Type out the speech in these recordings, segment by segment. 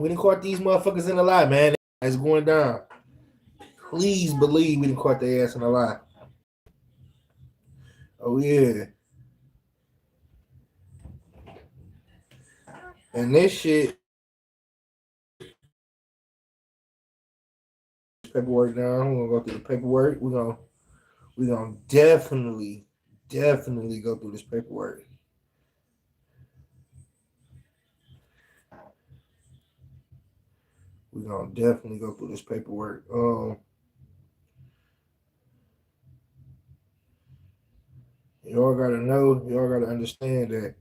We done caught these motherfuckers in a lie, man. It's going down. Please believe we done caught their ass in a lie. Oh yeah. And this shit paperwork down. We're gonna go through the paperwork. We're gonna definitely go through this paperwork. We're gonna definitely go through this paperwork. Y'all gotta know, y'all gotta understand that,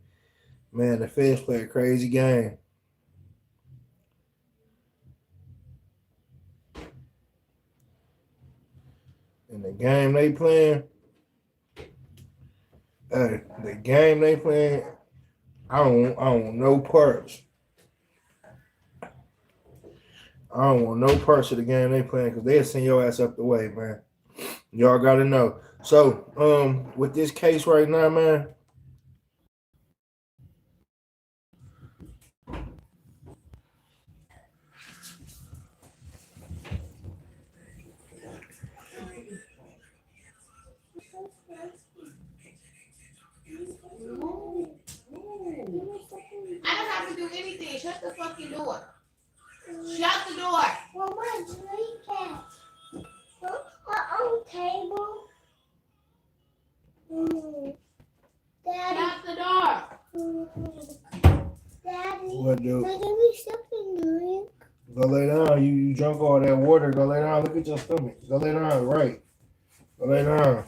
man, the feds play a crazy game. And the game they playing, I don't want no parts. I don't want no parts of the game they playing because they'll send your ass up the way, man. Y'all gotta know. So, with this case right now, man, I don't have to do anything. Shut the fucking door. Shut the door. Well, my drink at? On table. Daddy. Shut the door. Daddy. what do? Now give me something to drink. Go lay down. You drunk all that water. Go lay down. Look at your stomach. Go lay down. Right. Go lay down.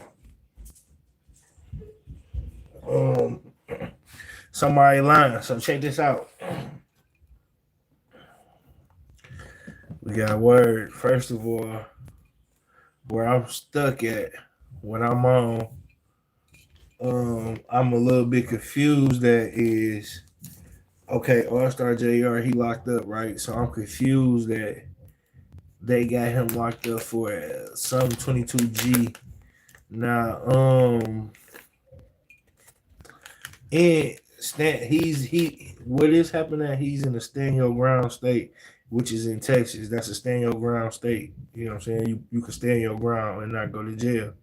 Somebody lying. So check this out. We got word. First of all, where I'm stuck at, what I'm on. I'm a little bit confused. That is okay. Allstar JR, he locked up, right? So I'm confused that they got him locked up for some 22G. Now, and what is happening? He's in a stand your ground state, which is in Texas. That's a stand your ground state. You know what I'm saying? You can stand your ground and not go to jail.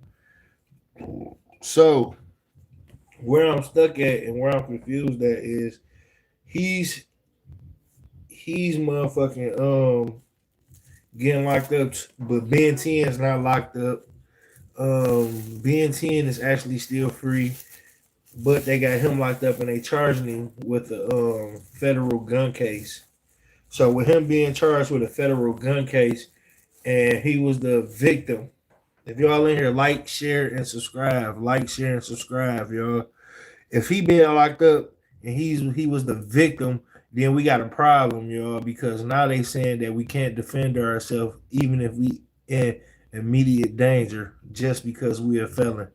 So where I'm stuck at and where I'm confused at is he's motherfucking getting locked up, but Ben 10 is not locked up. Ben 10 is actually still free, but they got him locked up and they charging him with a federal gun case. So with him being charged with a federal gun case, and he was the victim. If y'all in here, like, share, and subscribe. Like, share, and subscribe, y'all. If he being locked up and he was the victim, then we got a problem, y'all, because now they saying that we can't defend ourselves even if we in immediate danger just because we are felon.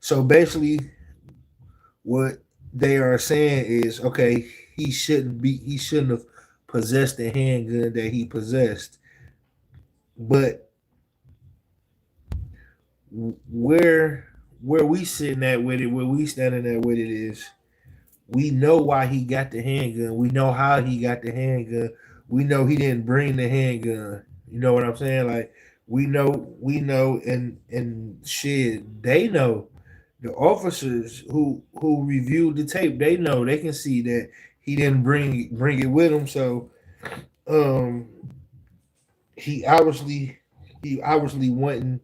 So basically, what they are saying is, okay, he shouldn't have possessed the handgun that he possessed. But where we sitting at with it, where we standing at with it is, we know why he got the handgun. We know how he got the handgun. We know he didn't bring the handgun. You know what I'm saying? Like we know, and shit, they know. The officers who reviewed the tape, they know, they can see that he didn't bring it with him. So, he obviously wasn't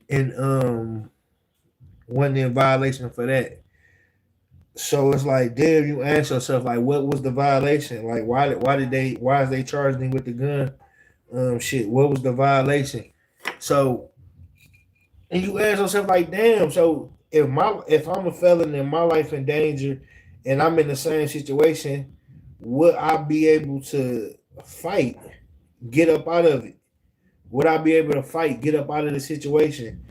in violation for that. So it's like, damn, you ask yourself, like, what was the violation? Like, why is they charging him with the gun? Shit, what was the violation? So, and you ask yourself, like, damn, so if I'm a felon and my life in danger and I'm in the same situation, would I be able to fight, get up out of it? Would I be able to fight, get up out of the situation?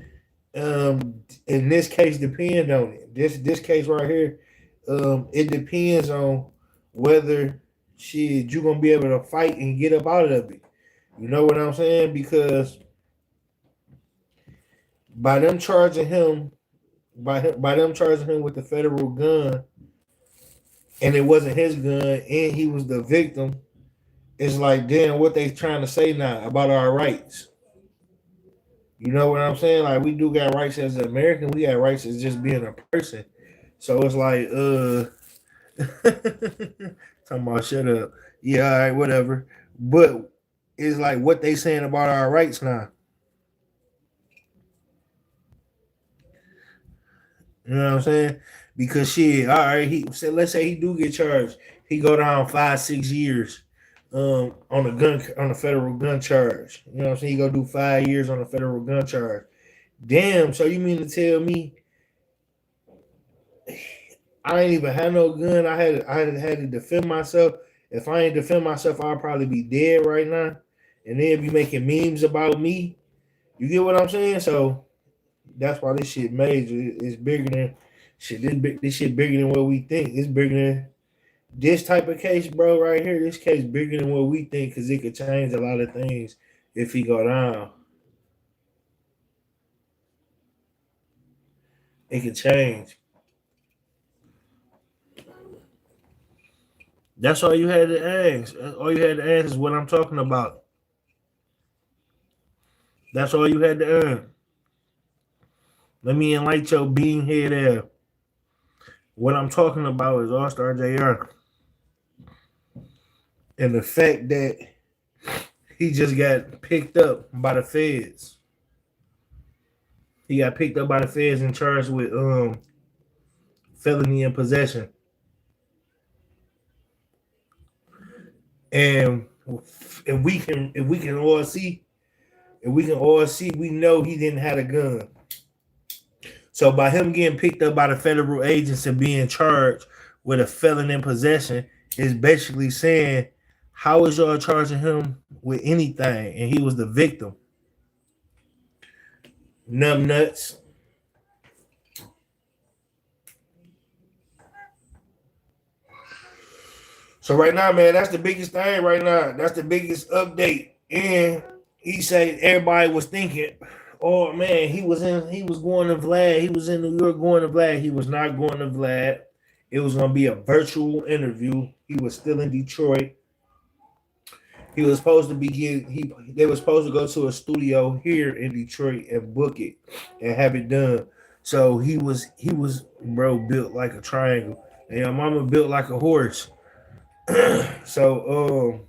In this case, depend on it. This case right here, it depends on whether you're gonna be able to fight and get up out of it. You know what I'm saying? Because by them charging him with the federal gun, and it wasn't his gun, and he was the victim. It's like, damn, what they trying to say now about our rights? You know what I'm saying? Like, we do got rights as an American. We got rights as just being a person. So it's like, talking about shut up. Yeah, all right, whatever. But it's like what they saying about our rights now. You know what I'm saying? Because shit, all right, let's say he do get charged. He go down 5-6 years on a federal gun charge. You know what I'm saying? He go do 5 years on a federal gun charge. Damn, so you mean to tell me I ain't even had no gun? I had to defend myself. If I ain't defend myself, I'll probably be dead right now. And they'll be making memes about me. You get what I'm saying? So that's why this shit major. It's bigger than shit. This shit bigger than what we think. It's bigger than this type of case, bro. Right here, this case bigger than what we think because it could change a lot of things if he go down. It could change. That's all you had to ask. All you had to ask is what I'm talking about. That's all you had to earn. Let me enlighten your being here there. What I'm talking about is Allstar JR. And the fact that he just got picked up by the feds. He got picked up by the feds and charged with felony in possession. And if we can all see, we know he didn't have a gun. So by him getting picked up by the federal agents and being charged with a felon in possession is basically saying, how is y'all charging him with anything? And he was the victim. Numb nuts. So right now, man, that's the biggest thing right now. That's the biggest update. And he said everybody was thinking, oh man, he was going to Vlad. He was in New York going to Vlad. He was not going to Vlad. It was going to be a virtual interview. He was still in Detroit. He was supposed to they were supposed to go to a studio here in Detroit and book it and have it done. So he was bro built like a triangle. And your mama built like a horse. So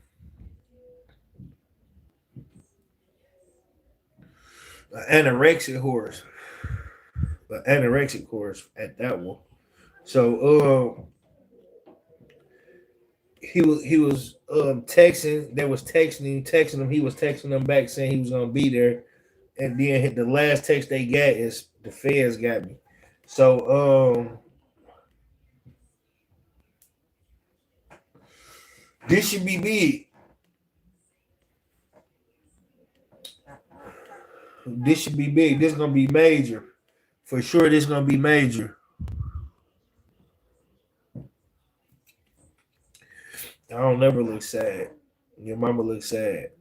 an anorexic horse. An anorexic horse at that one. So he was texting. They was texting him. He was texting them back saying he was gonna be there. And then the last text they got is the feds got me. So this should be big. This should be big. This is gonna be major. For sure, this is gonna be major. I don't never look sad. Your mama looks sad.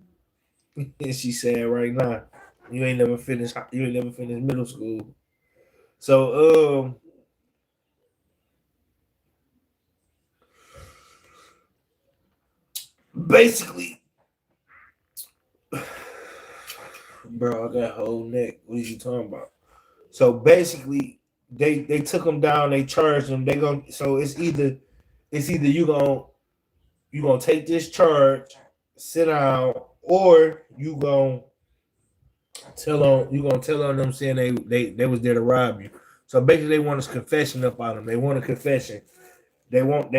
And she's sad right now. You ain't never finished middle school. So basically, bro, I got a whole neck. What are you talking about? So basically, they took him down. They charged him. So it's either you gonna take this charge, sit down, or you gonna tell on them saying they was there to rob you. So basically, they want a confession up on them. They want a confession. They want to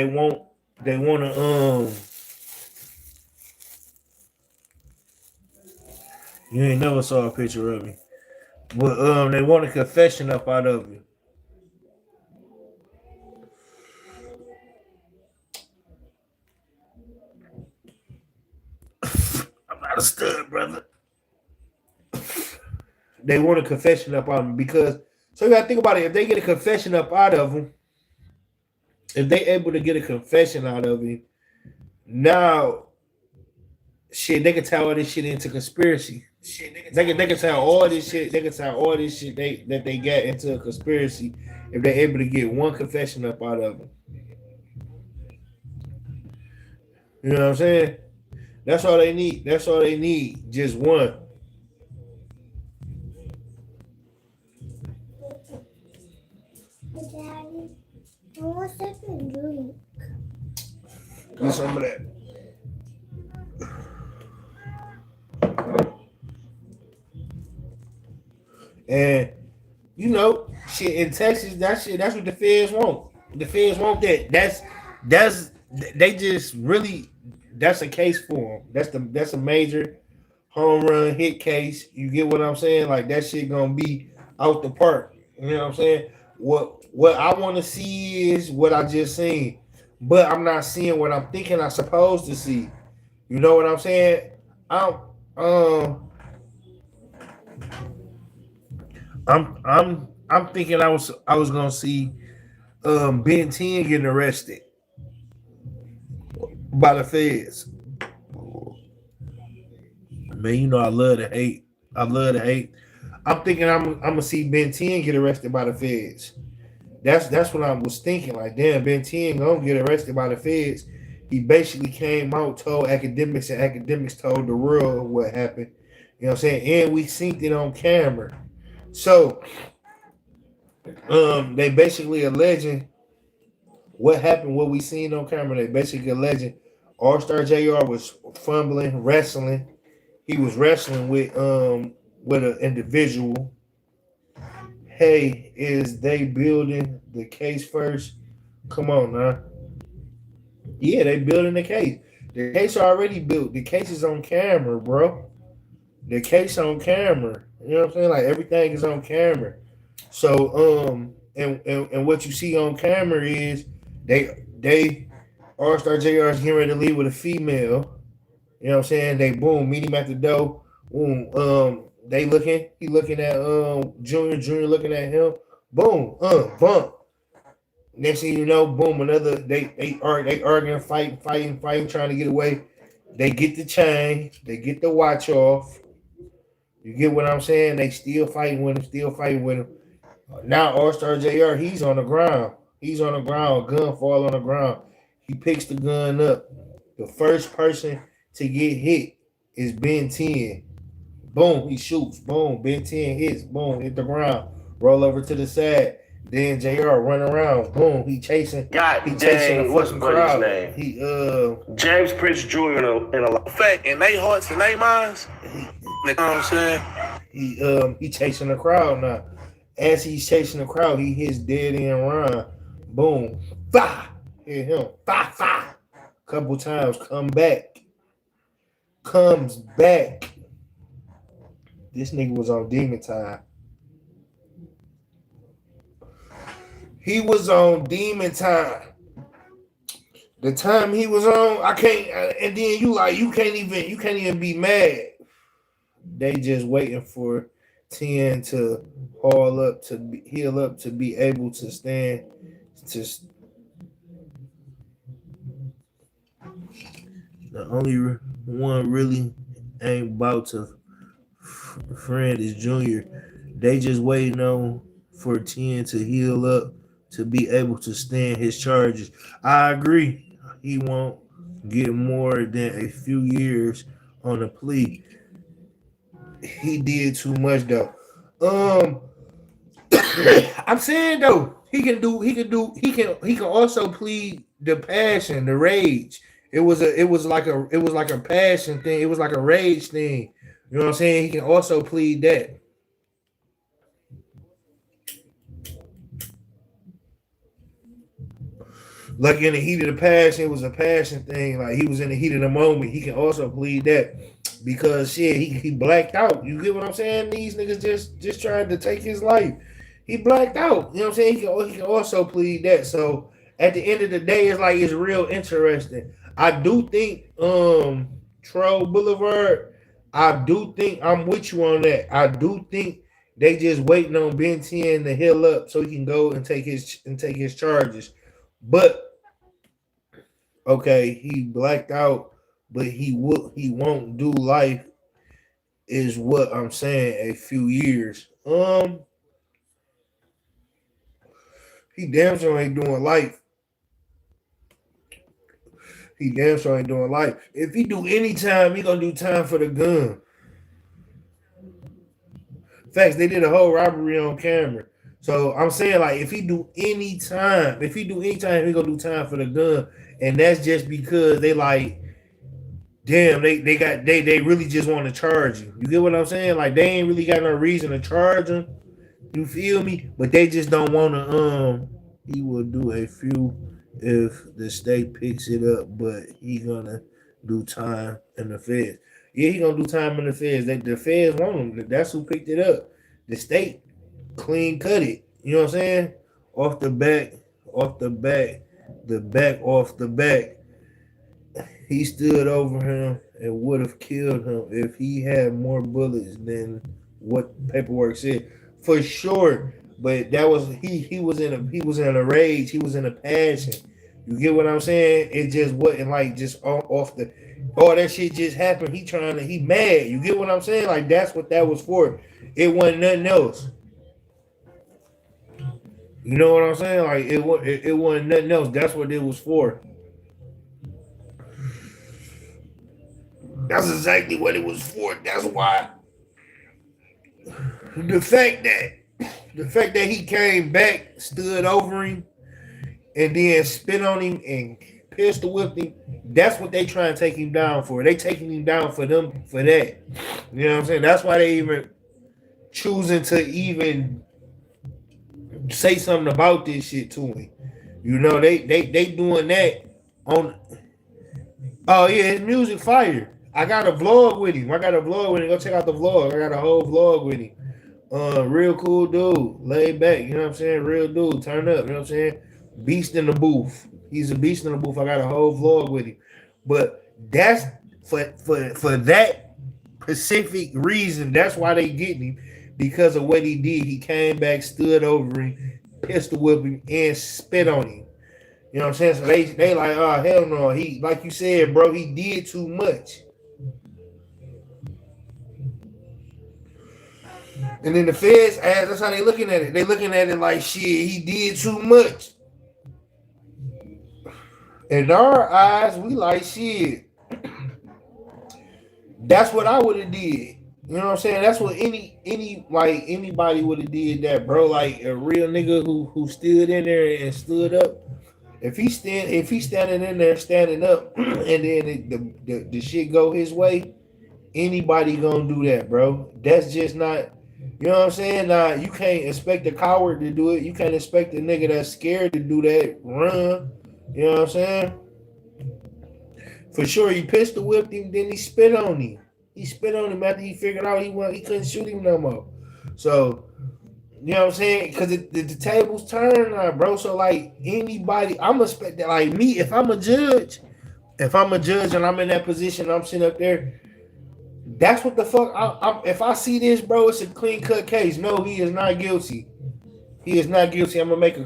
You ain't never saw a picture of me. But they want a confession up out of you. I'm not a stud, brother. They want a confession up on him because so you gotta think about it. If they get a confession up out of him, if they able to get a confession out of him, now shit, they can tie all this shit into conspiracy. They can tie all this shit. They can tie all this shit that they got into a conspiracy if they're able to get one confession up out of them. You know what I'm saying? That's all they need. That's all they need. Just one. Daddy, I want something to drink. Get some of that. And you know, shit in Texas, that's what the feds want. The feds want that. That's they just really that's a case for them. That's a major home run hit case. You get what I'm saying? Like that shit gonna be out the park. You know what I'm saying? What I want to see is what I just seen, but I'm not seeing what I'm thinking I'm supposed to see. You know what I'm saying? I'm um I'm thinking I was gonna see Ben 10 getting arrested by the feds. Man, you know I love to hate. I love to hate. I'm thinking I'm gonna see Ben 10 get arrested by the feds. That's what I was thinking. Like, damn, Ben 10 gonna get arrested by the feds. He basically came out, told academics, and academics told the world what happened. You know what I'm saying? And we synced it on camera. So they basically alleging what happened, what we seen on camera. They basically alleging Allstar JR was fumbling, wrestling. He was wrestling with an individual. Hey, is they building the case first? Come on now. Yeah, they building the case. The case already built. The case is on camera, bro. The case on camera. You know what I'm saying? Like everything is on camera. So and what you see on camera is they All Star JR is getting ready to leave with a female. You know what I'm saying? They boom, meet him at the door. Boom. He looking at Junior looking at him. Boom, bump. Next thing you know, boom, another they arguing, fighting, trying to get away. They get the chain, they get the watch off. You get what I'm saying? They still fighting with him. Now All Star JR, he's on the ground. He's on the ground. Gun fall on the ground. He picks the gun up. The first person to get hit is Ben 10. Boom, he shoots. Boom, Ben 10 hits. Boom, hit the ground. Roll over to the side. Then JR run around. Boom, he chasing. God He chasing dang, the what's fucking buddy's crowd. name? He James Prince Jr. in a fact, in their hearts and their minds. You know what I'm saying? he chasing the crowd now. As he's chasing the crowd, he hits dead end run. Boom. Bah! Hit him. Bah, bah. Couple times. Comes back. This nigga was on demon time. He was on demon time. The time he was on, I can't. And then you can't even be mad. They just waiting for 10 to heal up to be able to stand. To the only one really ain't about to friend is Junior. They just waiting on for 10 to heal up to be able to stand his charges. I agree. He won't get more than a few years on a plea. He did too much though. Um I'm saying though, he can also plead the passion, the rage. It was like a passion thing. It was like a rage thing. You know what I'm saying? He can also plead that. Like in the heat of the passion, it was a passion thing. Like he was in the heat of the moment. He can also plead that because shit, he blacked out. You get what I'm saying? These niggas just tried to take his life. He blacked out. You know what I'm saying? He can also plead that. So at the end of the day, it's like it's real interesting. I do think Troll Boulevard. I do think I'm with you on that. I do think they just waiting on Ben 10 to heal up so he can go and take his charges. But okay, he blacked out, but he won't do life is what I'm saying. A few years. He damn sure ain't doing life. He damn sure ain't doing life. If he do any time, he gonna do time for the gun. Facts, they did a whole robbery on camera. So I'm saying, like, if he do any time, he gonna do time for the gun. And that's just because they like, damn, they really just want to charge you. You get what I'm saying? Like, they ain't really got no reason to charge him. You feel me? But they just don't want to. He will do a few if the state picks it up, but he gonna do time in the feds. Yeah, he gonna do time in the feds. The feds want him. That's who picked it up. The state clean cut it. You know what I'm saying? Off the back, off the back, the back off the back. He stood over him and would have killed him if he had more bullets than what paperwork said. For sure. But that was he was in a rage, he was in a passion. You get what I'm saying? It just wasn't like just off the all that shit just happened. He mad. You get what I'm saying? Like that's what that was for. It wasn't nothing else. You know what I'm saying? Like it wasn't nothing else. That's what it was for. That's exactly what it was for. That's why the fact that he came back, stood over him, and then spit on him and pistol whipped him, that's what they try and take him down for. They taking him down for that. You know what I'm saying? That's why they even choosing to even say something about this shit to him. You know, they doing that on. Oh yeah, his music fire. I got a vlog with him. Go check out the vlog. I got a whole vlog with him. Real cool dude, laid back. You know what I'm saying? Real dude, turn up. You know what I'm saying? Beast in the booth. He's a beast in the booth. I got a whole vlog with him. But that's for that specific reason. That's why they getting him, because of what he did. He came back, stood over him, pistol whipped him, and spit on him. You know what I'm saying? So they like, oh hell no. He, like you said, bro, he did too much. And then the feds, that's how they looking at it. They looking at it like, shit, he did too much. In our eyes, we like, shit. That's what I would have did. You know what I'm saying? That's what anybody would have did that, bro. Like a real nigga who stood in there and stood up. If he standing in there standing up, and then the shit go his way, anybody gonna do that, bro. That's just not. You know what I'm saying? Nah, you can't expect a coward to do it. You can't expect a nigga that's scared to do that. Run. You know what I'm saying? For sure, he pistol whipped him, then he spit on him. He spit on him after he figured out he couldn't shoot him no more. So, you know what I'm saying? Because the tables turn now, bro. So, like, anybody, I'm expecting, like me, if I'm a judge and I'm in that position, I'm sitting up there, that's what the fuck. If I see this, bro, it's a clean cut case. No, he is not guilty. He is not guilty. I'm gonna make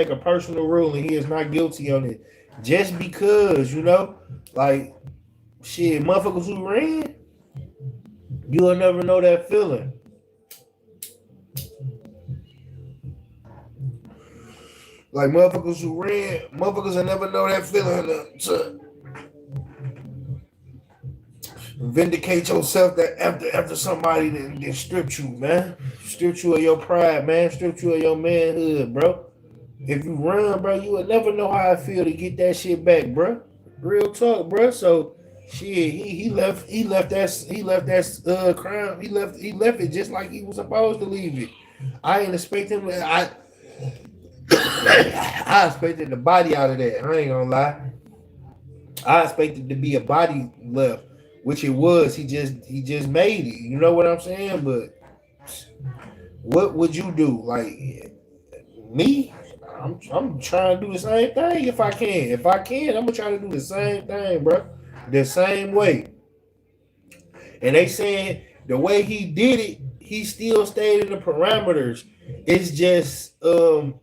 a personal ruling. He is not guilty on it. Just because, you know, like shit, motherfuckers who ran, you'll never know that feeling. Like motherfuckers who ran, motherfuckers will never know that feeling. Vindicate yourself that after somebody that stripped you, man. Stripped you of your pride, man. Stripped you of your manhood, bro. If you run, bro, you will never know how I feel to get that shit back, bro. Real talk, bro. So shit, he left that crime. He left it just like he was supposed to leave it. I ain't expect him. I expected the body out of that. I ain't gonna lie. I expected to be a body left. Which it was, he just made it. You know what I'm saying? But what would you do? Like me, I'm trying to do the same thing if I can. If I can, I'm gonna try to do the same thing, bro. The same way. And they saying the way he did it, he still stayed in the parameters. It's just the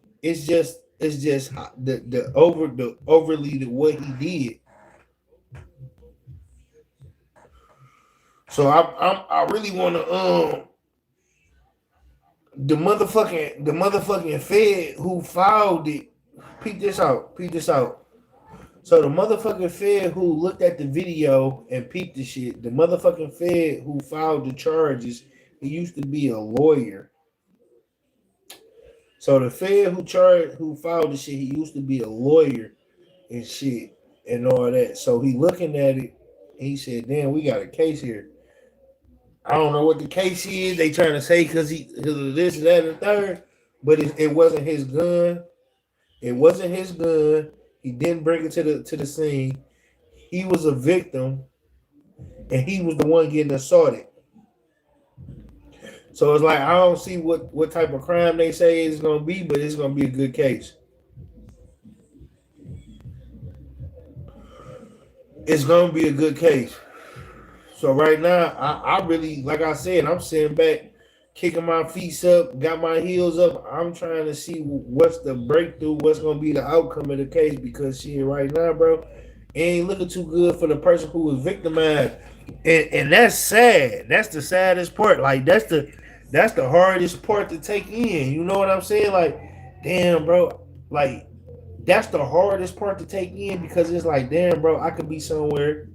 overly what he did. So I really want to the motherfucking Fed who filed it. Peep this out. So the motherfucking Fed who looked at the video and peeped the shit, the motherfucking Fed who filed the charges, he used to be a lawyer. So the Fed who filed the shit, he used to be a lawyer and shit and all that. So he looking at it, he said, "Damn, we got a case here." I don't know what the case is. They trying to say because of this, that, and the third, but it wasn't his gun. It wasn't his gun. He didn't bring it to the scene. He was a victim, and he was the one getting assaulted. So it's like I don't see what type of crime they say it's gonna be, but it's gonna be a good case. It's gonna be a good case. So right now, I really, like I said, I'm sitting back, kicking my feet up, got my heels up. I'm trying to see what's the breakthrough, what's gonna be the outcome of the case, because shit right now, bro, it ain't looking too good for the person who was victimized. And that's sad. That's the saddest part. Like that's the hardest part to take in. You know what I'm saying? Like, damn, bro. Like, that's the hardest part to take in, because it's like, damn, bro, I could be somewhere.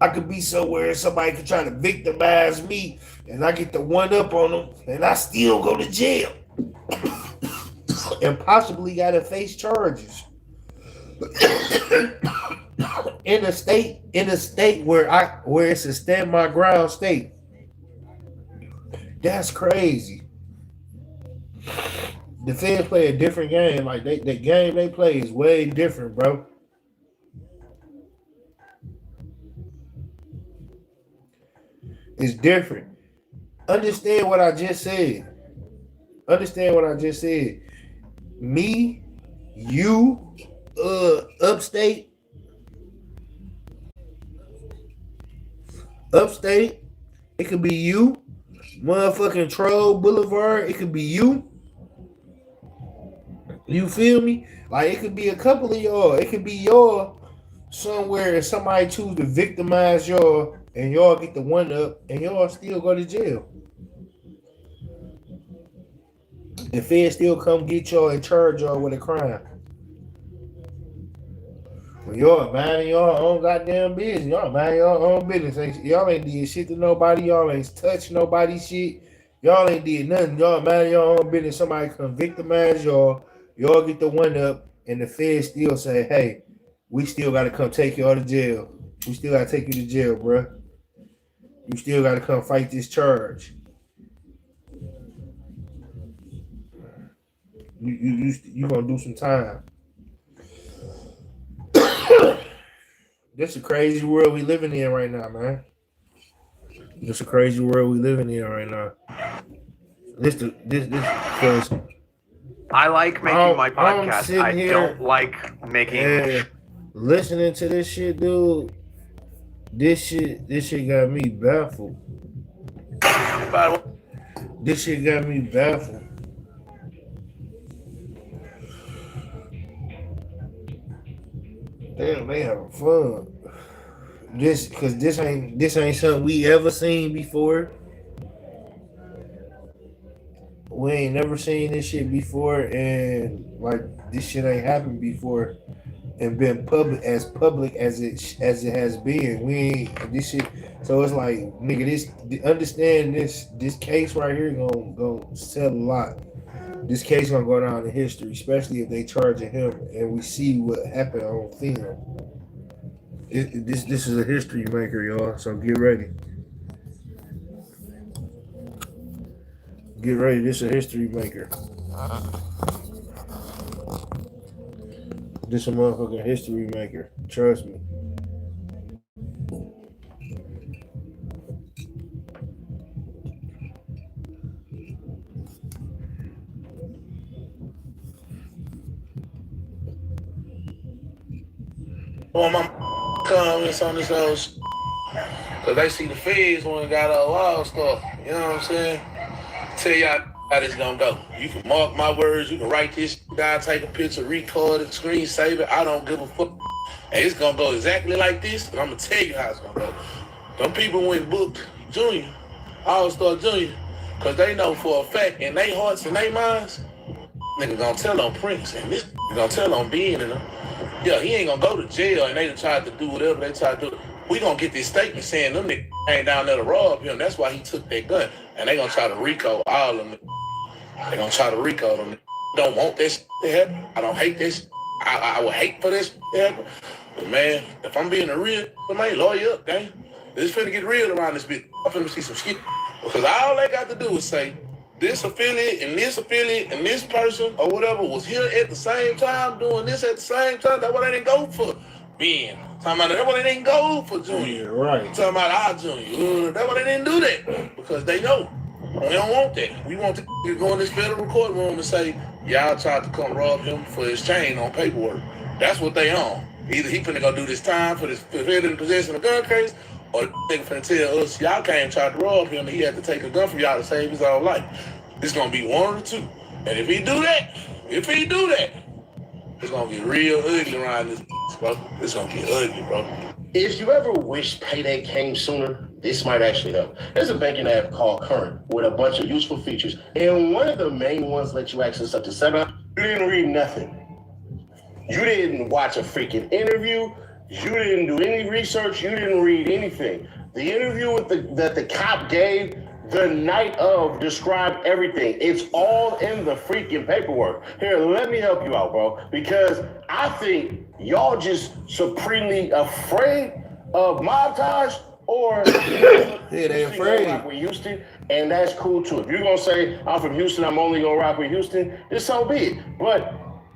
I could be somewhere and somebody could try to victimize me and I get the one up on them and I still go to jail and possibly gotta face charges. in a state where it's a stand my ground state. That's crazy. The feds play a different game. Like the game they play is way different, bro. It's different. Understand what I just said. Understand what I just said. Me, you, upstate, it could be you, motherfucking Troll Boulevard, it could be you. You feel me? Like, it could be a couple of y'all. It could be y'all somewhere and somebody choose to victimize y'all and y'all get the one up and y'all still go to jail. The feds still come get y'all and charge y'all with a crime. When y'all minding y'all own goddamn business, y'all minding y'all own business. Y'all ain't did shit to nobody. Y'all ain't touched nobody's shit. Y'all ain't did nothing. Y'all minding y'all own business. Somebody come victimize y'all. Y'all get the one up, and the feds still say, "Hey, we still got to come take y'all to jail. We still got to take you to jail, bruh. You still got to come fight this charge. You gonna do some time." This is a crazy world we living in right now, man. This is a crazy world we living in right now. This because I like making my podcast. I don't like making. Listening to this shit, dude. This shit got me baffled. This shit got me baffled. Damn, they having fun. This ain't something we ever seen before. We ain't never seen this shit before, and like this shit ain't happened before, and been public as it has been. We ain't this shit. So it's like, nigga, understand this case right here gonna sell a lot. This case gonna go down in history, especially if they charging him and we see what happened on film. This is a history maker, y'all. So get ready. Get ready. This is a history maker. This is a motherfucking history maker. Trust me. On my comments on this house, cause they see the feds when they got a lot of stuff. You know what I'm saying? Tell y'all how this gonna go. You can mark my words. You can write this down, take a picture, record it, screen save it. I don't give a fuck. And it's gonna go exactly like this. And I'm gonna tell you how it's gonna go. Them people went booked Allstar Jr. Cause they know for a fact in their hearts and their minds, nigga gonna tell on Prince, and this gonna tell on Bean and them. Yeah, he ain't gonna go to jail, and they done tried to do whatever they tried to do. We gonna get this statement saying them niggas ain't down there to rob him. That's why he took that gun, and they gonna try to RICO all of them. They gonna try to RICO them. Don't want this to happen. I don't hate this. I would hate for this to happen. But man, if I'm being a real man, lawyer up, dang. It's finna get real around this bitch. I'm finna see some shit. Because all they got to do is say, this affiliate and this person or whatever was here at the same time doing this at the same time. That's why they didn't go for Ben. Talking about that's why they didn't go for Junior. Yeah, right. Talking about our Junior. That's why they didn't do that. Because they know. We don't want that. We want to go in this federal courtroom and say, y'all tried to come rob him for his chain on paperwork. That's what they on. Either he finna go do this time for this felon possession of gun case, or they finna tell us y'all came and tried to rob him and he had to take a gun from y'all to save his own life. It's gonna be one or two. And if he do that, it's gonna get real ugly around this, bro. It's gonna get ugly, bro. If you ever wish payday came sooner, this might actually help. There's a banking app called Current with a bunch of useful features, and one of the main ones lets you access up to 7. You didn't read nothing. You didn't watch a freaking interview. You didn't do any research. You didn't read anything. The interview that the cop gave the night of described everything. It's all in the freaking paperwork. Here, let me help you out, bro, because I think y'all just supremely afraid of montage, or they afraid. Rock with Houston, and that's cool too. If you're gonna say I'm from Houston, I'm only gonna rock with Houston, then so be it. But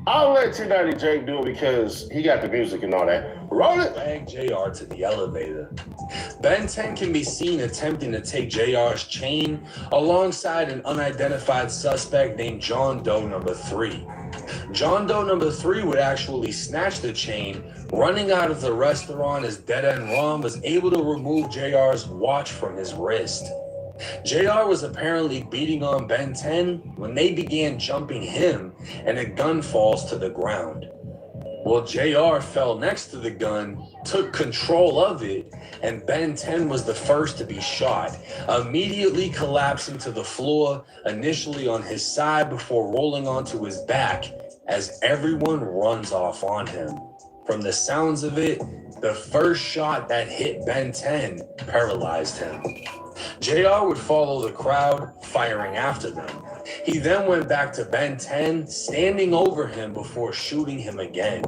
I'll let 290 Jake do it because he got the music and all that. Roll it. Drag JR to the elevator. Ben 10 can be seen attempting to take JR's chain alongside an unidentified suspect named John Doe number 3. John Doe number 3 would actually snatch the chain, running out of the restaurant as Dead End Ron was able to remove JR's watch from his wrist. JR was apparently beating on Ben 10 when they began jumping him, and a gun falls to the ground. Well, JR fell next to the gun, took control of it, and Ben 10 was the first to be shot, immediately collapsing to the floor, initially on his side before rolling onto his back as everyone runs off on him. From the sounds of it, the first shot that hit Ben 10 paralyzed him. JR would follow the crowd, firing after them. He then went back to Ben 10, standing over him before shooting him again.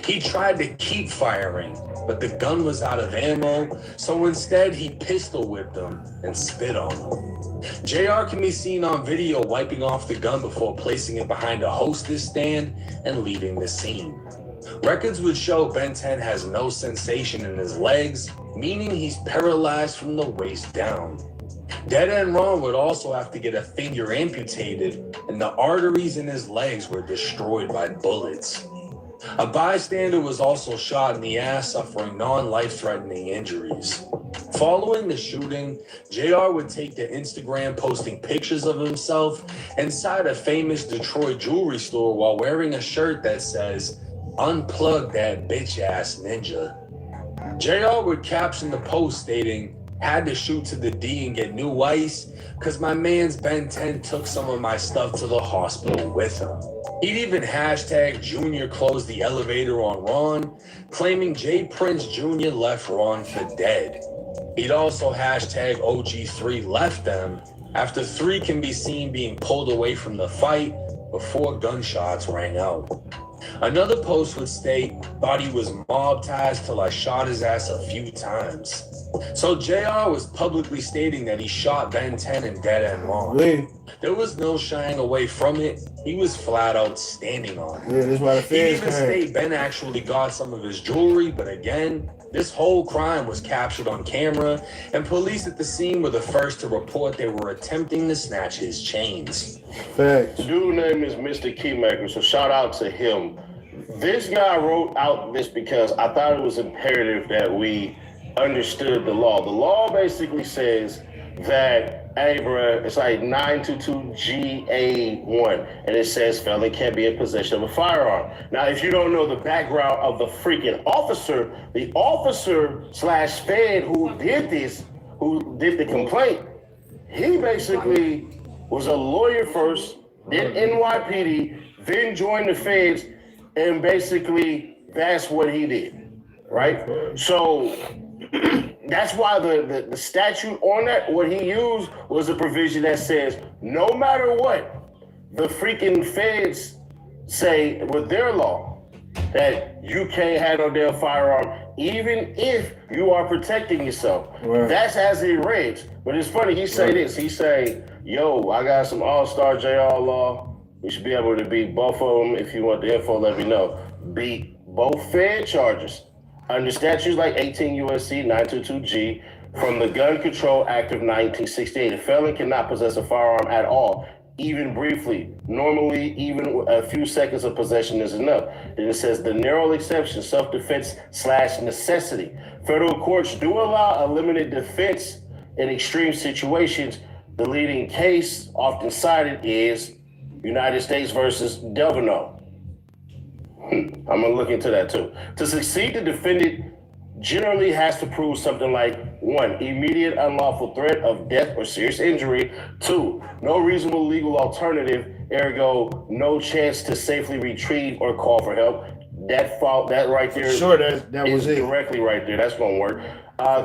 He tried to keep firing, but the gun was out of ammo, so instead he pistol whipped him and spit on him. JR can be seen on video wiping off the gun before placing it behind a hostess stand and leaving the scene. Records would show Ben 10 has no sensation in his legs, meaning he's paralyzed from the waist down. Dead End Ron would also have to get a finger amputated, and the arteries in his legs were destroyed by bullets. A bystander was also shot in the ass, suffering non-life-threatening injuries. Following the shooting, JR would take to Instagram posting pictures of himself inside a famous Detroit jewelry store while wearing a shirt that says, "Unplug that bitch-ass ninja." JR would caption the post stating, "Had to shoot to the D and get new ice, cause my man's Ben 10 took some of my stuff to the hospital with him." He'd even hashtag Junior closed the elevator on Ron, claiming J Prince Jr. left Ron for dead. He'd also hashtag OG3 left them, after 3 can be seen being pulled away from the fight before gunshots rang out. Another post would state, "Thought he was mob-tized till I shot his ass a few times." So JR was publicly stating that he shot Ben 10 and Dead End Ron. There was no shying away from it. He was flat out standing on it. Yeah, that's why the feds He even stated Ben actually got some of his jewelry, but again, this whole crime was captured on camera, and police at the scene were the first to report they were attempting to snatch his chains. Facts. The dude's name is Mr. Keymaker, so shout out to him. This guy wrote out this because I thought it was imperative that we understood the law. The law basically says that, hey, bro, it's like 922GA1, and it says felon can't be in possession of a firearm. Now, if you don't know the background of the freaking officer, the officer/fed who did this, who did the complaint, he basically was a lawyer first, did NYPD, then joined the feds, and basically that's what he did, right? So that's why the statute on that, what he used was a provision that says no matter what the freaking feds say with their law, that you can't have no damn firearm, even if you are protecting yourself. Right. That's as it reads. But it's funny, he say this. He say, yo, I got some Allstar JR law. We should be able to beat both of them. If you want the info, let me know. Beat both Fed charges under statutes like 18 U.S.C. 922G from the Gun Control Act of 1968. A felon cannot possess a firearm at all, even briefly. Normally, even a few seconds of possession is enough. Then it says the narrow exception, self-defense/necessity. Federal courts do allow a limited defense in extreme situations. The leading case often cited is United States versus Delvino. I'm gonna look into that too. To succeed, the defendant generally has to prove something like 1, immediate unlawful threat of death or serious injury. 2, no reasonable legal alternative, ergo no chance to safely retrieve or call for help. That right there. Sure, that was it. Directly right there. That's gonna work.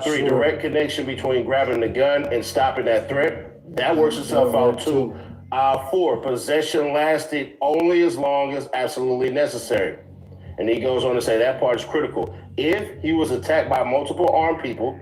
3, direct connection between grabbing the gun and stopping that threat. That works itself out too. 4, possession lasted only as long as absolutely necessary. And he goes on to say that part is critical. If he was attacked by multiple armed people,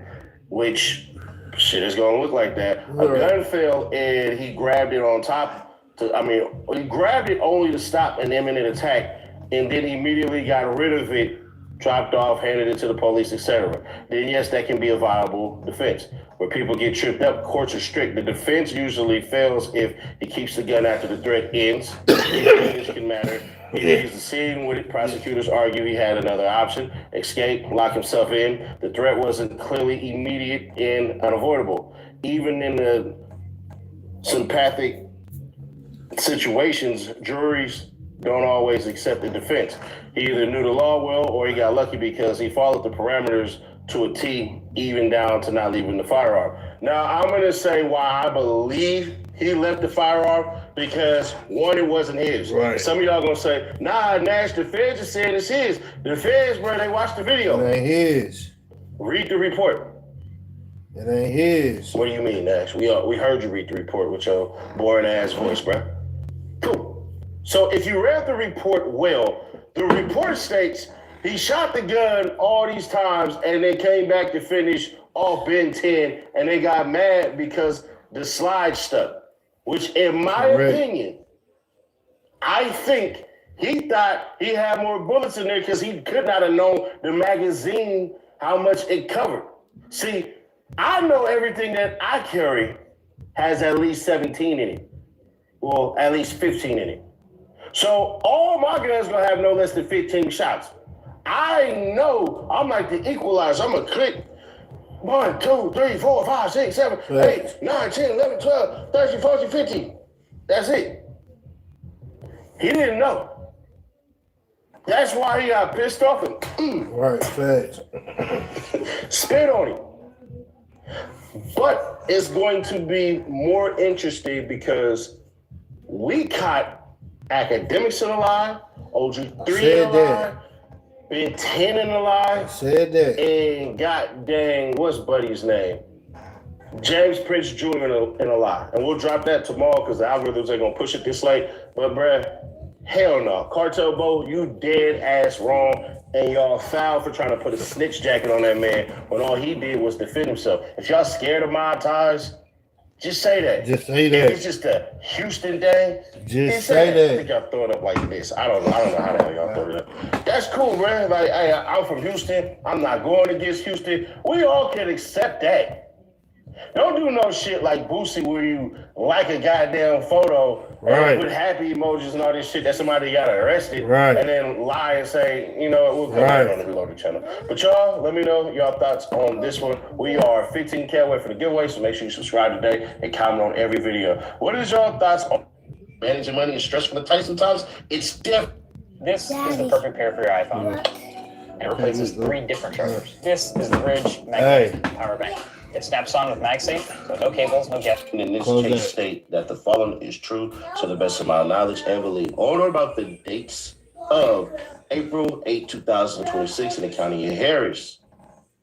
which shit is going to look like that, a gun fell and he grabbed it on top. He grabbed it only to stop an imminent attack, and then immediately got rid of it, dropped off, handed it to the police, etc. Then yes, that can be a viable defense. Where people get tripped up, courts are strict. The defense usually fails if he keeps the gun after the threat ends. It can matter. He leaves the scene with it. Prosecutors argue he had another option: escape, lock himself in. The threat wasn't clearly immediate and unavoidable. Even in the sympathetic situations, juries don't always accept the defense. He either knew the law well or he got lucky because he followed the parameters to a T, even down to not leaving the firearm. Now, I'm going to say why I believe he left the firearm, because 1, it wasn't his. Right. Some of y'all going to say, nah, Nash, the feds just said it's his. The feds, bro, they watched the video. It ain't his. Read the report. It ain't his. What do you mean, Nash? We heard you read the report with your boring ass voice, bro. Cool. So if you read the report well, the report states he shot the gun all these times and they came back to finish off Ben 10, and they got mad because the slide stuck. Which, in my opinion, I think he thought he had more bullets in there because he could not have known the magazine, how much it covered. See, I know everything that I carry has at least 17 in it. Well, at least 15 in it. So all my guns gonna have no less than 15 shots. I know I'm like the equalizer. I'm gonna click 1, 2, 3, 4, 5, 6, 7, 8, 9, 10, 11, 12, 13, 14, 15. That's it. He didn't know. That's why he got pissed off and Right, facts. spit on him. But it's going to be more interesting because we caught academics in the lie, OG3 in the lie, Ben 10 in the lie. Said that. And god dang, what's Buddy's name? James Prince Jr. in a lie. And we'll drop that tomorrow because the algorithms are going to push it this late. But bruh, hell no. Cartel Bo, you dead ass wrong. And y'all foul for trying to put a snitch jacket on that man when all he did was defend himself. If y'all scared of my ties, just say that. Just say that. If it's just a Houston thing, just say that. I think y'all throw it up like this. I don't know how the hell y'all throw it up. That's cool, man. Like, hey, I'm from Houston. I'm not going against Houston. We all can accept that. Don't do no shit like Boosie where you like a goddamn photo with happy emojis and all this shit that somebody got arrested and then lie and say, you know, we'll come back on the Reloaded channel. But y'all, let me know your thoughts on this one. We are 15K away from the giveaway, so make sure you subscribe today and comment on every video. What is your thoughts on managing money and stress from the tight sometimes? It's different. This is the perfect pair for your iPhone. It replaces 3 different chargers. This is the Bridge Magnetic Power Bank. It snaps on with MagSafe, so no cables, no jet. In this case, state that the following is true to the best of my knowledge and belief. On or about the dates of April 8, 2026 in the county of Harris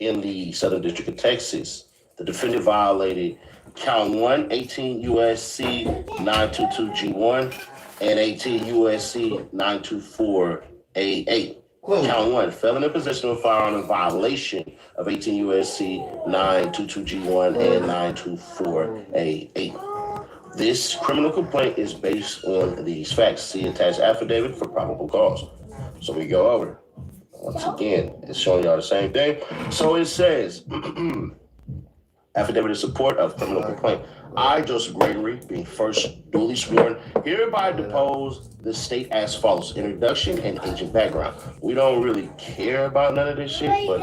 in the Southern District of Texas, the defendant violated count 1, 18 U.S.C. 922G1 and 18 U.S.C. 924A8. Count 1, felon in possession of a firearm in violation of 18 U.S.C. 922G1 and 924A8. This criminal complaint is based on these facts. See attached affidavit for probable cause. So we go over. Once again, it's showing y'all the same thing. So it says, affidavit in support of criminal complaint. I, Joseph Gregory, being first duly sworn, hereby depose the state as follows. Introduction and agent background. We don't really care about none of this shit, but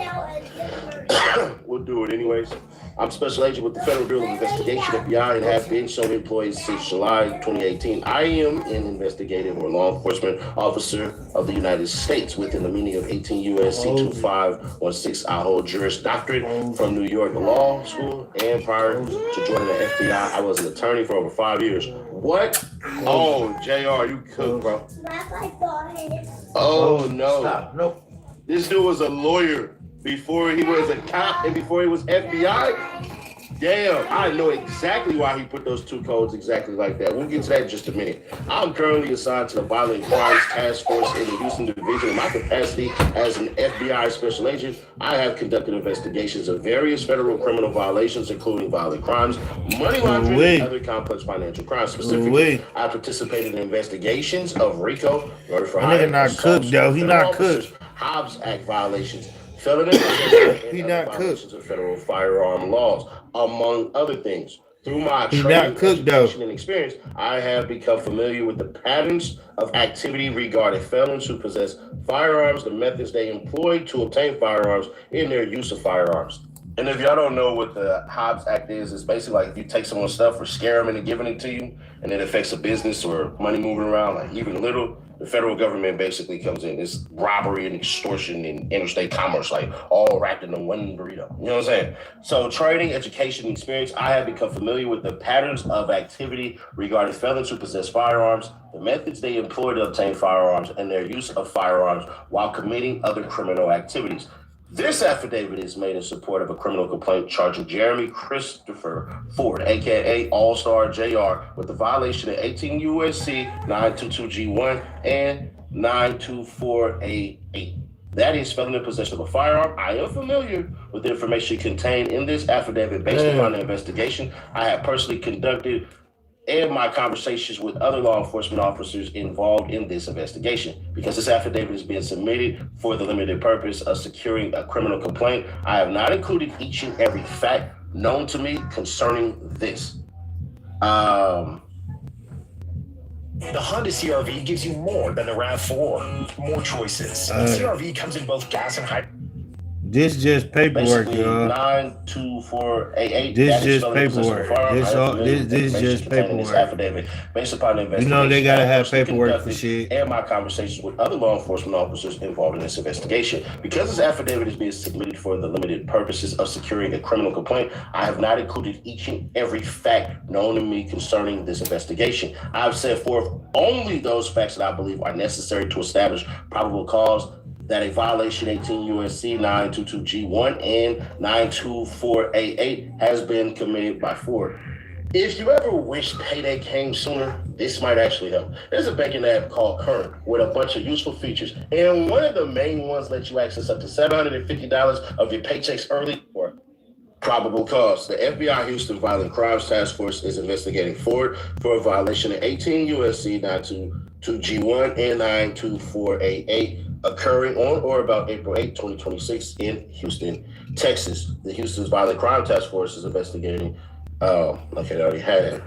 we'll do it anyways. I'm Special Agent with the Federal Bureau of Investigation, FBI, and have been so employed since July 2018. I am an investigative or law enforcement officer of the United States within the meaning of 18 U.S.C. 2516. I hold Juris Doctorate from New York Law School, and prior to joining the FBI, I was an attorney for over 5 years. What? Oh, JR, you cook, bro. Oh, no. Stop. Nope. This dude was a lawyer before he was a cop and before he was FBI. Damn, I know exactly why he put those two codes exactly like that. We'll get to that in just a minute. I'm currently assigned to the Violent Crimes Task Force in the Houston Division. In my capacity as an FBI Special Agent, I have conducted investigations of various federal criminal violations, including violent crimes, money laundering, and other complex financial crimes. Specifically, I participated in investigations of RICO, murder for hire, not cooked, though. He not cooked. Hobbs Act violations, felony he not violations of federal firearm laws, among other things. Through my He training, not cooked, though. education, and experience, I have become familiar with the patterns of activity regarding felons who possess firearms, the methods they employ to obtain firearms, and their use of firearms. And if y'all don't know what the Hobbs Act is, it's basically like if you take someone's stuff or scare them into giving it to you, and it affects a business or money moving around, like even a little, the federal government basically comes in. It's robbery and extortion and interstate commerce, like all wrapped into one burrito. You know what I'm saying? So training, education, and experience, I have become familiar with the patterns of activity regarding felons who possess firearms, the methods they employ to obtain firearms, and their use of firearms while committing other criminal activities. This affidavit is made in support of a criminal complaint charging Jeremy Christopher Ford, aka Allstar JR, with the violation of 18 U.S.C. 922G1 and 924A8. That is felon in possession of a firearm. I am familiar with the information contained in this affidavit based upon the investigation I have personally conducted and my conversations with other law enforcement officers involved in this investigation. Because this affidavit is being submitted for the limited purpose of securing a criminal complaint, I have not included each and every fact known to me concerning this. The Honda CR-V gives you more than the RAV4. More choices. The CR-V comes in both gas and hybrid. This just paperwork, y'all. 924A8. This just paperwork. This just paperwork. Affidavit based upon the investigation. You know they gotta have paperwork for shit. And my conversations with other law enforcement officers involved in this investigation. Because this affidavit is being submitted for the limited purposes of securing a criminal complaint, I have not included each and every fact known to me concerning this investigation. I have set forth only those facts that I believe are necessary to establish probable cause that a violation 18 U.S.C. 922G1 and 924A8 has been committed by Ford. If you ever wish payday came sooner, this might actually help. There's a banking app called Current with a bunch of useful features, and one of the main ones lets you access up to $750 of your paychecks early or probable cause. The FBI Houston Violent Crimes Task Force is investigating Ford for a violation of 18 U.S.C. 922G1 and 924A8 occurring on or about April 8, 2026 in Houston, Texas. The Houston's Violent Crime Task Force is investigating, okay, I already had it.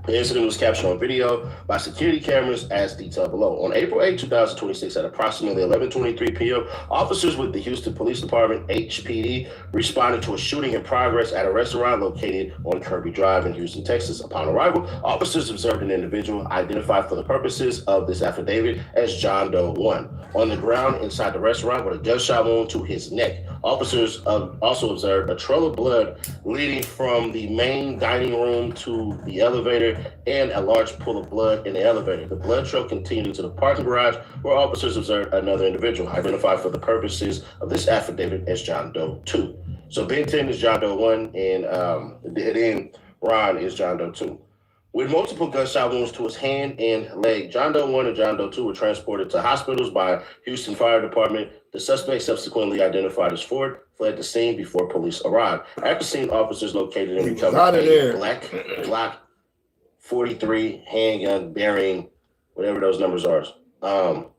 The incident was captured on video by security cameras as detailed below. On April 8, 2026, at approximately 11:23 p.m., officers with the Houston Police Department, HPD, responded to a shooting in progress at a restaurant located on Kirby Drive in Houston, Texas. Upon arrival, officers observed an individual identified for the purposes of this affidavit as John Doe 1 on the ground inside the restaurant with a gunshot wound to his neck. Officers also observed a trail of blood leading from the main dining room to the elevator and a large pool of blood in the elevator. The blood trail continued to the parking garage where officers observed another individual identified for the purposes of this affidavit as John Doe 2. So Ben 10 is John Doe 1 and then Ron is John Doe 2. With multiple gunshot wounds to his hand and leg, John Doe 1 and John Doe 2 were transported to hospitals by Houston Fire Department. The suspect, subsequently identified as Ford, fled the scene before police arrived. At the scene, officers located and recovered a black Glock 43 handgun bearing whatever those numbers are. Oh,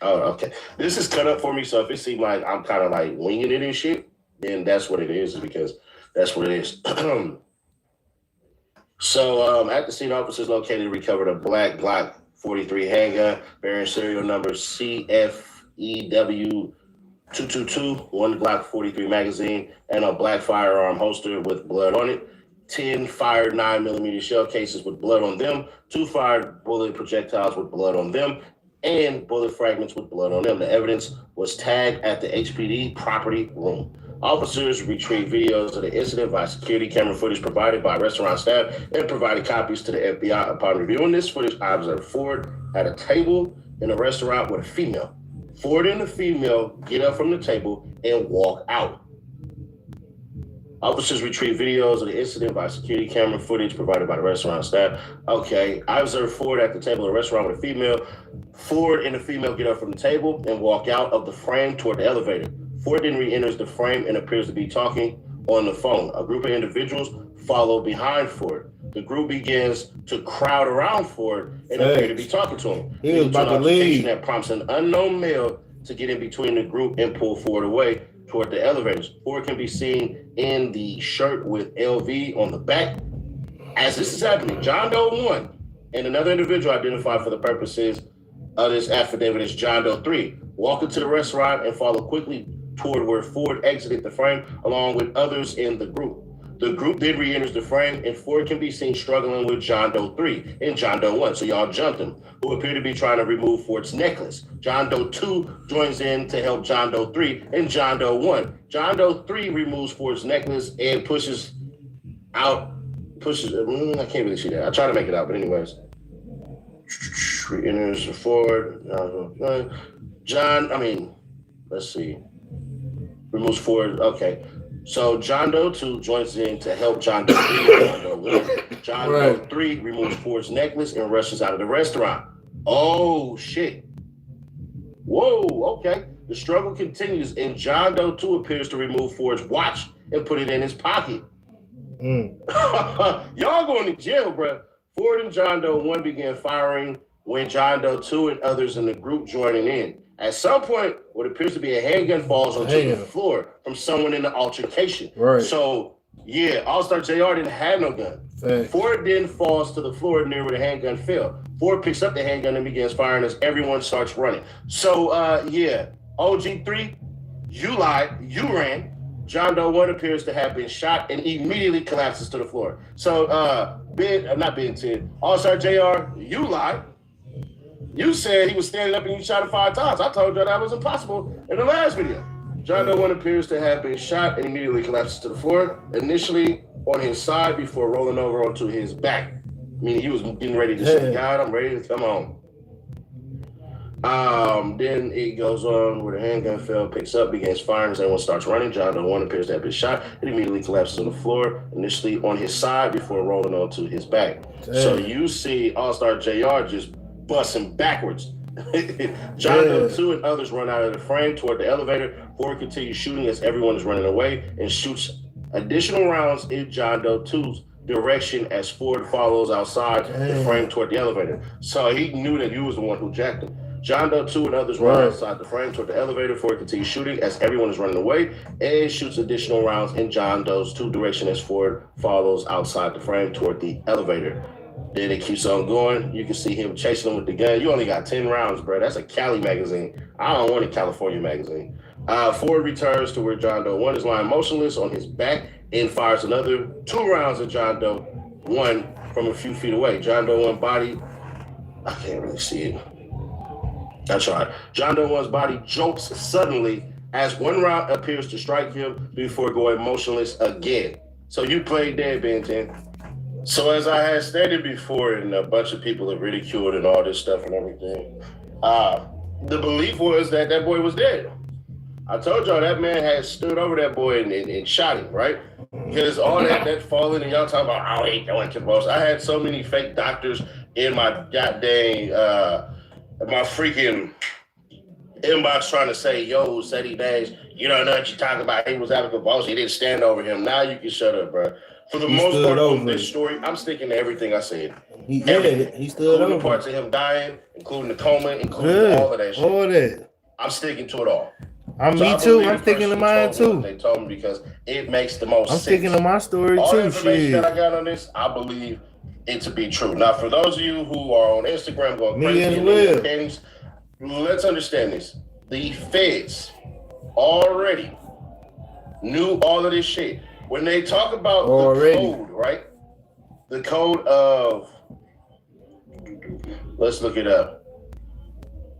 okay. This is cut up for me, so if it seems like I'm kind of like winging it and shit, then that's what it is, because that's what it is. So at the scene, officers located and recovered a black Glock 43 handgun bearing serial number CFEW 222, one Glock 43 magazine, and a black firearm holster with blood on it, 10 fired 9mm shell cases with blood on them, 2 fired bullet projectiles with blood on them, and bullet fragments with blood on them. The evidence was tagged at the HPD property room. Officers retrieved videos of the incident via security camera footage provided by restaurant staff and provided copies to the FBI. Upon reviewing this footage, I observed Ford at a table in a restaurant with a female. Ford and the female get up from the table and walk out. Officers retrieved videos of the incident by security camera footage provided by the restaurant staff. Okay, I observed Ford at the table in a restaurant with a female. Ford and the female get up from the table and walk out of the frame toward the elevator. Ford then re-enters the frame and appears to be talking on the phone. A group of individuals follow behind Ford. The group begins to crowd around Ford and appear to be talking to him. He was about to leave. That prompts an unknown male to get in between the group and pull Ford away toward the elevators. Ford can be seen in the shirt with LV on the back. As this is happening, John Doe 1 and another individual identified for the purposes of this affidavit as John Doe 3 walk into the restaurant and follow quickly toward where Ford exited the frame along with others in the group. The group then re-enters the frame and Ford can be seen struggling with John Doe 3 and John Doe 1. So y'all jumped him, who appear to be trying to remove Ford's necklace. John Doe 2 joins in to help John Doe 3 and John Doe 1. John Doe 3 removes Ford's necklace and pushes, I can't really see that. I try to make it out, but anyways. Re-enters Ford, let's see. Removes Ford, okay. So John Doe 2 joins in to help John Doe 3 and John Doe 1. John Doe 3 removes Ford's necklace and rushes out of the restaurant. Oh, shit. Whoa, okay. The struggle continues and John Doe 2 appears to remove Ford's watch and put it in his pocket. Y'all going to jail, bro. Ford and John Doe 1 began firing when John Doe 2 and others in the group joining in. At some point, what appears to be a handgun falls onto the floor from someone in the altercation. Right. So, yeah, Allstar JR didn't have no gun. Ford then falls to the floor near where the handgun fell. Ford picks up the handgun and begins firing as everyone starts running. So, OG3, you lied, you ran. John Doe 1 appears to have been shot and immediately collapses to the floor. So, Allstar JR, you lied. You said he was standing up and you shot him 5 times. I told you that was impossible in the last video. John Doe 1 appears to have been shot and immediately collapses to the floor, initially on his side before rolling over onto his back. Meaning he was getting ready to say, God, I'm ready to come on. Then it goes on where the handgun fell, picks up, begins firing as everyone starts running. John Doe 1 appears to have been shot and immediately collapses on the floor, initially on his side before rolling onto his back. So you see Allstar JR just busting backwards. John Doe 2 and others run out of the frame toward the elevator. Ford continues shooting as everyone is running away and shoots additional rounds in John Doe 2's direction as Ford follows outside the frame toward the elevator. So he knew that you was the one who jacked him. John Doe 2 and others run outside the frame toward the elevator. Ford continues shooting as everyone is running away and shoots additional rounds in John Doe's 2 direction as Ford follows outside the frame toward the elevator. Then it keeps on going. You can see him chasing him with the gun. You only got 10 rounds, bro. That's a Cali magazine. I don't want a California magazine. Ford returns to where John Doe 1 is lying motionless on his back and fires another 2 rounds at John Doe 1 from a few feet away. John Doe 1 body, I can't really see it. I tried. John Doe 1's body jolts suddenly as 1 round appears to strike him before going motionless again. So you played dead, Ben 10. So as I had stated before, and a bunch of people have ridiculed and all this stuff and everything, the belief was that that boy was dead. I told y'all that man had stood over that boy and shot him, right? Because all that falling and y'all talking about, oh, he doing convulsions. I had so many fake doctors in my goddamn, my freaking inbox trying to say, yo, said he days, you don't know what you're talking about. He was having convulsions. He didn't stand over him. Now you can shut up, bro. For the most part on this story, I'm sticking to everything I said. He stood including over. Parts of him dying, including the coma, including all of that shit. All that. I'm sticking to it all. Me too. I'm sticking to mine too. They told me because it makes the most sense. I'm sticking to my story all too. The information that I got on this, I believe it to be true. Now, for those of you who are on Instagram going crazy, let's understand this. The feds already knew all of this shit. When they talk about the code, right? The code of, let's look it up.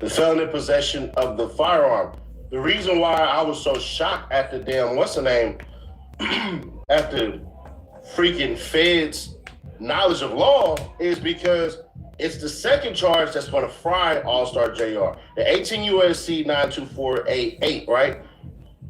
The felon in possession of the firearm. The reason why I was so shocked at the damn, what's the name? At the freaking feds' knowledge of law is because it's the second charge that's going to fry Allstar JR. The 18 USC 924A8, right?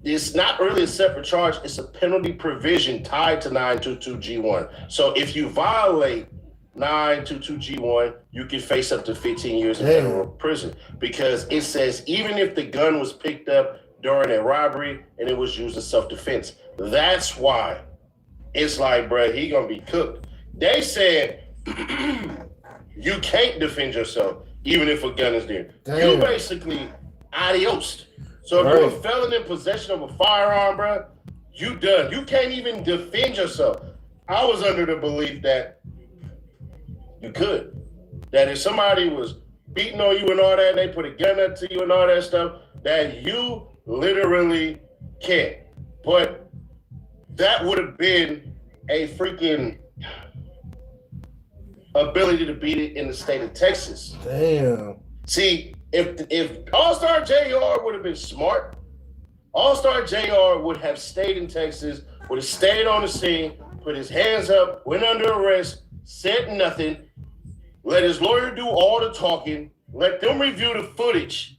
It's not really a separate charge. It's a penalty provision tied to 922G1. So if you violate 922G1, you can face up to 15 years in federal prison because it says even if the gun was picked up during a robbery and it was used in self-defense. That's why it's like, bro, he gonna be cooked. They said you can't defend yourself even if a gun is there. You basically adios. So if you're a felon in possession of a firearm, bro, you done. You can't even defend yourself. I was under the belief that you could. That if somebody was beating on you and all that, and they put a gun up to you and all that stuff, that you literally can't. But that would have been a freaking ability to beat it in the state of Texas. Damn. See, if Allstar JR would have been smart, Allstar JR would have stayed in Texas, would have stayed on the scene, put his hands up, went under arrest, said nothing, let his lawyer do all the talking, let them review the footage,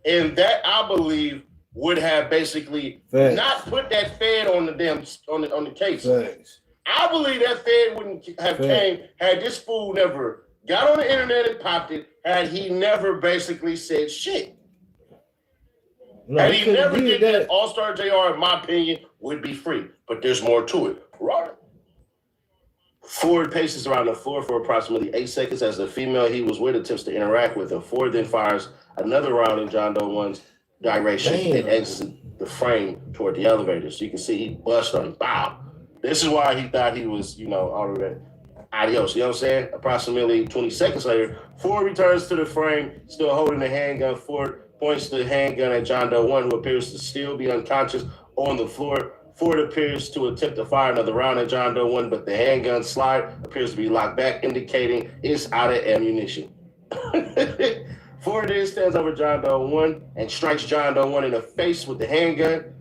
and that I believe would have basically not put that Fed on the damn on the case. I believe that Fed wouldn't have came had this fool never got on the internet and popped it, had he never basically said shit. No, had he never did that, Allstar JR, in my opinion, would be free. But there's more to it. Right. Ford paces around the floor for approximately 8 seconds as the female he was with attempts to interact with him. Ford then fires another round in John Doe 1's direction and exits the frame toward the elevator. So you can see he bust on him. Bow. This is why he thought he was, already adios. You know what I'm saying? Approximately 20 seconds later, Ford returns to the frame, still holding the handgun. Ford points the handgun at John Doe 1, who appears to still be unconscious on the floor. Ford appears to attempt to fire another round at John Doe 1, but the handgun slide appears to be locked back, indicating it's out of ammunition. Ford then stands over John Doe 1 and strikes John Doe 1 in the face with the handgun.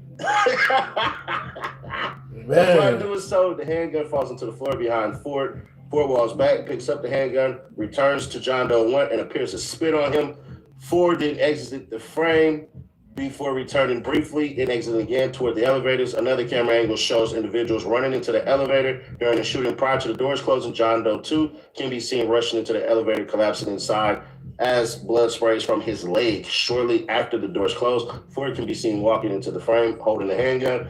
While doing so, the handgun falls into the floor behind Ford. Ford walks back, picks up the handgun, returns to John Doe 1, and appears to spit on him. Ford then exits the frame before returning briefly and exiting again toward the elevators. Another camera angle shows individuals running into the elevator during the shooting. Prior to the doors closing, John Doe 2 can be seen rushing into the elevator, collapsing inside as blood sprays from his leg. Shortly after the doors close, Ford can be seen walking into the frame, holding the handgun.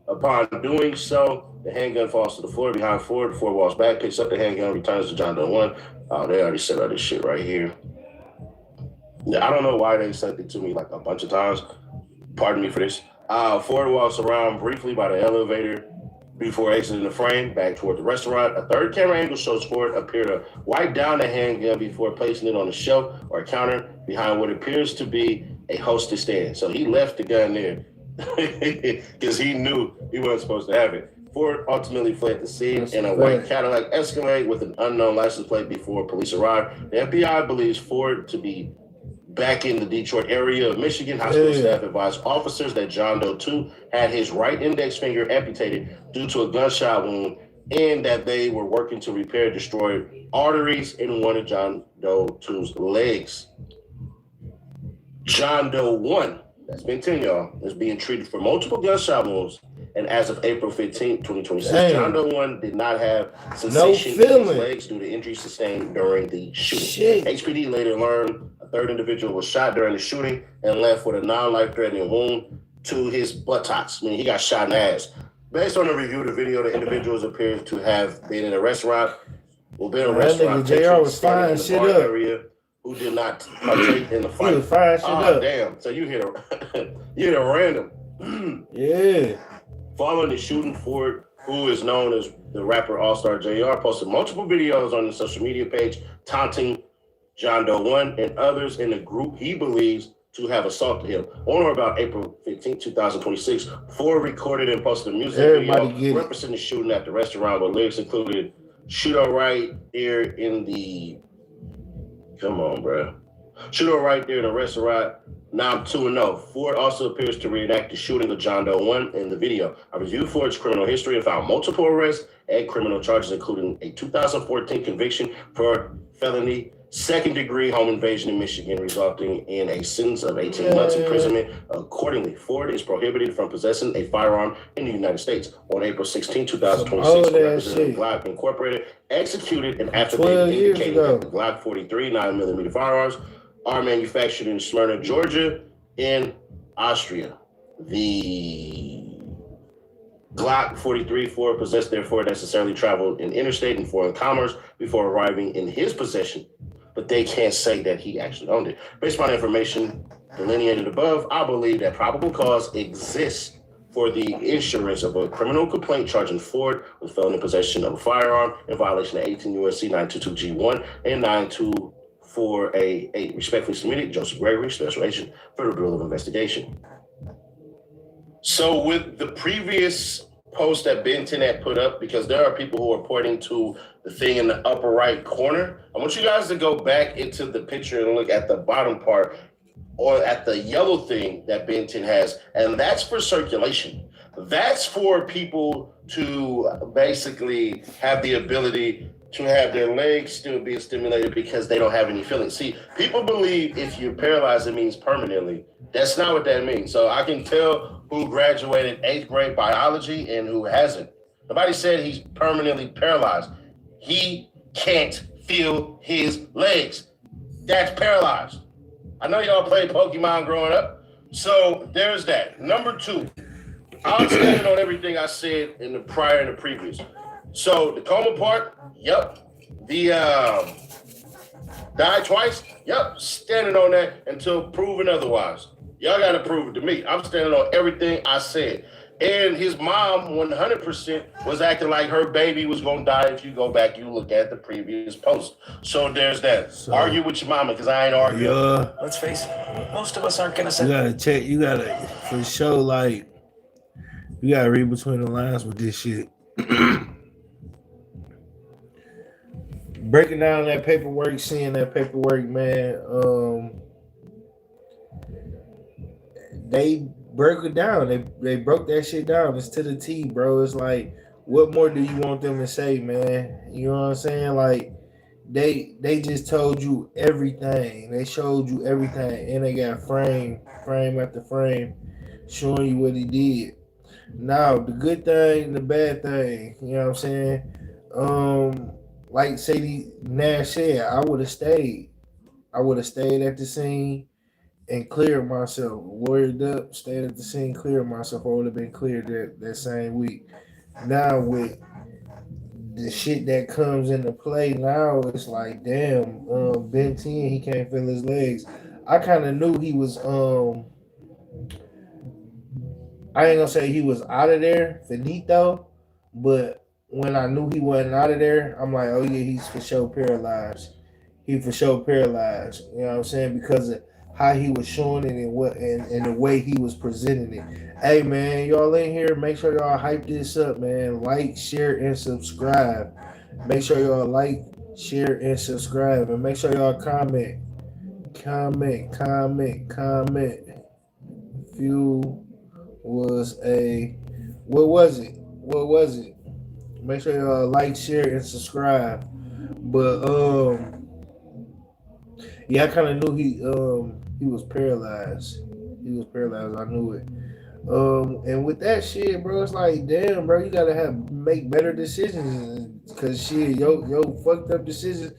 Upon doing so, the handgun falls to the floor behind Ford. Ford walks back, picks up the handgun, returns to John Doe 1. Oh, they already said all this shit right here. Yeah, I don't know why they sent it to me like a bunch of times. Pardon me for this. Ford walks around briefly by the elevator Before exiting the frame, back toward the restaurant, a third camera angle shows Ford appear to wipe down the handgun before placing it on the shelf or counter behind what appears to be a hostess stand. So he left the gun there because he knew he wasn't supposed to have it. Ford ultimately fled the scene in a white Cadillac Escalade with an unknown license plate before police arrived. The FBI believes Ford to be back in the Detroit area of Michigan. Hospital staff advised officers that John Doe 2 had his right index finger amputated due to a gunshot wound and that they were working to repair destroyed arteries in one of John Doe 2's legs. John Doe 1, that's been 10, y'all, is being treated for multiple gunshot wounds. And as of April 15, 2026, John Doe 1 did not have sensation in his legs due to injuries sustained during the shooting. HPD later learned a third individual was shot during the shooting and left with a non-life-threatening wound to his buttocks. I mean, he got shot in the ass. Based on a review of the video, the individuals appear to have been in a restaurant. JR was firing shit up. Area, who did not partake in the fight. He was firing shit up. Damn. So you hit a random. Yeah. Following the shooting, Ford, who is known as the rapper Allstar JR, posted multiple videos on the social media page taunting John Doe 1 and others in the group he believes to have assaulted him. On or about April 15, 2026, Ford recorded and posted a music video representing the shooting at the restaurant with lyrics included, "Shoot all right there in the..." Come on, bro. "Shoot all right there in the restaurant. Now I'm 2-0. Ford also appears to reenact the shooting of John Doe 1 in the video. I reviewed Ford's criminal history and found multiple arrests and criminal charges, including a 2014 conviction for felony second-degree home invasion in Michigan, resulting in a sentence of 18 months imprisonment. Accordingly, Ford is prohibited from possessing a firearm in the United States. On April 16, 2026, Representative Vlad Incorporated executed an affidavit indicating that the Glock 43 9mm firearms are manufactured in Smyrna, Georgia, and Austria. The Glock 43 Ford possessed, therefore, necessarily traveled in interstate and foreign commerce before arriving in his possession, but they can't say that he actually owned it. Based on information delineated above, I believe that probable cause exists for the insurance of a criminal complaint charging Ford with felony possession of a firearm in violation of 18 U.S.C. 922G1 and 924A8. Respectfully submitted, Joseph Gregory, Special Agent for the Bureau of Investigation. So with the previous post that Benton had put up, because there are people who are pointing to the thing in the upper right corner, I want you guys to go back into the picture and look at the bottom part or at the yellow thing that Benton has, and that's for circulation. That's for people to basically have the ability to have their legs still being stimulated because they don't have any feeling. See, people believe if you're paralyzed, it means permanently. That's not what that means. So I can tell who graduated 8th grade biology and who hasn't. Nobody said he's permanently paralyzed. He can't feel his legs. That's paralyzed. I know y'all played Pokemon growing up. So there's that. Number 2, I'm standing on everything I said in the prior and the previous. So the coma part, yep. The died twice, yep. Standing on that until proven otherwise. Y'all got to prove it to me. I'm standing on everything I said. And his mom, 100%, was acting like her baby was going to die. If you go back, you look at the previous post. So there's that. So, argue with your mama, because I ain't arguing. Let's face it, most of us aren't going to say. You got to check. You got to, for sure, like, you got to read between the lines with this shit. Breaking down that paperwork, seeing that paperwork, man, they broke it down. They broke that shit down. It's to the T, bro. It's like, what more do you want them to say, man? You know what I'm saying? Like, they just told you everything. They showed you everything, and they got frame after frame showing you what he did. Now, the good thing, the bad thing, you know what I'm saying? Like Sadie Nash said, I would have stayed. I would have stayed at the scene and cleared myself. Lawyered up, stayed at the scene, cleared myself. I would have been cleared that same week. Now with the shit that comes into play now, it's like, damn, Ben 10, he can't feel his legs. I kind of knew he was, I ain't gonna say he was out of there, finito, But when I knew he wasn't out of there, I'm like, oh yeah, he's for sure paralyzed. He for sure paralyzed. You know what I'm saying? Because of how he was showing it and the way he was presenting it. Hey man, y'all in here, make sure y'all hype this up, man. Like, share, and subscribe. Make sure y'all like, share, and subscribe. And make sure y'all comment. Fuel was a what was it? What was it? Make sure y'all like, share, and subscribe. But yeah, I kind of knew he was paralyzed. He was paralyzed. I knew it. And with that shit, bro, it's like, damn, bro, you gotta make better decisions. Cause shit, yo, fucked up decisions.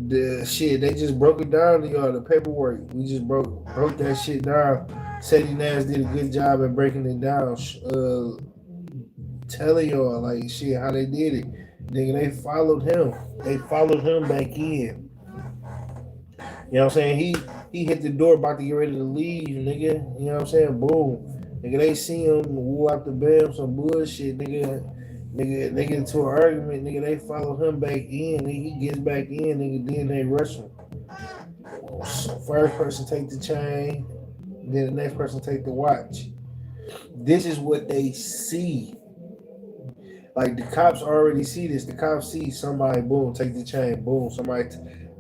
The shit, they just broke it down to y'all. The paperwork, we just broke that shit down. Sadie Nash did a good job at breaking it down. Telling y'all like shit how they did it. Nigga, they followed him. They followed him back in. You know what I'm saying? He hit the door about to get ready to leave, nigga. You know what I'm saying? Boom. Nigga, they see him woo out the bam, some bullshit, nigga. Nigga, they get into an argument, nigga, they follow him back in, nigga, he gets back in, nigga, then they rush him. So first person take the chain, then the next person take the watch. This is what they see. Like, the cops already see this. The cops see somebody, boom, take the chain, boom, somebody,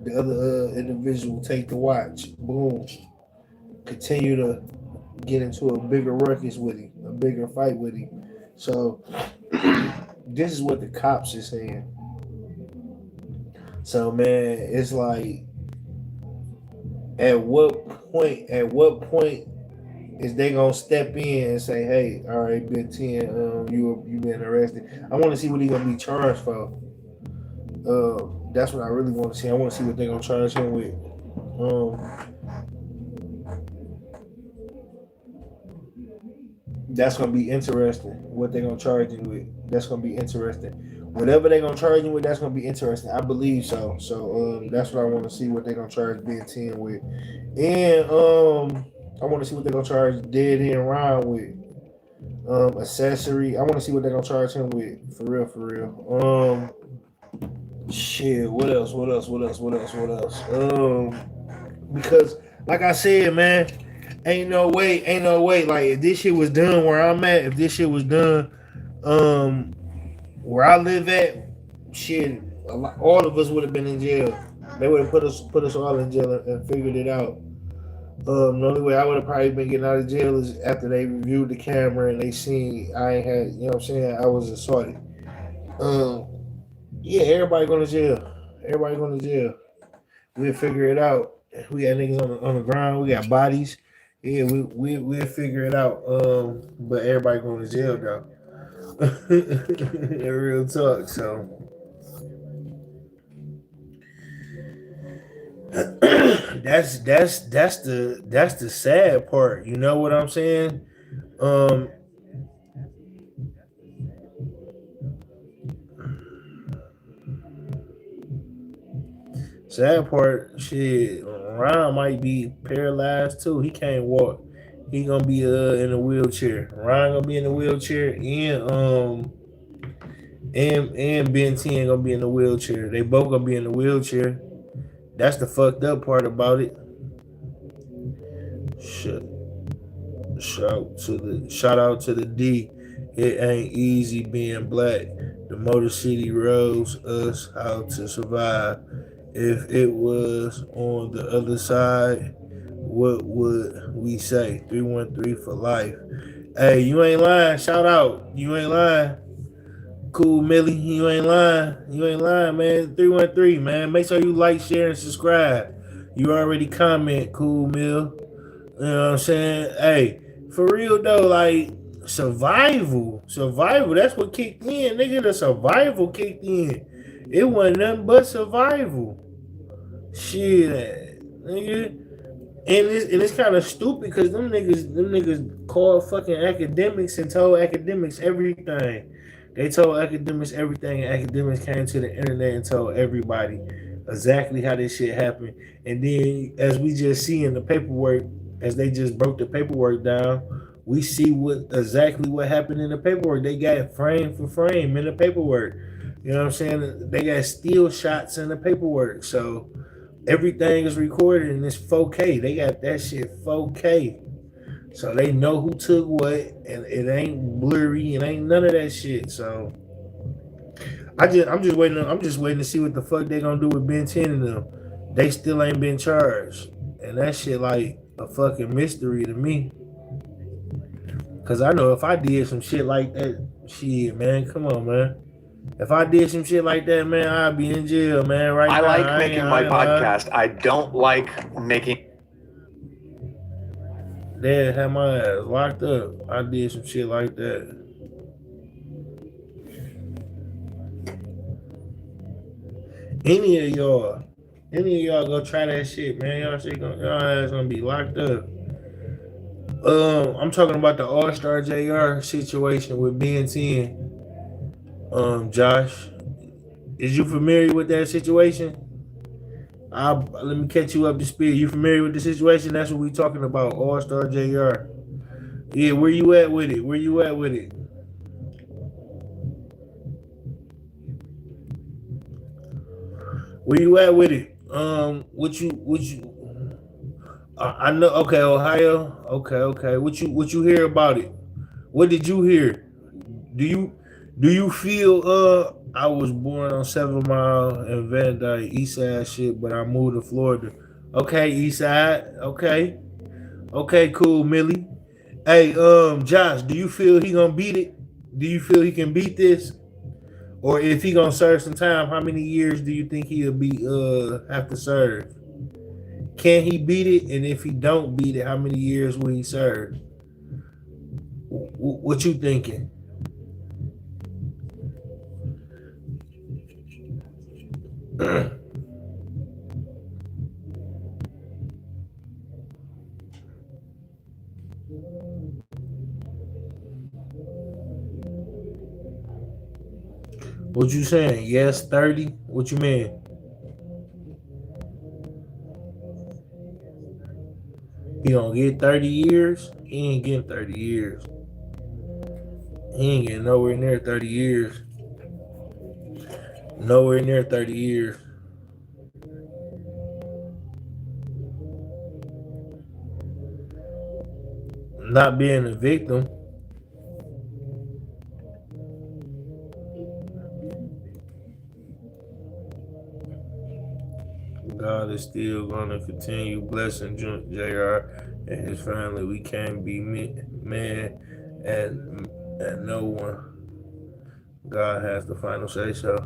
the other individual take the watch, boom. Continue to get into a bigger ruckus with him, a bigger fight with him. So this is what the cops are saying. So man, it's like, at what point is they gonna step in and say, hey, all right, Ben 10, you been arrested. I want to see what he gonna be charged for. That's what I really want to see. I want to see what they gonna charge him with. That's gonna be interesting. What they gonna charge him with? That's gonna be interesting. Whatever they gonna charge him with, that's gonna be interesting. I believe so. So that's what I want to see what they gonna charge Ben 10 with, and I want to see what they gonna charge Dead End Ryan with. Accessory. I want to see what they gonna charge him with. For real. Shit. What else? Because like I said, man. Ain't no way. Like, if this shit was done where I'm at, if this shit was done where I live at, shit, all of us would have been in jail. They would have put us all in jail and figured it out. The only way I would have probably been getting out of jail is after they reviewed the camera and they seen I ain't had, you know what I'm saying, I was assaulted. Yeah, everybody going to jail. We'll figure it out. We got niggas on the ground. We got bodies. Yeah, we'll figure it out. But everybody going to jail though. Real talk. So that's the sad part. You know what I'm saying? Sad part, shit. Ryan might be paralyzed too. He can't walk. He gonna be in a wheelchair. Ryan gonna be in a wheelchair, and Ben 10 gonna be in a wheelchair. They both gonna be in a wheelchair. That's the fucked up part about it. Shout out to the D. It ain't easy being black. The Motor City rose us how to survive. If it was on the other side, what would we say? 313 for life. Hey, you ain't lying. Shout out. You ain't lying. Cool, Millie. You ain't lying. Man. 313, man. Make sure you like, share, and subscribe. You already comment, Cool Mill. You know what I'm saying? Hey, for real though, like, survival. That's what kicked in, nigga. The survival kicked in. It wasn't nothing but survival. Shit, nigga. And it's kind of stupid because them niggas called fucking academics and told academics everything. They told academics everything, and academics came to the internet and told everybody exactly how this shit happened. And then, as we just see in the paperwork, as they just broke the paperwork down, we see exactly what happened in the paperwork. They got frame for frame in the paperwork. You know what I'm saying? They got still shots in the paperwork. So everything is recorded and it's 4K. They got that shit 4K. So they know who took what, and it ain't blurry, it ain't none of that shit. So I'm just waiting to see what the fuck they gonna do with Ben 10 and them. They still ain't been charged. And that shit like a fucking mystery to me. Cause I know if I did some shit like that, shit, man, come on, man. If I did some shit like that, man, I'd be in jail, man. Right I now, like making my podcast. I don't like making. They had my ass locked up. I did some shit like that. Any of y'all go try that shit, man. Y'all ass gonna be locked up. I'm talking about the Allstar JR situation with Ben 10. Josh, is you familiar with that situation? Let me catch you up to speed. You familiar with the situation? That's what we talking about. Allstar JR. Yeah, where you at with it? Where you at with it? Where you at with it? What you? I know. Okay, Ohio. Okay. What you hear about it? What did you hear? Do you feel? I was born on 7 Mile and Van Dyke, East Side shit, but I moved to Florida. Okay, East Side. Okay, cool, Millie. Hey, Josh, do you feel he gonna beat it? Do you feel he can beat this? Or if he gonna serve some time, how many years do you think he'll have to serve? Can he beat it? And if he don't beat it, how many years will he serve? What you thinking? What you saying? Yes, 30? What you mean? He gonna get 30 years? He ain't getting 30 years. He ain't getting nowhere near 30 years. Nowhere near 30 years. Not being a victim. God is still gonna continue blessing JR and his family. We can't be mad at no one. God has the final say so.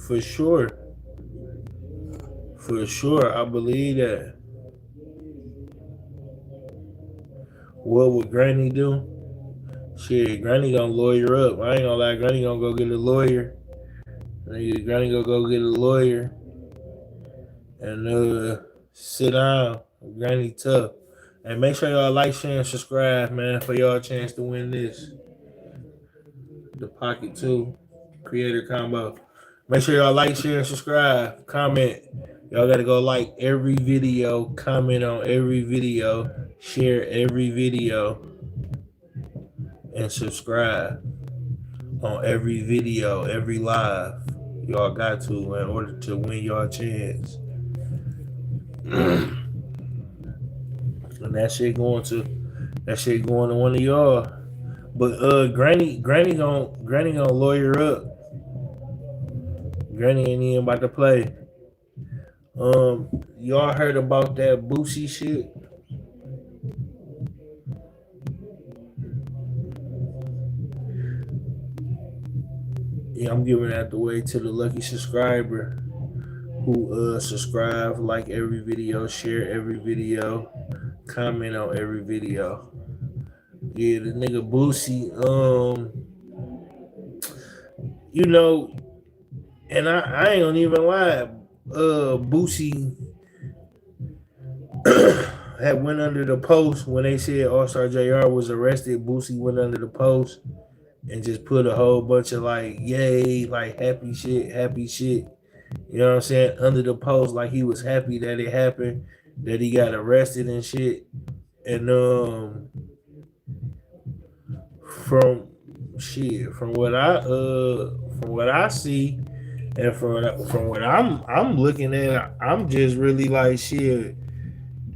For sure. For sure, I believe that. What would Granny do? Shit, Granny gonna lawyer up. I ain't gonna lie, Granny gonna go get a lawyer. Granny gonna go get a lawyer and sit down. Granny tough. And make sure y'all like, share, and subscribe, man, for y'all a chance to win this. The Pocket 2 Creator Combo. Make sure y'all like, share, and subscribe. Comment. Y'all gotta go like every video, comment on every video, share every video, and subscribe on every video, every live. Y'all got to in order to win y'all chance. And that shit going to one of y'all. But Granny gonna lawyer up. Granny ain't even about to play. Y'all heard about that Boosie shit? Yeah, I'm giving that away to the lucky subscriber who subscribe, like every video, share every video, comment on every video. Yeah, the nigga Boosie, you know, and I ain't gonna even lie, Boosie had went under the post when they said Allstar JR was arrested. Boosie went under the post and just put a whole bunch of like, yay, like happy shit. You know what I'm saying? Under the post, like he was happy that it happened. that he got arrested and shit. And from what I see, and from what I'm looking at, I'm just really like shit,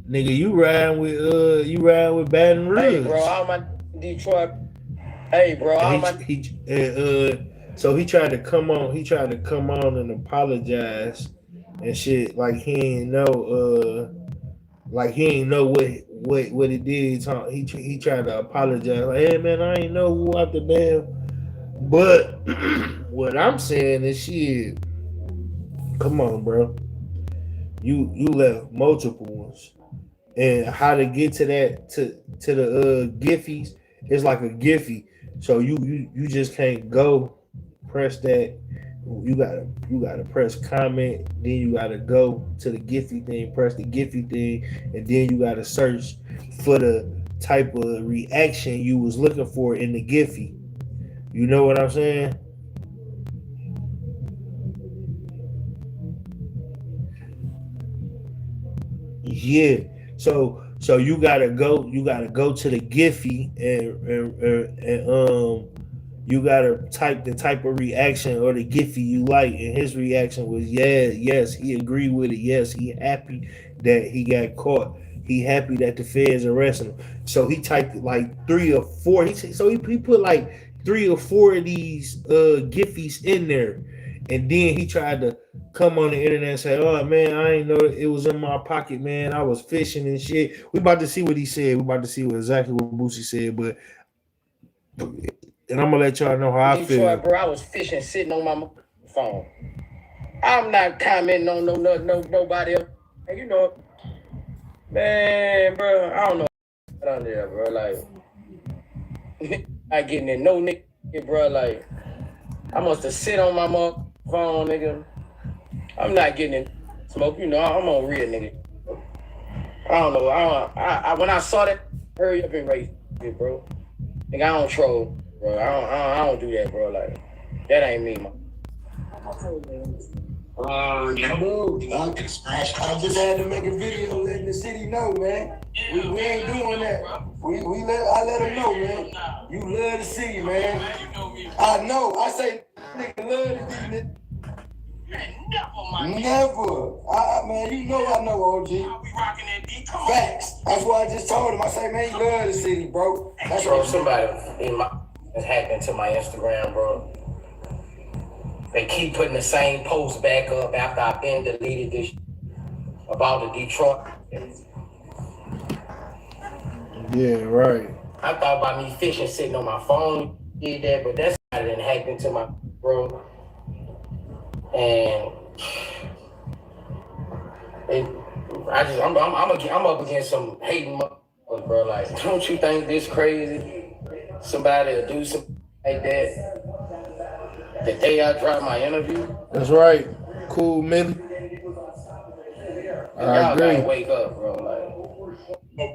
nigga. You ride with Baton Rouge. Hey, bro, all my Detroit. Hey, bro, all my. So he tried to come on. He tried to come on and apologize and shit. Like he ain't know. Like he ain't know what he did. He tried to apologize. Like, hey man, I ain't know who out the damn. But what I'm saying is shit. Come on, bro. You left multiple ones, and how to get to that to the Giphies, it's like a Giphy. So you just can't go press that. You gotta press comment, then you gotta go to the Giphy thing, press the Giphy thing, and then you gotta search for the type of reaction you was looking for in the Giphy. You know what I'm saying? Yeah. So you gotta go to the Giphy and you gotta type the type of reaction or the Giphy you like, and his reaction was yes, he agreed with it. Yes, he happy that he got caught. He happy that the feds arrested him. So he typed like 3 or 4. He put like 3 or 4 of these Giphies in there, and then he tried to come on the internet and say, "Oh man, I ain't know it was in my pocket, man. I was fishing and shit." We about to see what he said. We about to see exactly what Boosie said, but. And I'm gonna let y'all know how I feel. Bro, I was fishing, sitting on my phone. I'm not commenting on nobody else. And you know, man, bro, I don't know down there, bro. Like, I getting in no nigga, bro. Like, I must have sit on my phone, nigga. I'm not getting in smoke. You know, I'm on real nigga. I don't know. I when I saw that, hurry up and race it, bro. Nigga, I don't troll. Bro, I don't do that, bro. Like, that ain't me, man. I just had to make a video letting the city know, man. We ain't doing that. I let them know, man. You love the city, man. I know. I say, nigga, love the city. Never. Man, you know I know, OG. Facts. That's why I just told him. I say, man, you love the city, bro. That's bro, what somebody has hacked into my Instagram, bro. They keep putting the same post back up after I've been deleted this about the Detroit. Yeah, right. I thought about me fishing, sitting on my phone, did that, but that's not didn't hack into my bro. And I'm up against some hating motherfuckers, bro. Like, don't you think this crazy? Somebody will do something like that the day I drop my interview. That's right. Cool, Millie. I agree. Gotta wake up, bro. Like,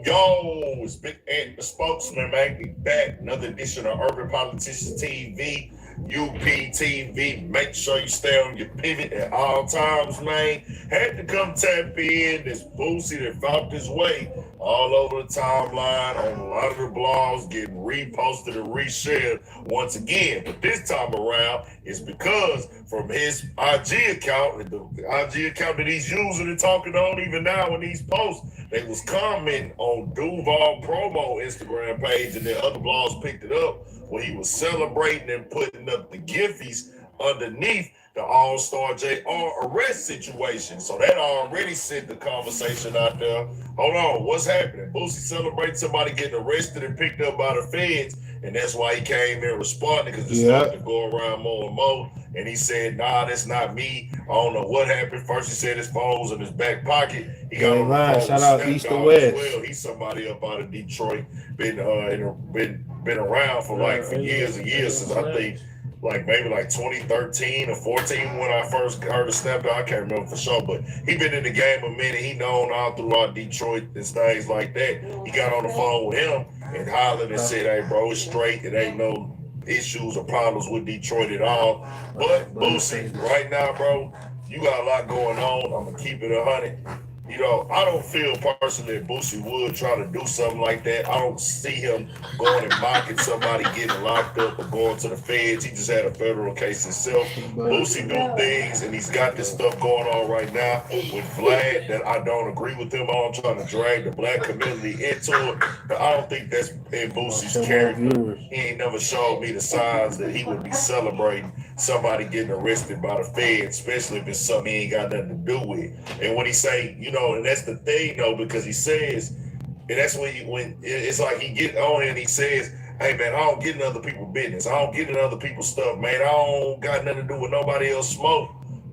yo, it's Big Ant, the spokesman, man. We back. Another edition of Urban Politicians TV, UPTV. Make sure you stay on your pivot at all times, man. Had to come tap in. This Boosie that found his way all over the timeline on a lot of the blogs, getting reposted and reshared once again. But this time around, it's because from his IG account, the IG account that he's using and talking on even now in these posts, they was commenting on Duval Promo Instagram page, and then other blogs picked it up where he was celebrating and putting up the Giphies underneath the Allstar JR arrest situation. So that already sent the conversation out there. Hold on, what's happening? Boosie celebrating somebody getting arrested and picked up by the feds, and that's why he came in responding, because it's starting to go around more and more. And he said, nah, that's not me. I don't know what happened. First he said his phone was in his back pocket. He got on the phone. Shout out East to West. Well, he's somebody up out of Detroit, been around for years and years, since I think maybe 2013 or 14 when I first heard of Snap. I can't remember for sure, but he been in the game a minute. He known all throughout Detroit and things like that. He got on the phone with him and hollered and said, hey bro, it's straight. It ain't no issues or problems with Detroit at all. But Boosie, right now, bro, you got a lot going on. I'm gonna keep it 100. You know, I don't feel personally that Boosie would try to do something like that. I don't see him going and mocking somebody getting locked up or going to the feds. He just had a federal case himself. Boosie do things, and he's got this stuff going on right now with Vlad that I don't agree with him on, trying to drag the black community into it. But I don't think that's in Boosie's character. He ain't never showed me the signs that he would be celebrating somebody getting arrested by the feds, especially if it's something he ain't got nothing to do with. And when he say, you know, and that's the thing though, because he says, and that's when it's like he get on and he says, hey man, I don't get in other people's business. I don't get in other people's stuff, man. I don't got nothing to do with nobody else smoke.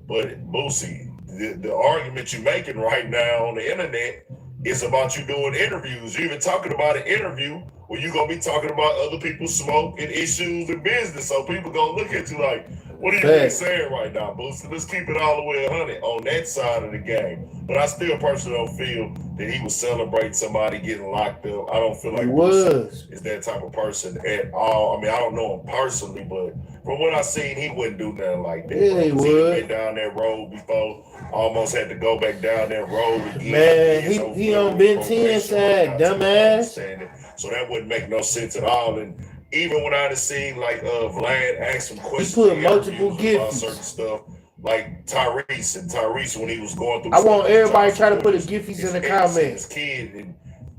But Boosie, the argument you're making right now on the internet is about you doing interviews. You're even talking about an interview where you're gonna be talking about other people's smoke and issues and business. So people gonna look at you like, what are you really saying right now, Boosie? Let's keep it all the way 100 on that side of the game. But I still personally don't feel that he would celebrate somebody getting locked up. I don't feel like Boosie is that type of person at all. I mean, I don't know him personally, but from what I've seen, he wouldn't do nothing like that. Yeah, he would. He's been down that road before. Almost had to go back down that road again. Man, he on Ben 10 side, dumbass. So that wouldn't make no sense at all. And even when I'd have seen like Vlad ask some questions, he put multiple about gifts. certain stuff, like Tyrese when he was going through. I want everybody to try to put the gifties in the comments. His kid and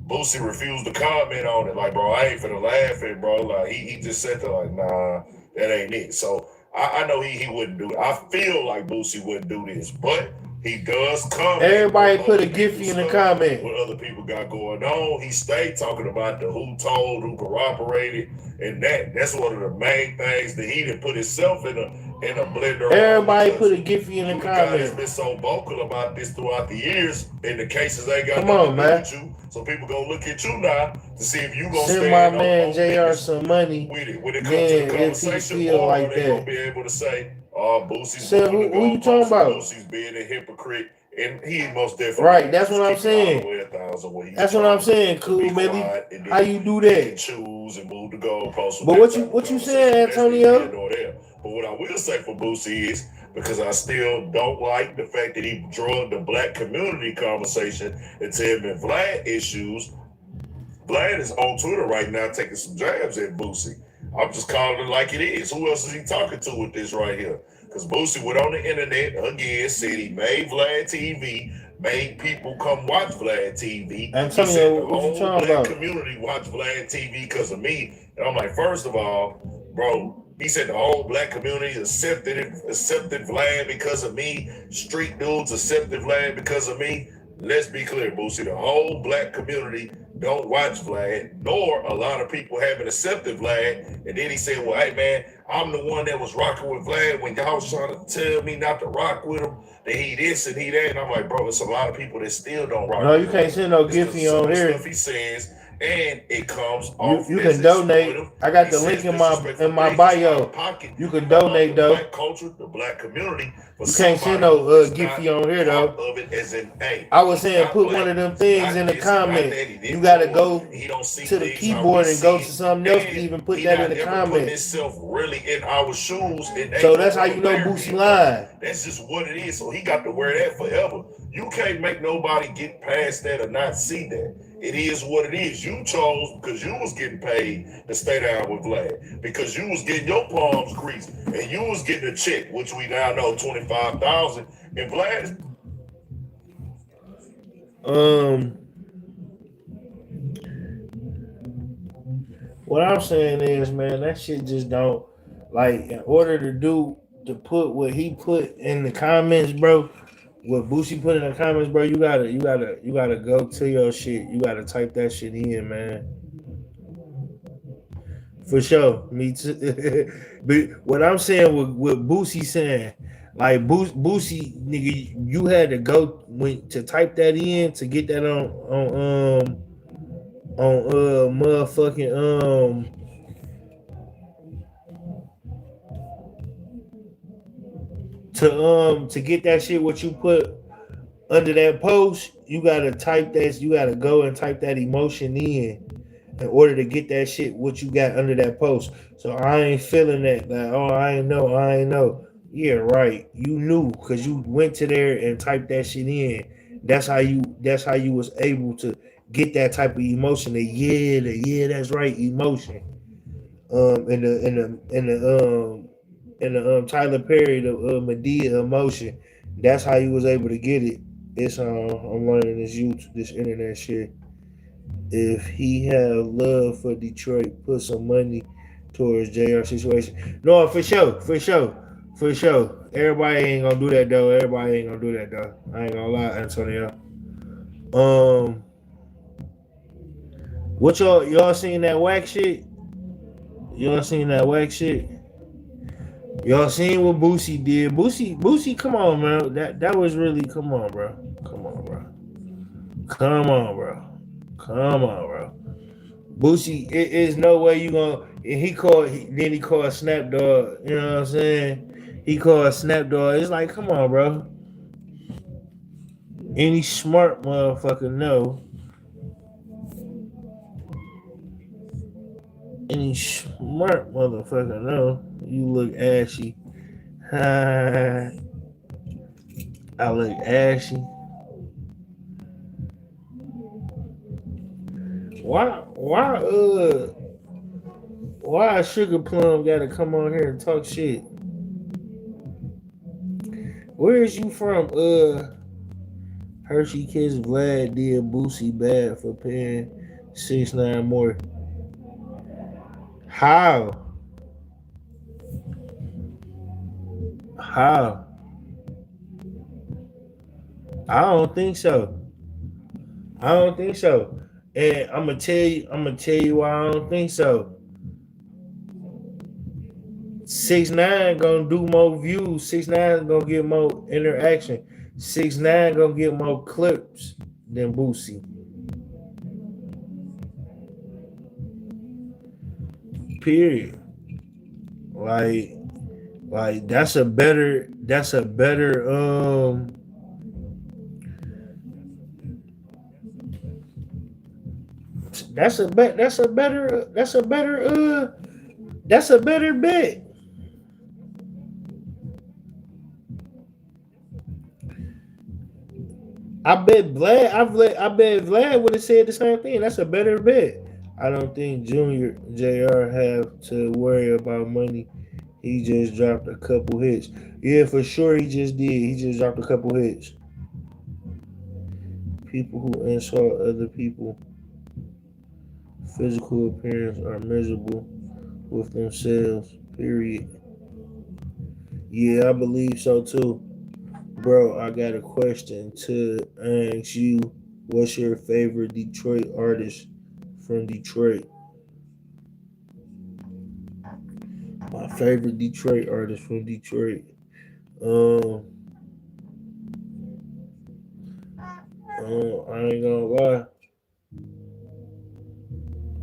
Boosie refused to comment on it. Like, bro, I ain't finna laugh at, bro. Like he just said that, like, nah, that ain't it. So I know he wouldn't do it. I feel like Boosie wouldn't do this, but he does comment. Everybody put a gifty in the comment. What other people got going on. He stayed talking about the who told, who corroborated, and that's one of the main things that he didn't put himself in a blender. Everybody put a gifty in the comment. He's been so vocal about this throughout the years, and the cases ain't got nothing to do with you. So people gonna look at you now to see if you gonna send my man JR some money. When it comes to the conversation, or like they that. gonna be able to say, "Oh, Boosie's who you talking about? Boosie's being a hypocrite," and he most definitely right. That's what I'm saying. That's what I'm saying. Cool, baby. How you do that? Choose and move the goalposts. But what you saying, Antonio? But what I will say for Boosie is, because I still don't like the fact that he drug the black community conversation into him and Vlad issues. Vlad is on Twitter right now taking some jabs at Boosie. I'm just calling it like it is. Who else is he talking to with this right here? Because Boosie went on the internet again, said he made Vlad TV, made people come watch Vlad TV. Antonio, what you talking about? The community watch Vlad TV because of me. And I'm like, first of all, bro, he said the whole black community accepted Vlad because of me. Street dudes accepted Vlad because of me. Let's be clear, Boosie. The whole black community don't watch Vlad, nor a lot of people haven't accepted Vlad. And then he said, well, hey, man, I'm the one that was rocking with Vlad when y'all was trying to tell me not to rock with him, that he this and he that. And I'm like, bro, it's a lot of people that still don't rock with him. No, you can't send no gifty on here. Stuff he says, and it comes off. You can donate. I got the link in my bio. You can donate though. Black culture, the black community. You can't send no gifty on here though. I was saying put one of them things in the comment. You gotta go to the keyboard and go to something else to even put that in the comment. Really in our shoes. So that's how you know Boosie lying. That's just what it is. So he got to wear that forever. You can't make nobody get past that or not see that. It is what it is. You chose because you was getting paid to stay down with Vlad, because you was getting your palms greased and you was getting a check, which we now know $25,000. And Vlad, what I'm saying is, man, that shit just don't, like, in order to put what he put in the comments, bro. What Boosie put in the comments, bro, you gotta go to your shit. You gotta type that shit in, man. For sure. Me too. But what I'm saying, what Boosie saying, like Boosie, nigga, you had to go to type that in to get that on motherfucking to get that shit, what you put under that post, you gotta type that. You gotta go and type that emotion in order to get that shit, what you got under that post. So I ain't feeling that. Like, oh, I ain't know. Yeah, right. You knew because you went to there and typed that shit in. That's how you that's how you was able to get that type of emotion. That's right emotion. In the Tyler Perry, the Medea emotion. That's how you was able to get it. It's I'm learning this internet shit. If he had love for Detroit, put some money towards JR situation. No, for sure. Everybody ain't gonna do that though. I ain't gonna lie, Antonio. What y'all seen that Wack shit? Y'all seen what Boosie did? Boosie, come on, man. That was really come on, bro. Boosie, it is no way you gonna. He called Snap Dog. You know what I'm saying? He called Snap Dog. It's like, come on, bro. Any smart motherfucker know. You look ashy. I look ashy. Why Sugar Plum gotta come on here and talk shit? Where is you from? Hershey Kiss Vlad did Boosie bad for paying 6ix9ine more. How? I don't think so. And I'm gonna tell you why I don't think so. 6ix9ine gonna do more views. 6ix9ine gonna get more interaction. 6ix9ine gonna get more clips than Boosie. Period. Like that's a better bet. I bet Vlad would have said the same thing. That's a better bet. I don't think Junior JR have to worry about money. He just dropped a couple hits. Yeah, for sure he just did. He just dropped a couple hits. People who insult other people physical appearance are miserable with themselves, period. Yeah, I believe so too. Bro, I got a question to ask you. What's your favorite Detroit artist from Detroit? My favorite Detroit artist from Detroit. I ain't gonna lie.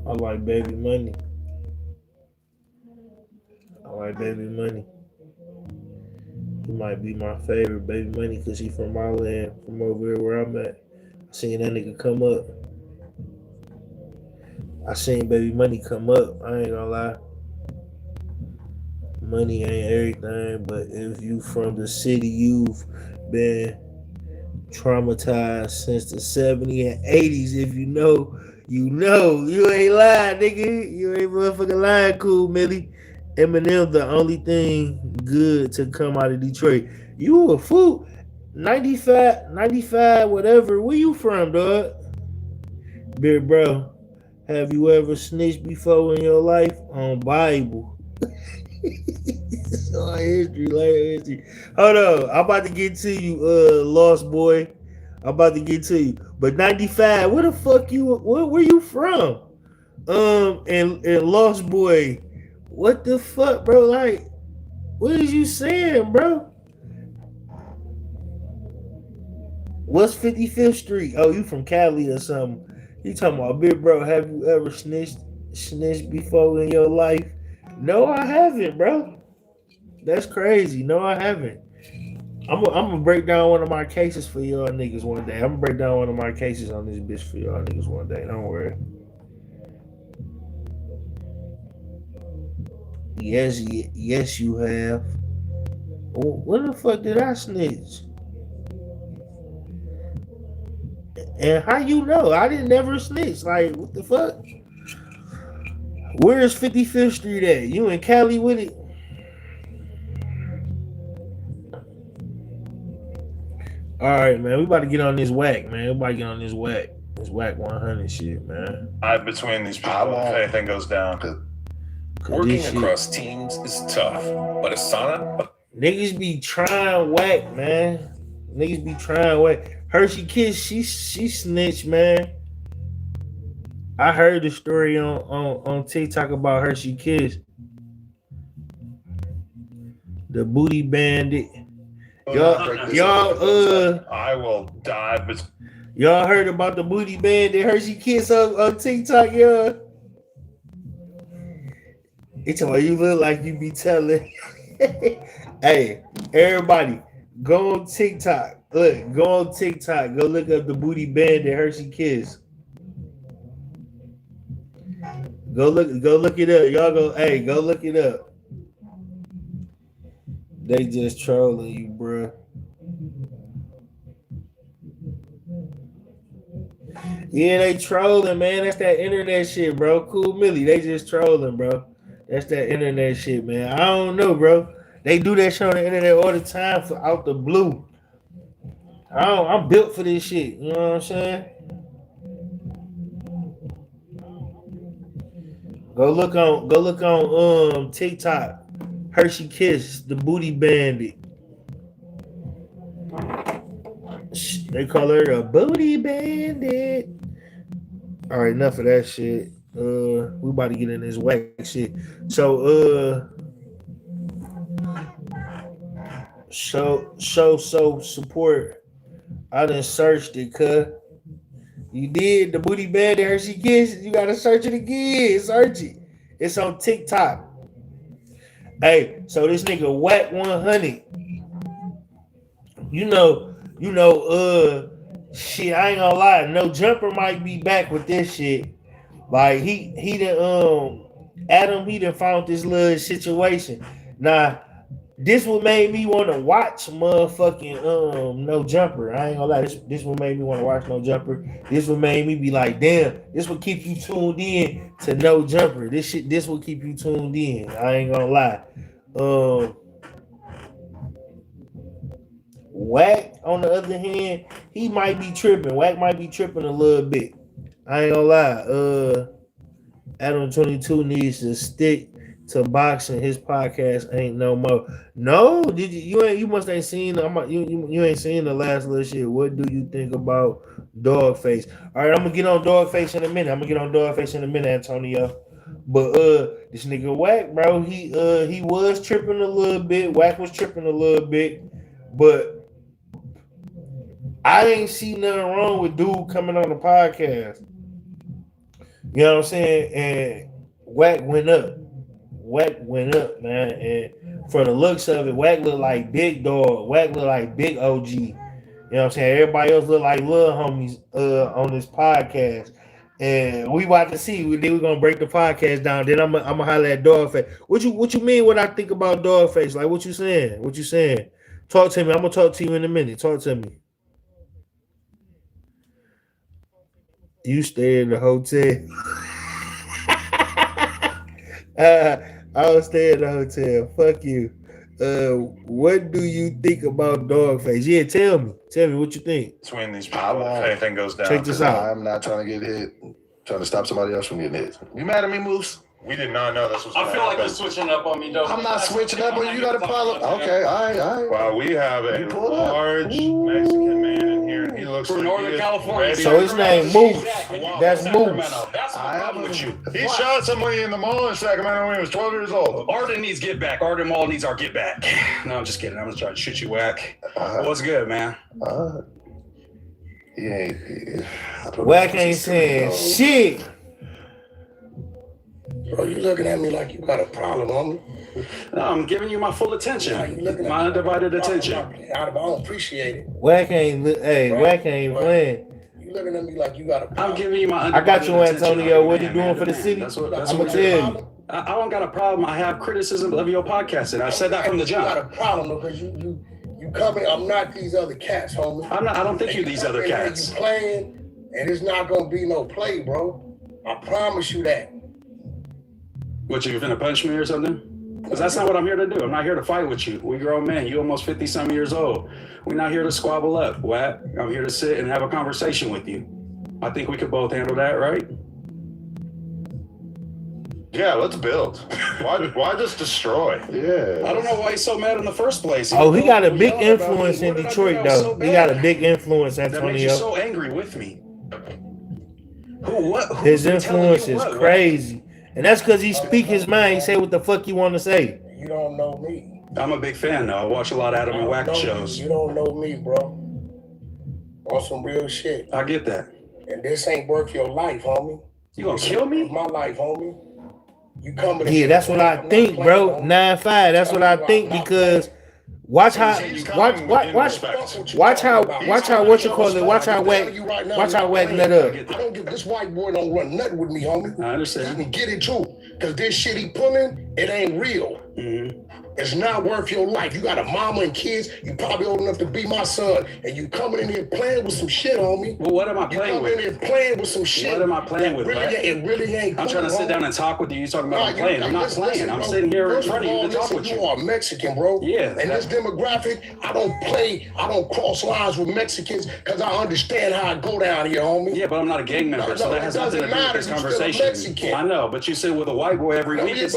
I like Baby Money. He might be my favorite, Baby Money, because he from my land, from over there where I'm at. I seen that nigga come up. I seen Baby Money come up. I ain't gonna lie. Money ain't everything, but if you from the city, you've been traumatized since the 70s and 80s. If you know, you know. You ain't lying, nigga. You ain't motherfucking lying, Cool Millie. Eminem, the only thing good to come out of Detroit. You a fool. 95, whatever. Where you from, dog? Big bro, have you ever snitched before in your life? On Bible. On history. Hold on. I'm about to get to you, Lost Boy. I'm about to get to you. But 95, where the fuck where you from? And Lost Boy, what the fuck, bro? Like, what is you saying, bro? What's 55th Street? Oh, you from Cali or something. You talking about, big bro, have you ever snitched before in your life? No, I haven't, bro. That's crazy. No, I haven't. I'm gonna break down one of my cases for y'all niggas one day. I'm gonna break down one of my cases on this bitch for y'all niggas one day. Don't worry. Yes, you have. When the fuck did I snitch? And how you know? I didn't never snitch. Like, what the fuck? Where's 55th Street at? You in Cali with it? All right, man. We about to get on this whack, man. We about to get on this whack. This whack 100 shit, man. Between these people, if anything goes down. Working across teams is tough, but Asana... Niggas be trying whack, man. Niggas be trying whack. Hershey Kiss, she snitched, man. I heard the story on TikTok about Hershey Kiss. The booty bandit. Y'all, I will die. But y'all heard about the booty bandit Hershey Kiss on TikTok, y'all? It's about you look like you be telling. Hey, everybody, go on TikTok. Look, go on TikTok. Go look up the booty bandit Hershey Kiss. Go look it up. Y'all go look it up. They just trolling you, bro. Yeah, they trolling, man. That's that internet shit, bro. Cool Millie, they just trolling, bro. That's that internet shit, man. I don't know, bro. They do that shit on the internet all the time for out the blue. I'm built for this shit. You know what I'm saying? Go look on TikTok. Hershey Kiss, the booty bandit. They call her a booty bandit. All right, enough of that shit. We about to get in this whack shit. So support. I done searched it, cuz. You did the booty bandit Hershey Kiss. You gotta search it again. Search it. It's on TikTok. Hey, so this nigga Wack 100. You know, shit, I ain't gonna lie. No Jumper might be back with this shit. Like he done found this little situation. Now, this what made me want to watch motherfucking No Jumper. I ain't gonna lie. This what made me want to watch No Jumper. This what made me be like, damn, this will keep you tuned in to No Jumper. This will keep you tuned in. I ain't gonna lie. Wack, on the other hand, he might be tripping. Wack might be tripping a little bit. I ain't gonna lie. Adam 22 needs to stick to boxing. His podcast ain't no more. No, did you must ain't seen. You ain't seen the last little shit. What do you think about Dogface? All right, I'm gonna get on Dogface in a minute. Antonio. But this nigga Wack, bro, he was tripping a little bit. Wack was tripping a little bit, but I ain't see nothing wrong with dude coming on the podcast. You know what I'm saying? And Wack went up. Man. And for the looks of it, Wack look like big dog. Wack look like big OG. You know what I'm saying? Everybody else look like little homies on this podcast. And we about to see. Then we're gonna break the podcast down. Then I'm gonna holler at Dogface. What you mean when I think about Dogface? Like what you saying? Talk to me. I'm gonna talk to you in a minute. Talk to me. You stay in the hotel. I don't stay in the hotel. Fuck you. What do you think about Dogface? Yeah, tell me what you think. Between these people, if anything goes down. Check this out. I'm not trying to get hit. I'm trying to stop somebody else from getting hit. You mad at me, Moose? We did not know this was I feel like you're switching up on me, though. I'm not switching up on you. You got a problem. Okay, all right. Well, we have a large Mexican man in here. He looks from like Northern California. So his name Moose. That's Moose. I am with you. He shot somebody in the mall in Sacramento when he was 12 years old. Arden needs get back. Arden Mall needs our get back. No, I'm just kidding. I'm just trying to shoot you, Wack. What's good, man? Wack ain't saying shit. Bro, you looking at me like you got a problem, homie. No, I'm giving you my full attention. My undivided attention. I don't appreciate it. Wack ain't playing. You looking at me like you got a problem. I'm giving you my I got you, Antonio. What you doing for the city? That's I'm what gonna tell you. I don't got a problem. I have criticism of your podcast, and I said that from the jump. You got a problem because you coming. I'm not these other cats, homie. I don't think you're these other cats. You playing And it's not gonna be no play, bro. I promise you that. What, you finna punch me or something? Because that's not what I'm here to do. I'm not here to fight with you. We grown men. You almost 50-some years old. We're not here to squabble up, Wack. I'm here to sit and have a conversation with you. I think we could both handle that, right? Yeah, let's build. Why just destroy? Yeah. I don't know why he's so mad in the first place. Oh, he got a big influence in Detroit, though. He got a big influence, That makes you Antonio. so angry with me. Who's His been telling influence you is what, crazy. And that's because he speak his mind. He say what the fuck he want to say. You don't know me. I'm a big fan, though. I watch a lot of Adam and Wack shows. You don't know me, bro. On some real shit. I get that. And this ain't worth your life, homie. You gonna kill me? My life, homie. You coming? Yeah, that's what I think, bro. 9-5. That's what I think because watch how what you call it. Watch how Wack nut up. I don't give this white boy don't run nothing with me, homie. I understand. You can get it too, cause this shit he pulling, it ain't real. It's not worth your life. You got a mama and kids. You probably old enough to be my son, and you coming in here playing with some shit, homie. Well, what am I playing with? You coming in here playing with some shit. What am I playing with, really, it really ain't. I'm trying to sit down and talk with you. You talking about I'm playing? I'm not playing. I'm sitting here in front of you to talk with you. You are Mexican, bro. Yeah. And this demographic, I don't play. I don't cross lines with Mexicans because I understand how I go down here, homie. Yeah, but I'm not a gang member, so that has nothing to do with this conversation. I know, but you sit with a white boy every week. You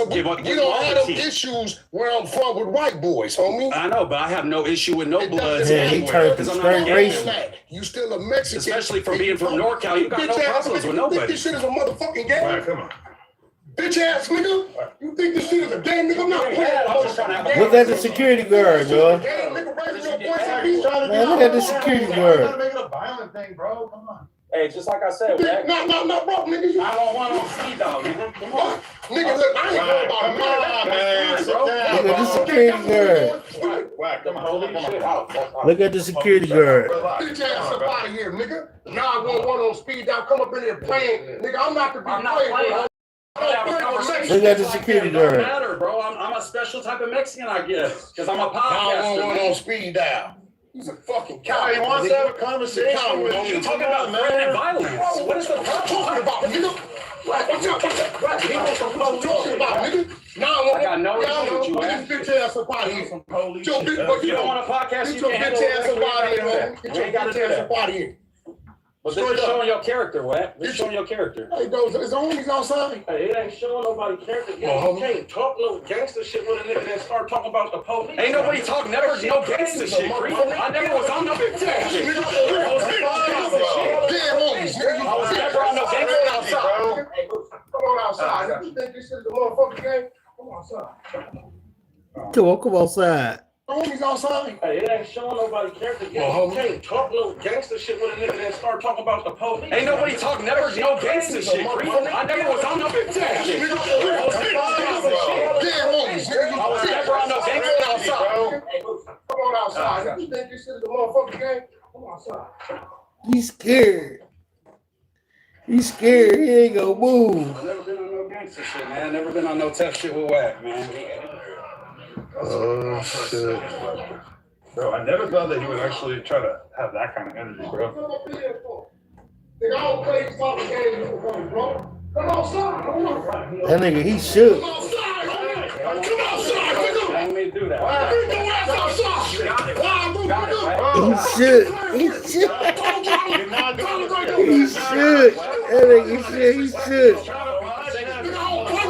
don't have them issues where I'm from with white boys, homie. I know, but I have no issue with no bloods anywhere because I'm not a racist. You still a Mexican. Especially from being from NorCal, you got no problems with nobody. This shit is a motherfucking game. Right, come on. Bitch ass nigga. You think this shit is a game, nigga? I'm not playing. Look at the security guard, yo. Man, look at the security guard. Make it a violent thing, bro. Come on. Hey, just like I said, No, bro, nigga. I don't want no speed dog, nigga. Come on. Nigga, look, I ain't worried about Man, sit Look down. at the security guard. Wack, come on. Look at the security guard. Bitch ass up out of here, nigga. 911 on speed dial. Come up in here playing. Nigga, I'm not to be playing. Look at the security guard. Matter, bro. I'm a special type of Mexican, I guess, because I'm a podcaster. 911 on speed dial. He's a fucking coward. He wants to have a conversation with you. You're talking about threatening violence. What is the problem? Talking about, nigga? What he wants some talking about, nigga? I got no issue with you, man. Get this bitch ass up out of here. If you don't want a podcast, you get your can bitch ass handle up out of here, man. it. Get your bitch ass up out of here. But this is showing your character, Wack. This is showing your character. Hey, those is the homies outside. Hey, it ain't showing nobody character. You can't talk no gangster shit with a nigga that start talking about the police. Ain't nobody talking never no gangster shit, creep. I never was on no bitch ass shit. I was never on no gangster outside. Come on outside. You think this shit is a motherfucking game? Come on outside. Come outside. Homies outside. Hey, it ain't showing nobody character. You can't talk no gangster shit with a nigga that start talking about the police. Ain't nobody talking never no gangster shit, creep. I never was on no bitch ass shit. I was never on no gangster outside. Come on outside. You think this shit is a motherfucking game? Come on outside. He's scared. He's scared. He ain't gonna move. I've never been on no gangster shit, man. I've never been on no tough shit with Wack, man. Oh, shit. Bro, I never thought that he would actually try to have that kind of energy, bro. Nigga, I don't play these fucking games, bro. Come outside. Come on. That nigga, he shook. Come outside, nigga. Come outside, nigga. I ain't do that. Bring your ass outside. He shook. He shook. He shook. That nigga shook. He shook.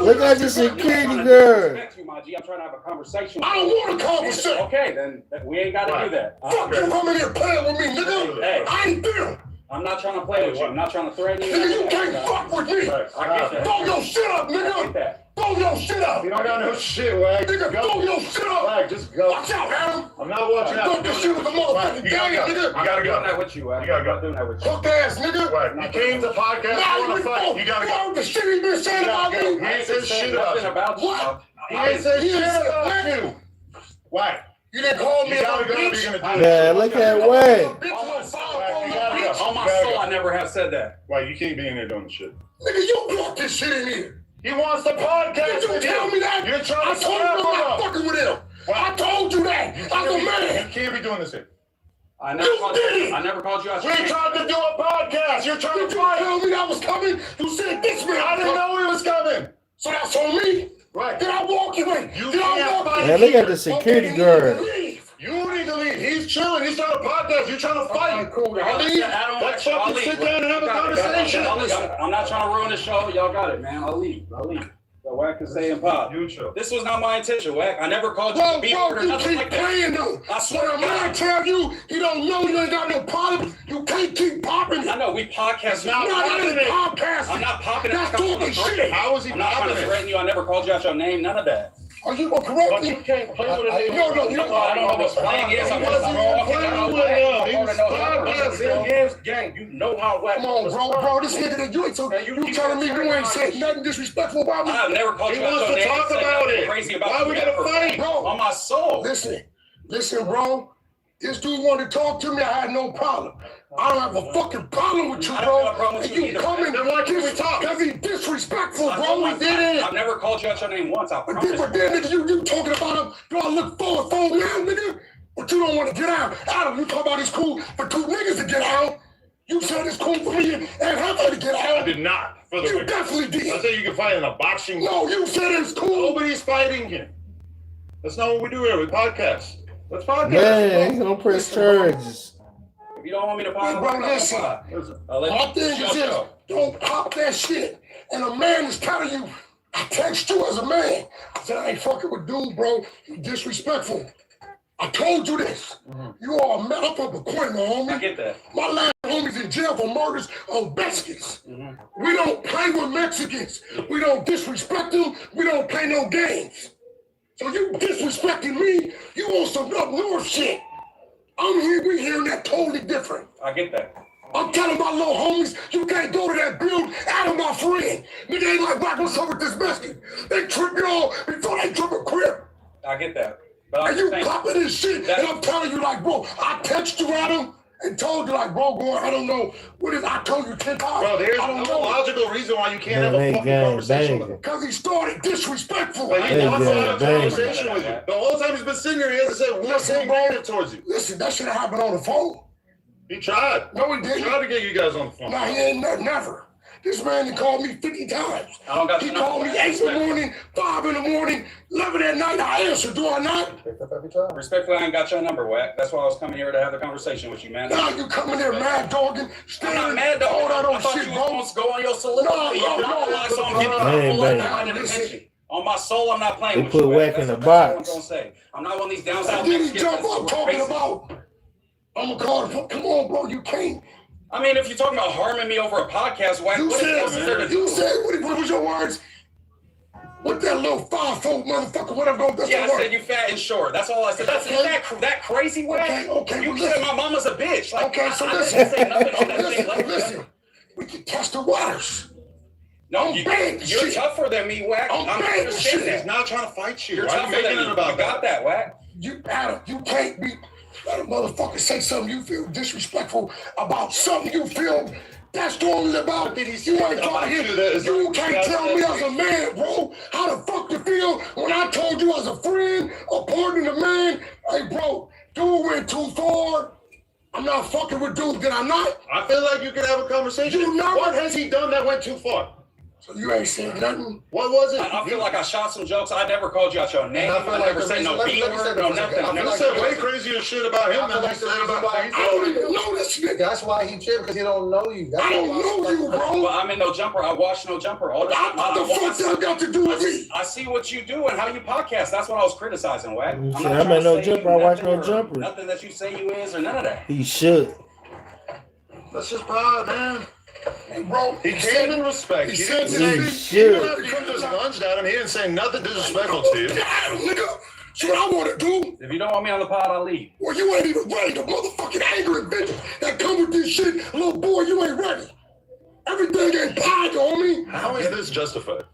Look at the security guard. I'm trying to have a conversation. I don't want a conversation. Okay, then we ain't got to do that. Fuck you coming here playing with me, nigga. Hey. I ain't been. I'm not trying to play with you. I'm not trying to threaten you. Nigga, you can't fuck with me. I get that. Throw your shit up, nigga. Throw your shit up. You don't got no shit, Wack. Nigga, throw your shit up. Wack, just go. Watch out, Adam. I'm not watching out. Throw this shit with the motherfucking gang, nigga. You gotta go. I'm doing that with you, Wack. You gotta go. doing that with you. Hook ass, nigga. Wack, you came to the podcast. You want to fight. You gotta go. The shit he been saying about me. He ain't said shit about you. What? He ain't said shit about you. Wack. You didn't call me a bitch. Yeah, look at Wack. On my soul, I never have said that. Wack, you can't be in there doing the shit. Nigga, you brought this shit in here. He wants the podcast. Did you tell me that? You're trying to I told you I'm not fucking with him. I told you that. I'm the man. You can't be doing this here. I never called you out. We tried to do a podcast. You're trying to tell me that was coming. You said this man. I didn't know he was coming. So that's on me. Right. Did I walk away? Did I walk? Man, look at the security guard. You need to leave. He's chilling. He's trying to podcast. You're trying to fight. Cool. I'll leave. Let's fucking sit down and have a conversation. I'm not trying to ruin the show. Y'all got it, man. I'll leave. So Wack can stay in pop. This was not my intention, Wack. I never called you to be or nothing like that. Playing though. I swear when a man tell you he don't know you ain't got no problem, you can't keep popping it. I know we podcast. That ain't podcasting. I'm not popping it. That's talking shit. How is he popping it? I'm not trying to threaten you. I never called you out your name. None of that. Are you gonna correct me? You can't play with it. No, I don't know what playing is. I'm just playing with him. He was podcasting. Gang, you know how Wack. Come on, bro. This nigga that you ain't so you telling me you ain't saying nothing disrespectful about me? I've never called you out your name. He wants to talk about it. Crazy about why we gonna fight, bro? On my soul. Listen, bro. This dude wanted to talk to me. I had no problem. I don't have a fucking problem with you, bro. And you coming? Then why can't we talk? Because he's disrespectful, bro. We did it. I've never called you out your name once. I promise. But then, nigga, you talking about him? Do I look forward now, nigga? But you don't want to get out. Adam, you talk about it's cool for two niggas to get out. You said it's cool for me and her to get out. I did not. You definitely did. I said you can fight in a boxing. No, you said it's cool. Nobody's fighting here. That's not what we do here. We podcast. Let's podcast. Man, he's gonna press charges. If you don't want me to podcast, bro, listen. My thing is this: don't pop that shit. And a man is telling you, I text you as a man. I said I ain't fucking with dude, bro. You disrespectful. I told you this. You are a man up a coin, my homie. I get that. My last homie's in jail for murders on Mexicans. We don't play with Mexicans. We don't disrespect them. We don't play no games. So you disrespecting me, you want some up north shit. We hearing that totally different. I get that. I'm telling my little homies, you can't go to that build out of my friend. Nigga ain't like, Wack, what's up with this Mexican? They trip you all before they trip a crib. I get that. But and you popping this shit, and I'm telling you like, bro, I text you at him and told you like, bro, boy, I don't know. What is I told you 10 times? Bro, there's no logical reason why you can't have a fucking conversation with him. Because he started disrespectful. But he wants to have a conversation with you. The whole time he's been sitting here, he hasn't said one thing negative towards you. Listen, that should have happened on the phone. He tried. No, he didn't. He tried to get you guys on the phone. No, he ain't never. This man he called me 50 times. He called me 8 in the morning, 5 in the morning, 11 at night. I answer, do I not? Respectfully, I ain't got your number, Wack. That's why I was coming here to have the conversation with you, man. Now you coming there mad dogging, I'm not mad dogging. all that old I thought shit, you bro. was going to go on your soliloquy. On my soul, I'm not playing with you. They put Wack in the box. I'm not one of these down south. Did he jump up talking about? I'm gonna call the come on, bro. You can't. I mean, if you're talking about harming me over a podcast, Wack, what else is there to do? You said, what was your words? What that little 5'4" motherfucker, whatever. Yeah, I said you fat and short. That's all I said. That's that crazy, Wack? Okay, you said my mama's a bitch. Like, okay, so listen. We can test the waters. No, you're tougher than me, Wack. I'm understanding that. He's not trying to fight you. You're tougher than me. I got that, Wack. You can't be. Let a motherfucker say something you feel disrespectful about something you feel that's totally about. You ain't trying to hear that. You can't tell me as a man, bro, how the fuck you feel when I told you as a friend, a partner, a man, hey, bro, dude went too far. I'm not fucking with dude, did I not? I feel like you could have a conversation. What has he done that went too far? So you ain't saying nothing? What was it? I feel like I shot some jokes. I never called you out your name. I never said no B word, no nothing. I said way crazier shit about him than you said about me. I don't even know this nigga. That's why he tripped, because he don't know you. I don't know you, bro. Well, I'm in no jumper. I watch no jumper all the time. What the fuck that got to do with me? I see what you do and how you podcast. That's what I was criticizing, Wack. I'm in no jumper. I watch no jumper. Nothing that you say you is or none of that. He should. That's just pride, man. Hey, bro, he came in respect. He didn't say, you didn't have to come just lunged at him. He didn't say nothing disrespectful to you. Nigga, see what I want to do? If you don't want me on the pod, I'll leave. Well, you ain't even ready. The motherfucking angry bitch that come with this shit, little boy, you ain't ready. Everything ain't pie, homie. How is this justified?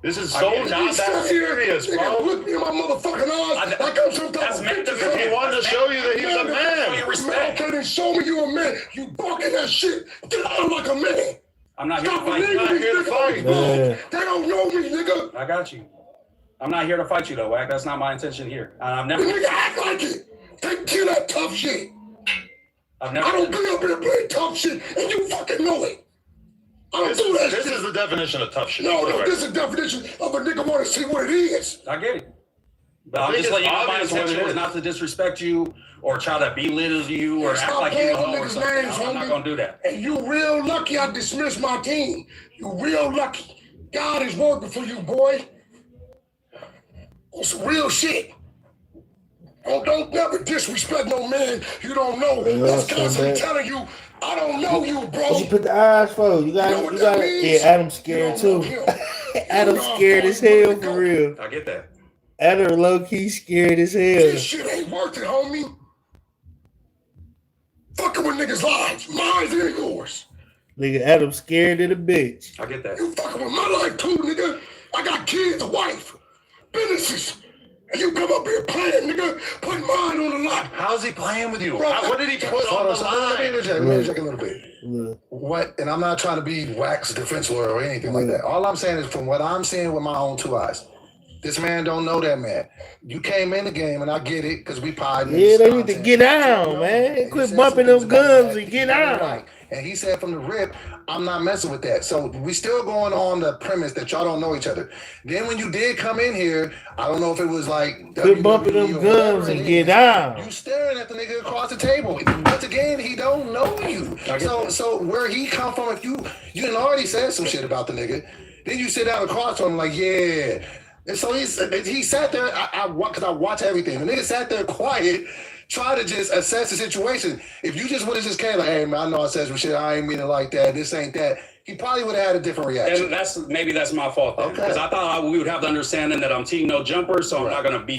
This is so not that serious, bro. Look me in my motherfucking eyes like I'm some type of bitch. He wanted to show you that he's a man. Okay, then show me you a man. You barking that shit. Get out like a man. I'm not here to fight. You're not here to fight. They don't know me, nigga. I got you. I'm not here to fight you, though, Wack. That's not my intention here. I've never. Nigga, act like it. Kill that tough shit. I don't be up here playing tough shit, and you fucking know it. I don't do that shit. This is the definition of tough shit. No, this is the definition of a nigga want to see what it is. I get it. But I'll just let you know my intention was not to disrespect you or try to belittle you or act like you know or something. I'm not going to do that. And you real lucky I dismissed my team. You real lucky. God is working for you, boy. On some real shit. Don't never disrespect no man you don't know. That's constantly telling you, I don't know you, bro. What you put the eyes for? You got yeah, Adam's scared too. Adam's scared as hell for real. I get that. Adam low-key scared as hell. This shit ain't worth it, homie. Fucking with niggas' lives. Mine's and yours. Nigga, Adam scared of the bitch. I get that. You fucking with my life too, nigga. I got kids, a wife, businesses. And you come up here playing, nigga, put mine on the line. How's he playing with you? Bro, What did he put on the line? Let me interject a little bit. What, and I'm not trying to be Wack's defense lawyer or anything like that. All I'm saying is from what I'm seeing with my own two eyes. This man don't know that man. You came in the game, and I get it, because we pied. Yeah, they need to get down, man. Quit bumping them guns and get down. And he said from the rip, I'm not messing with that. So we still going on the premise that y'all don't know each other. Then when you did come in here, I don't know if it was like quit bumping them guns and get down. You staring at the nigga across the table. Once again, he don't know you. So where he come from, if you done already said some shit about the nigga, then you sit down across from him like, yeah. And so he sat there, because I watch everything. The nigga sat there quiet, try to just assess the situation. If you just would have just came like, hey man, I know I said some shit, I ain't mean it like that, this ain't that, he probably would have had a different reaction. And maybe that's my fault then. Because I thought we would have the understanding that I'm team no jumper, so I'm not going to be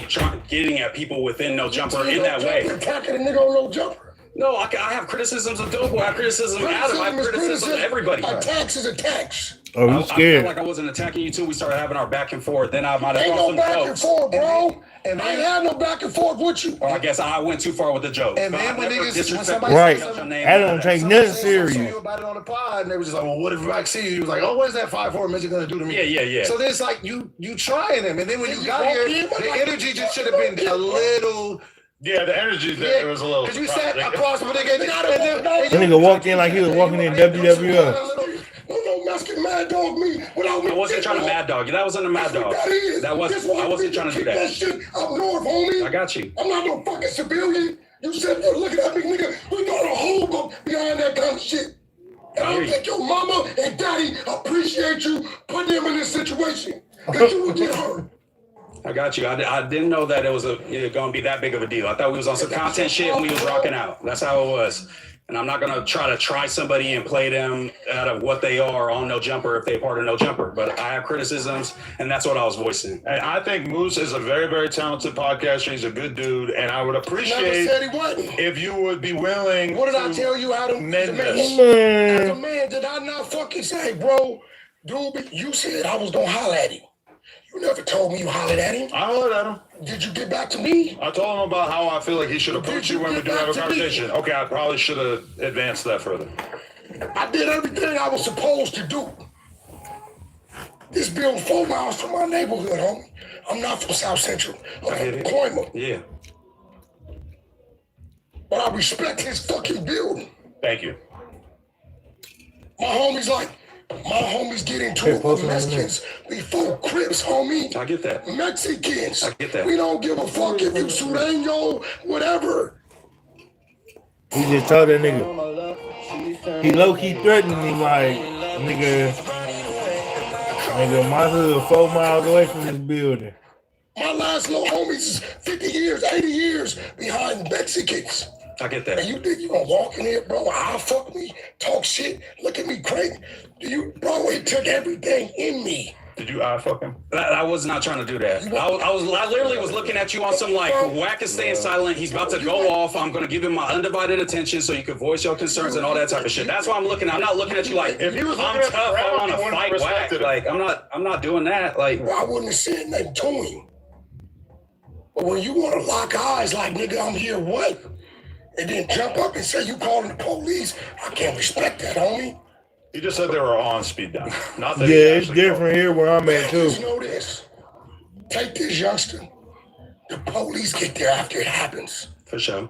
getting at people within no jumper in that way. Attacking a nigga on no jumper. No, I have criticisms of Doughboy, I have criticism of Adam, I have criticism of everybody. Attacks is attacks. Oh, you scared? I feel like I wasn't attacking you too. We started having our back and forth. Then I might have ain't thrown no some back jokes. and forth, bro. And I ain't had no back and forth with you. Or I guess I went too far with the joke. And then when niggas, when somebody right, said something, I don't take nothing serious. you about it on the pod, and they was just like, well, what if Wack see you? He was like, oh, what is that 5'4" midget gonna do to me? Yeah. So there's like you trying him, and then when you got here, the energy just should have been a little. Yeah, the energy there was a little. Because you sat across from the nigga. That nigga walked in like he was walking in WWF. No Mexican mad dog me without me. I wasn't trying to mad dog you. That wasn't a mad dog. I wasn't trying to do that. Shit up north, homie. I got you. I'm not no fucking civilian. You said you're looking at me, nigga. We got a whole book behind that kind of shit. And I don't think your mama and daddy appreciate you putting them in this situation. Because you would get hurt. I got you. I didn't know that it was going to be that big of a deal. I thought we was on some content shit and we was rocking out. That's how it was. And I'm not going to try somebody and play them out of what they are on No Jumper if they're part of No Jumper. But I have criticisms, and that's what I was voicing. And I think Moose is a very, very talented podcaster. He's a good dude, and I would appreciate if you would be willing. What did I tell you, Adam? Mend As this. a man, did I not fucking say, bro, dude, you said I was going to holler at him. You never told me you hollered at him. I hollered at him. Did you get back to me? I told him about how I feel like he should approach you when we do have a conversation. Okay, I probably should have advanced that further. I did everything I was supposed to do. This building 4 miles from my neighborhood, homie. I'm not from South Central. I'm from Coima. Yeah. But I respect his fucking building. Thank you. My homies get into it with Mexicans before Crips, homie. I get that. Mexicans. I get that. We don't give a fuck if you Sureño, whatever. He just told that nigga. He low-key threatened him like, nigga, my hood 4 miles away from this building. My last little homies is 50 years, 80 years behind Mexicans. I get that. And you think you gonna walk in here, bro? Fuck me, talk shit, look at me crazy. Bro, it took everything in me. Did you fuck him? I was not trying to do that. I literally was looking at you on some like, Wack is staying silent. He's about to go off. I'm going to give him my undivided attention so you can voice your concerns and all that type of shit. That's why I'm looking. I'm not looking at you like, if you was I'm tough, I want to fight Wack. Like, I'm not doing that. Like, well, I wouldn't have said nothing to him. But when you want to lock eyes like, nigga, I'm here, what? And then jump up and say you calling the police, I can't respect that, homie. He just said they were on speed dial. Not that yeah, it's different here where I'm at too. Just know this. Take this youngster. The police get there after it happens. For sure.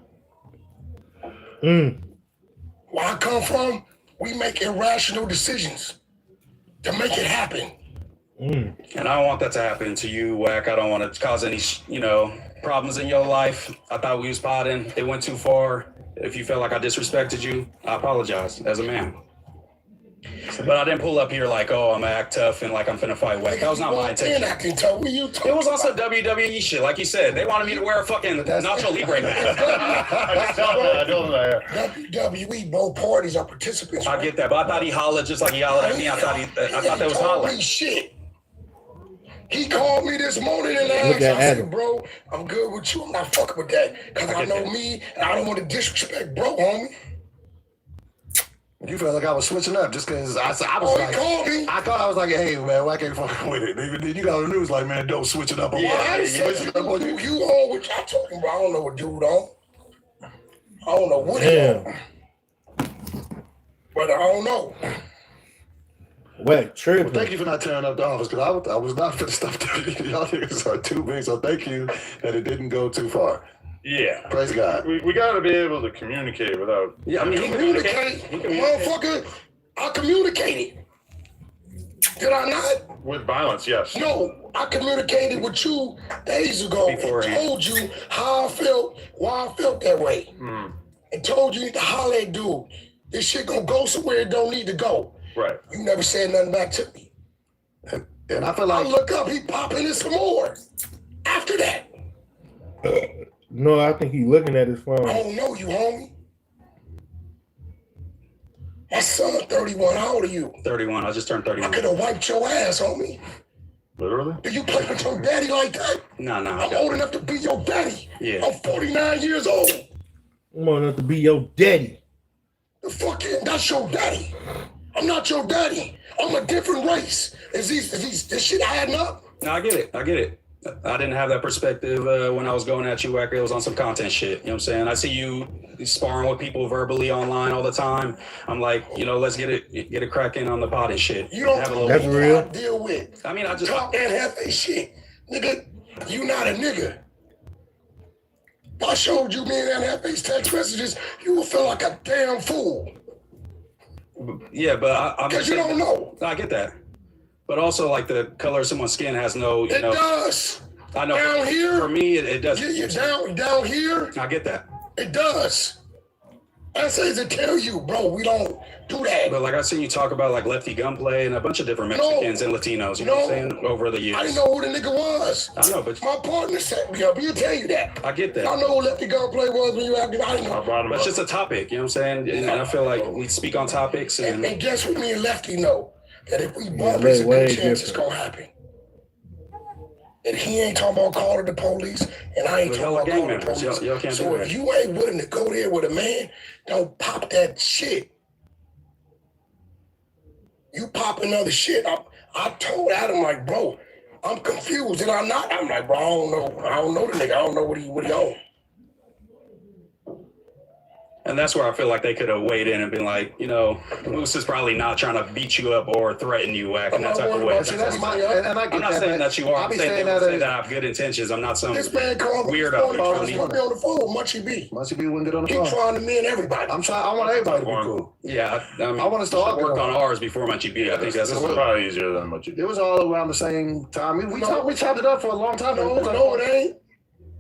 where I come from, we make irrational decisions to make it happen. And I don't want that to happen to you, Wack. I don't want to cause any, problems in your life. I thought we was potting. It went too far. If you felt like I disrespected you, I apologize as a man. But I didn't pull up here like, oh, I'm gonna act tough and like I'm finna fight Wack. That was not my intention. It was also WWE shit, like you said. They wanted me to wear a fucking Nacho Libre mask. WWE, both parties are participants. I get that, but I thought he hollered just like he hollered at me. I thought that was hollering. Shit. He called me this morning and asked, I said, bro, I'm good with you. I'm not fucking with that. Because I know me and I don't want to disrespect bro, homie. You felt like I was switching up just because I was like, called me. I thought I was like, hey, man, why can't fucking with it? Then you got on the news like, man, don't switch it up. You on what y'all talking about. I don't know what dude on. I don't know what he on. But I don't know. Wait, true. Well, thank you for not tearing up the office because I was not for the stuff that y'all niggas are too big. So thank you that it didn't go too far. Yeah. Praise God. We got to be able to communicate without. Yeah, I mean, he communicated. Motherfucker, I communicated. Did I not? With violence, yes. No, I communicated with you days ago and told you how I felt, why I felt that way. And told you to holler at dude. This shit gonna go somewhere it don't need to go. Right. You never said nothing back to me. And I feel like I look up, he popping in some more. After that. No, I think he's looking at his phone. I don't know you, homie. My son 31. How old are you? 31. I just turned 31. I could have wiped your ass, homie. Literally? Do you play with your daddy like that? No. I'm old enough to be your daddy. Yeah. I'm 49 years old. I'm old enough to be your daddy. The fuck is that's your daddy? I'm not your daddy. I'm a different race. Is this shit adding up? No, I get it. I didn't have that perspective when I was going at you, Wack. It was on some content shit. You know what I'm saying? I see you sparring with people verbally online all the time. I'm like, let's get it cracking on the pod and shit. You don't know that's real. I deal with. I mean, I just talk and have that shit. Nigga, you not a nigga. If I showed you me and Anne-Hefe's text messages, you would feel like a damn fool. Yeah, but because you don't know. I get that. But also, like, the color of someone's skin has no, It does. I know. Down here. For me, it does. You down here. I get that. It does. I say to tell you, bro, we don't do that. But like I seen you talk about like Lefty Gunplay and a bunch of different Mexicans and Latinos, you know what I'm saying, over the years. I didn't know who the nigga was. I know, but my partner set me up. He'll tell you that. I get that. I know who Lefty Gunplay was when you acted. I didn't know. But it's just a topic, you know what I'm saying? And I feel like we speak on topics and guess what me and Lefty know? That if we bump, it's a good chance it's gonna happen. And he ain't talking about calling the police, and I ain't talking about calling the police. Y'all can't so if you ain't willing to go there with a man, don't pop that shit. You pop another shit. I told Adam, like, bro, I'm confused. And I'm not. I'm like, bro, I don't know the nigga. I don't know what he on. And that's where I feel like they could have weighed in and been like, Moose is probably not trying to beat you up or threaten you, Wack, in that type of way. I'm not saying that you are. I'm saying that I have good intentions. I'm not some weirdo. Be on the phone. Munchy B wouldn't get on the phone. He trying to mean everybody. I want everybody to be cool. Yeah, I want us to all work on ours before Munchy B. I think that's probably easier than Munchy B. It was all around the same time. We chopped it up for a long time. No, it ain't.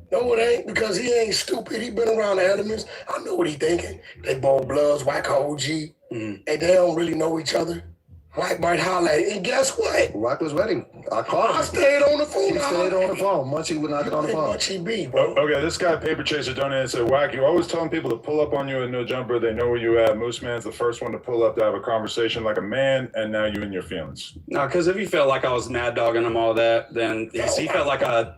No, it ain't, because he ain't stupid. He been around the elements. I know what he thinking. They both bloods, Wack OG, and they don't really know each other. Wack might holler at it. And guess what? Wack was ready. I called him. I stayed on the phone. He stayed on the phone. Munchy would not get on the phone. Munchy B, bro. Okay, this guy, Paper Chaser, donated and said, Wack, you always telling people to pull up on you in No Jumper. They know where you at. Moose Man's the first one to pull up to have a conversation like a man, and now you in your feelings. No, because if he felt like I was mad dogging him all that, then he felt like I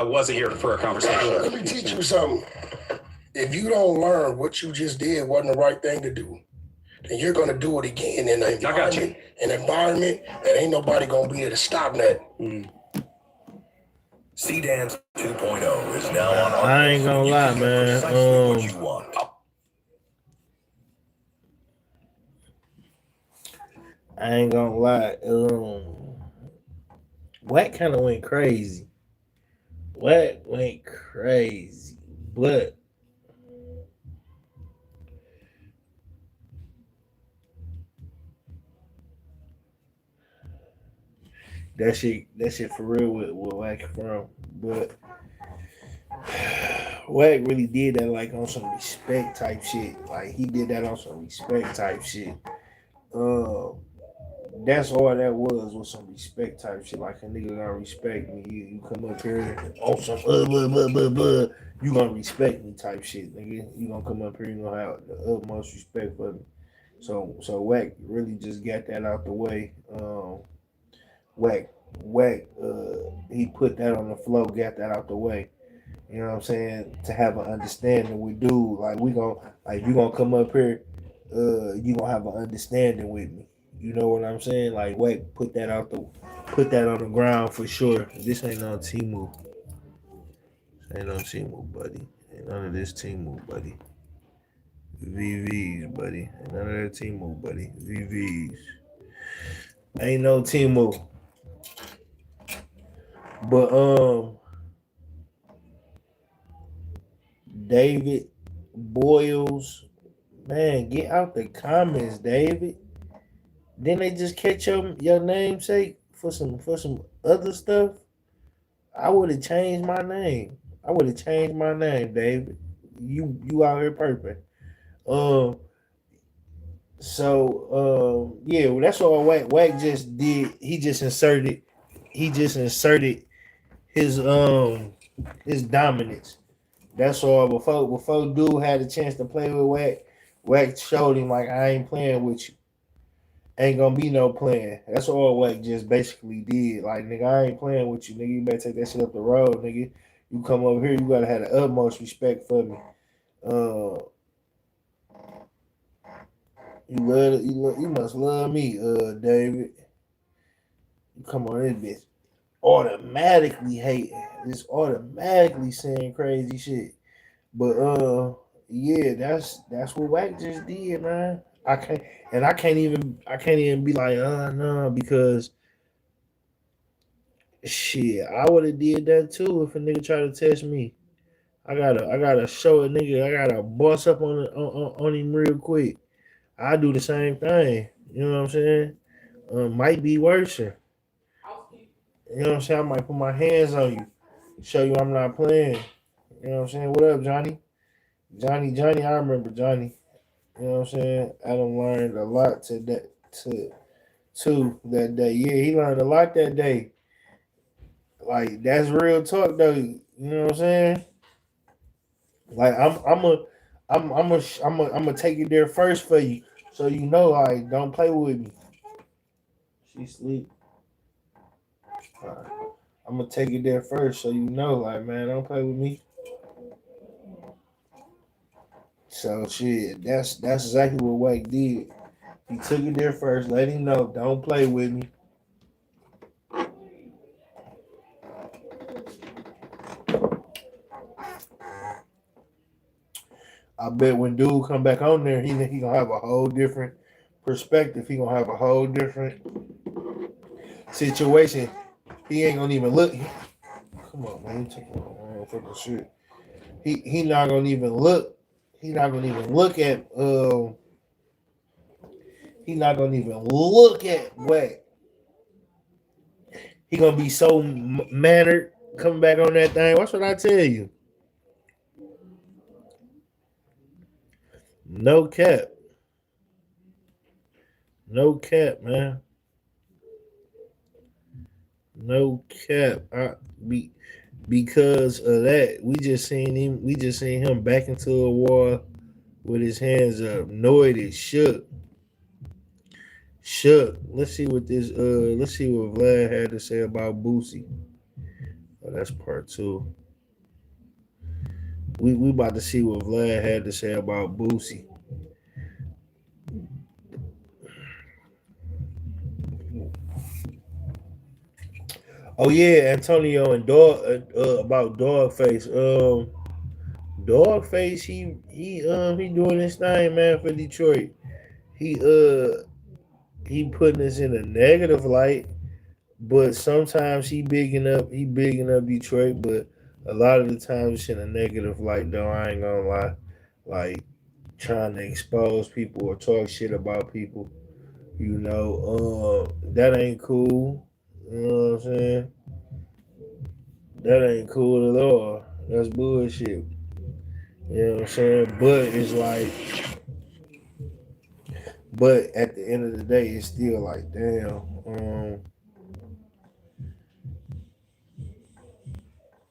wasn't here for a conversation. Let me teach you something. If you don't learn what you just did wasn't the right thing to do, then you're going to do it again in an environment that ain't nobody going to be there to stop that. C-Dance 2.0 is now on our I ain't gonna lie, man. I ain't gonna lie. Wack kind of went crazy. Wack went crazy, but That shit for real with Wack from. But Wack really did that like on some respect type shit. Like he did that on some respect type shit. Uh, that's all that was some respect type shit. Like a nigga gonna respect me. You come up here on some you gonna respect me type shit, nigga. You gonna come up here, you gonna have the utmost respect for me. So Wack really just got that out the way. Wack, he put that on the floor, got that out the way. You know what I'm saying? To have an understanding with dude, like we gon' like you gonna come up here, you gonna have an understanding with me. You know what I'm saying? Like Wack put that on the ground for sure. This ain't no Timu. Ain't no Timu, buddy. Ain't none of this Timu, buddy. VVs, buddy. Ain't none of that Timu, buddy. VVs. Ain't no Timu. But David Boyles, man, get out the comments, David. Then they just catch your namesake for some other stuff. I would have changed my name. David. You out here perping. Yeah, well, that's all Wack just did. He just inserted his dominance. That's all. Before dude had a chance to play with Wack showed him like I ain't playing with you. Ain't gonna be no playing. That's all Wack just basically did. Like nigga, I ain't playing with you, nigga. You better take that shit up the road, nigga. You come over here, you gotta have the utmost respect for me. You must love me, David. You come on this bitch automatically hating. Just automatically saying crazy shit. But yeah, that's what Wack just did, man. I can't even be like, no, because shit, I would have did that too if a nigga tried to test me. I gotta show a nigga, I gotta boss up on him real quick. I do the same thing. You know what I'm saying? Might be worse. You know what I'm saying? I might put my hands on you, show you I'm not playing. You know what I'm saying? What up, Johnny? Johnny, I remember Johnny. You know what I'm saying? Adam learned a lot that day. Yeah, he learned a lot that day. Like that's real talk though. You know what I'm saying? Like I'm gonna take it there first for you, so you know, like don't play with me. She sleep. I'm gonna take it there first, so you know, like man, don't play with me. So shit, that's exactly what Wack did. He took it there first, let him know, don't play with me. I bet when dude come back on there, he gonna have a whole different perspective. He gonna have a whole different situation. He ain't gonna even look. Come on, man, you taking my fucking shit. He not gonna even look. He not gonna even look at. He not gonna even look at Wack. He gonna be so mannered coming back on that thing. What's what I tell you? No cap. No cap, man. No cap. Because of that, we just seen him back into a wall with his hands up. Noided, shook. Let's see what Vlad had to say about Boosie. Oh, that's part 2. We about to see what Vlad had to say about Boosie. Oh yeah, Antonio and about Dogface. Dogface, he doing his thing, man, for Detroit. He putting us in a negative light, but sometimes he bigging up Detroit, but a lot of the times it's in a negative light though, I ain't gonna lie. Like trying to expose people or talk shit about people, that ain't cool. You know what I'm saying? That ain't cool at all. That's bullshit. You know what I'm saying? But it's like, but at the end of the day, it's still like, damn.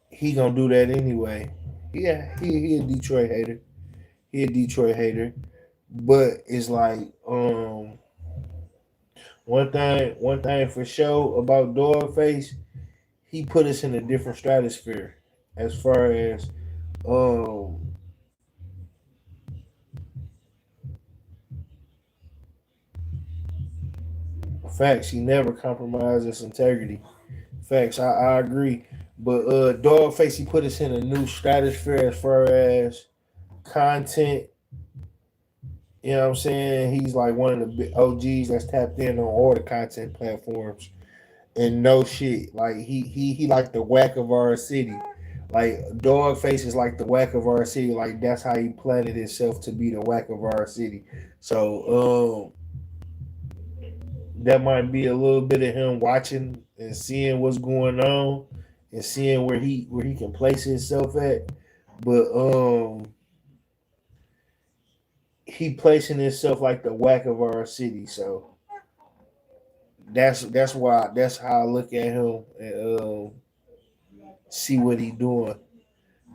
He gonna do that anyway. Yeah, he a Detroit hater. He a Detroit hater. But it's like, one thing for sure about Dogface, he put us in a different stratosphere as far as facts. He never compromised his integrity. Facts, I agree. But Dogface, he put us in a new stratosphere as far as content. You know what I'm saying? He's like one of the big OGs that's tapped in on all the content platforms. And no shit. Like he like the Wack of our city. Like Dogface is like the Wack of our city. Like that's how he planted himself to be the Wack of our city. So that might be a little bit of him watching and seeing what's going on and seeing where he can place himself at. But he placing himself like the Wack of our city. So that's how I look at him and see what he doing.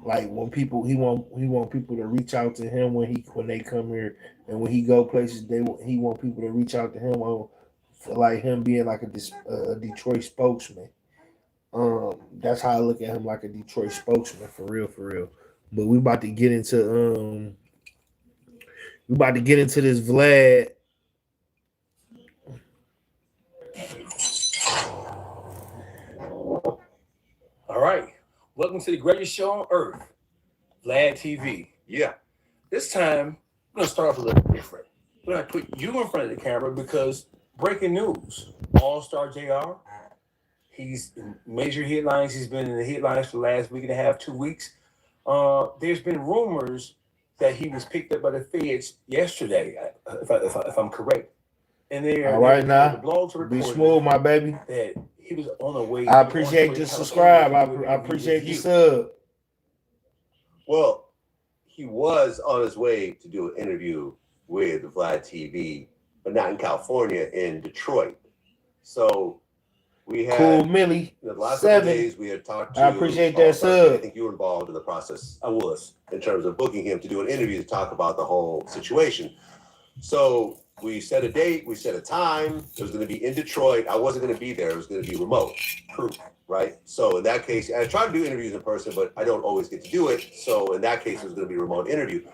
Like when people he want people to reach out to him when they come here, and when he go places he want people to reach out to him on, for like him being like a Detroit spokesman. That's how I look at him, like a Detroit spokesman for real. But we about to get into this Vlad. All right. Welcome to the greatest show on earth, Vlad TV. Yeah. This time, we're going to start off a little different. We're going to put you in front of the camera because breaking news. Allstar JR. He's in major headlines. He's been in the headlines for the last week and a half, 2 weeks. There's been rumors that he was picked up by the feds yesterday, if I'm correct. And all right now, the blogs are be smooth, my baby. That he was on the way. I appreciate the subscribe. I appreciate the sub. Well, he was on his way to do an interview with Vlad TV, but not in California, in Detroit. So we had Cool Millie. The last 7. couple days we had talked to. I appreciate that sub. I think you were involved in the process. I was, in terms of booking him to do an interview to talk about the whole situation. So we set a date, we set a time. It was going to be in Detroit. I wasn't going to be there. It was going to be remote, right? So in that case, I try to do interviews in person, but I don't always get to do it. So in that case, it was going to be a remote interview.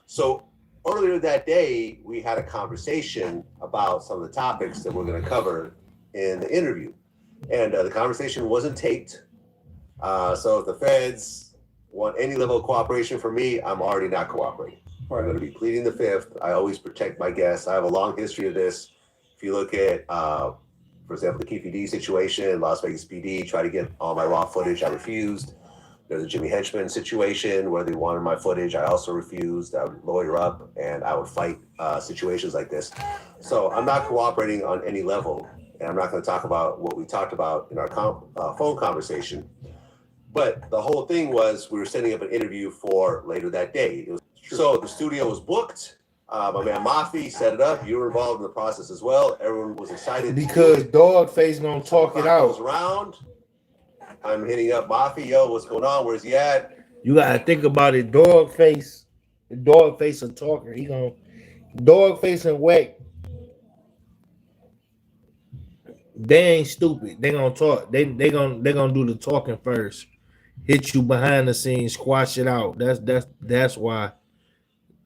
So earlier that day, we had a conversation about some of the topics that we're going to cover in the interview. And the conversation wasn't taped. So if the feds want any level of cooperation from me, I'm already not cooperating. I'm going to be pleading the fifth. I always protect my guests. I have a long history of this. If you look at, for example, the Keefe D situation, Las Vegas PD, try to get all my raw footage. I refused. There's a Jimmy Henchman situation where they wanted my footage. I also refused. I would lawyer up and I would fight situations like this. So I'm not cooperating on any level. And I'm not going to talk about what we talked about in our phone conversation. But the whole thing was we were setting up an interview for later that day. So the studio was booked. My man Mafi set it up. You were involved in the process as well. Everyone was excited. Because Dogface gonna talk it out. Around. I'm hitting up Mafi. Yo, what's going on? Where's he at? You gotta think about it. Dogface a talker. He gonna Dogface and Wack. They ain't stupid. They gonna talk. They gonna do the talking first. Hit you behind the scenes, squash it out. That's why.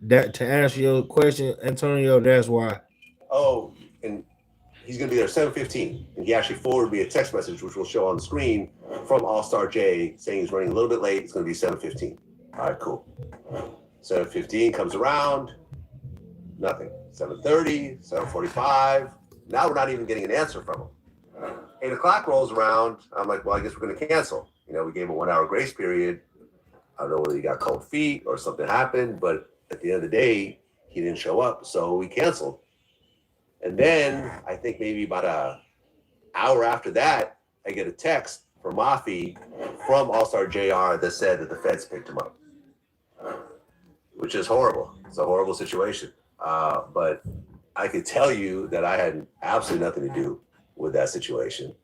That to answer your question, Antonio, that's why. Oh, and he's gonna be there 7:15, and he actually forwarded me a text message, which will show on the screen from Allstar J, saying he's running a little bit late. It's gonna be 7:15. All right, cool. 7:15 comes around, nothing. 7:30, 7:45. Now we're not even getting an answer from him. 8 o'clock rolls around. I'm like, well, I guess we're gonna cancel. You know, we gave him a 1 hour grace period. I don't know whether he got cold feet or something happened, but at the end of the day, he didn't show up, so we canceled. And then I think maybe about an hour after that, I get a text from my feed from Allstar JR that said that the feds picked him up, which is horrible. It's a horrible situation. But I could tell you that I had absolutely nothing to do with that situation.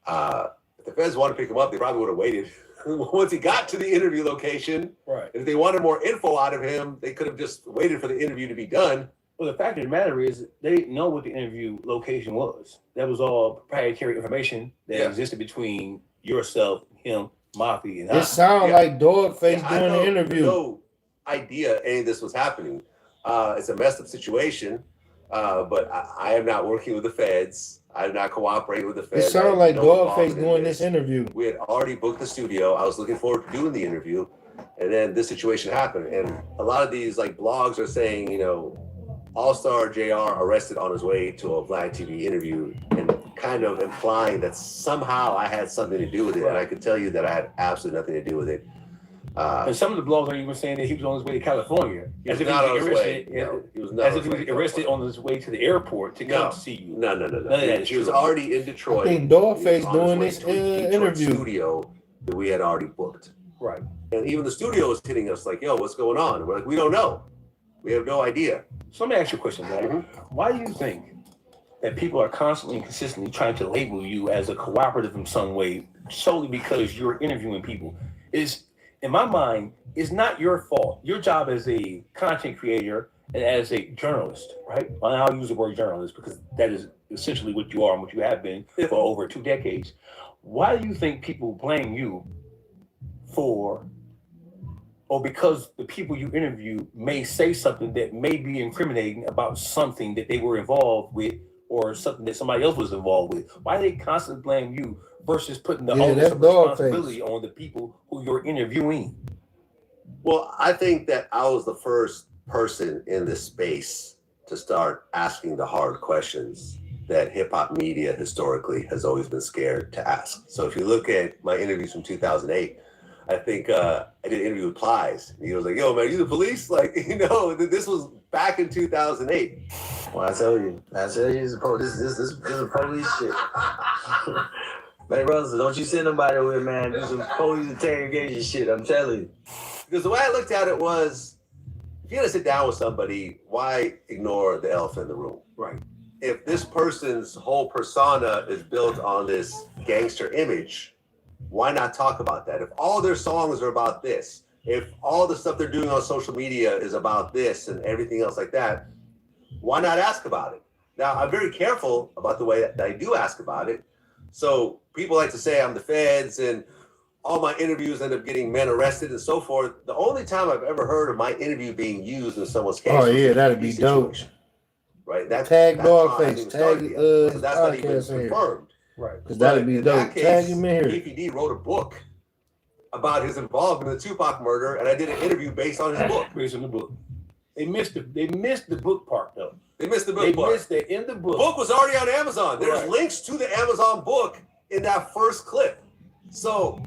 If the feds wanted to pick him up, they probably would have waited once he got to the interview location. Right. If they wanted more info out of him, they could have just waited for the interview to be done. Well, the fact of the matter is they didn't know what the interview location was. That was all proprietary information that existed between yourself, him, Mafia, and It sounds like Dogface doing the interview. No idea any of this was happening. It's a messed up situation, but I am not working with the feds. I'm not cooperating with the feds. It sounds like Dogface doing this interview. We had already booked the studio. I was looking forward to doing the interview, and then this situation happened. And a lot of these like blogs are saying, you know, Allstar JR arrested on his way to a Vlad TV interview, and kind of implying that somehow I had something to do with it. And I could tell you that I had absolutely nothing to do with it. And some of the blogs are even saying that he was on his way to California. As if he was arrested on his way to the airport to come see you. No. He was already in Detroit. I think Dogface doing this interview. Studio that we had already booked. Right. And even the studio was hitting us like, yo, what's going on? We're like, we don't know. We have no idea. So let me ask you a question, man. Why do you think that people are constantly and consistently trying to label you as a cooperative in some way solely because you're interviewing people? Is, in my mind, it's not your fault. Your job as a content creator and as a journalist, right? Well, I'll use the word journalist because that is essentially what you are and what you have been for over 2 decades. Why do you think people blame you for, or because the people you interview may say something that may be incriminating about something that they were involved with or something that somebody else was involved with? Why do they constantly blame you versus putting the onus of responsibility on the people who you're interviewing? Well, I think that I was the first person in this space to start asking the hard questions that hip-hop media historically has always been scared to ask. So if you look at my interviews from 2008, I think I did an interview with Plies. He was like, yo, man, you the police? Like, you know, this was back in 2008. Well, I tell you, this is police shit. Man, brothers, don't you send nobody over here, man. Do some police interrogation shit, I'm telling you. Because the way I looked at it was, if you're gonna sit down with somebody, why ignore the elephant in the room? Right. If this person's whole persona is built on this gangster image, why not talk about that? If all their songs are about this, if all the stuff they're doing on social media is about this and everything else like that, why not ask about it? Now, I'm very careful about the way that I do ask about it. So people like to say I'm the feds and all my interviews end up getting men arrested and so forth. The only time I've ever heard of my interview being used in someone's case. Oh yeah, that'd be dope. Right? That's Dogface, tag that's not even confirmed. Right. Because that'd be dope. Tag him in here. KPD wrote a book about his involvement in the Tupac murder, and I did an interview based on his book. Based on the book. They missed the book part though. They missed the book part. They missed it in the book. The book was already on Amazon. There's links to the Amazon book in that first clip. So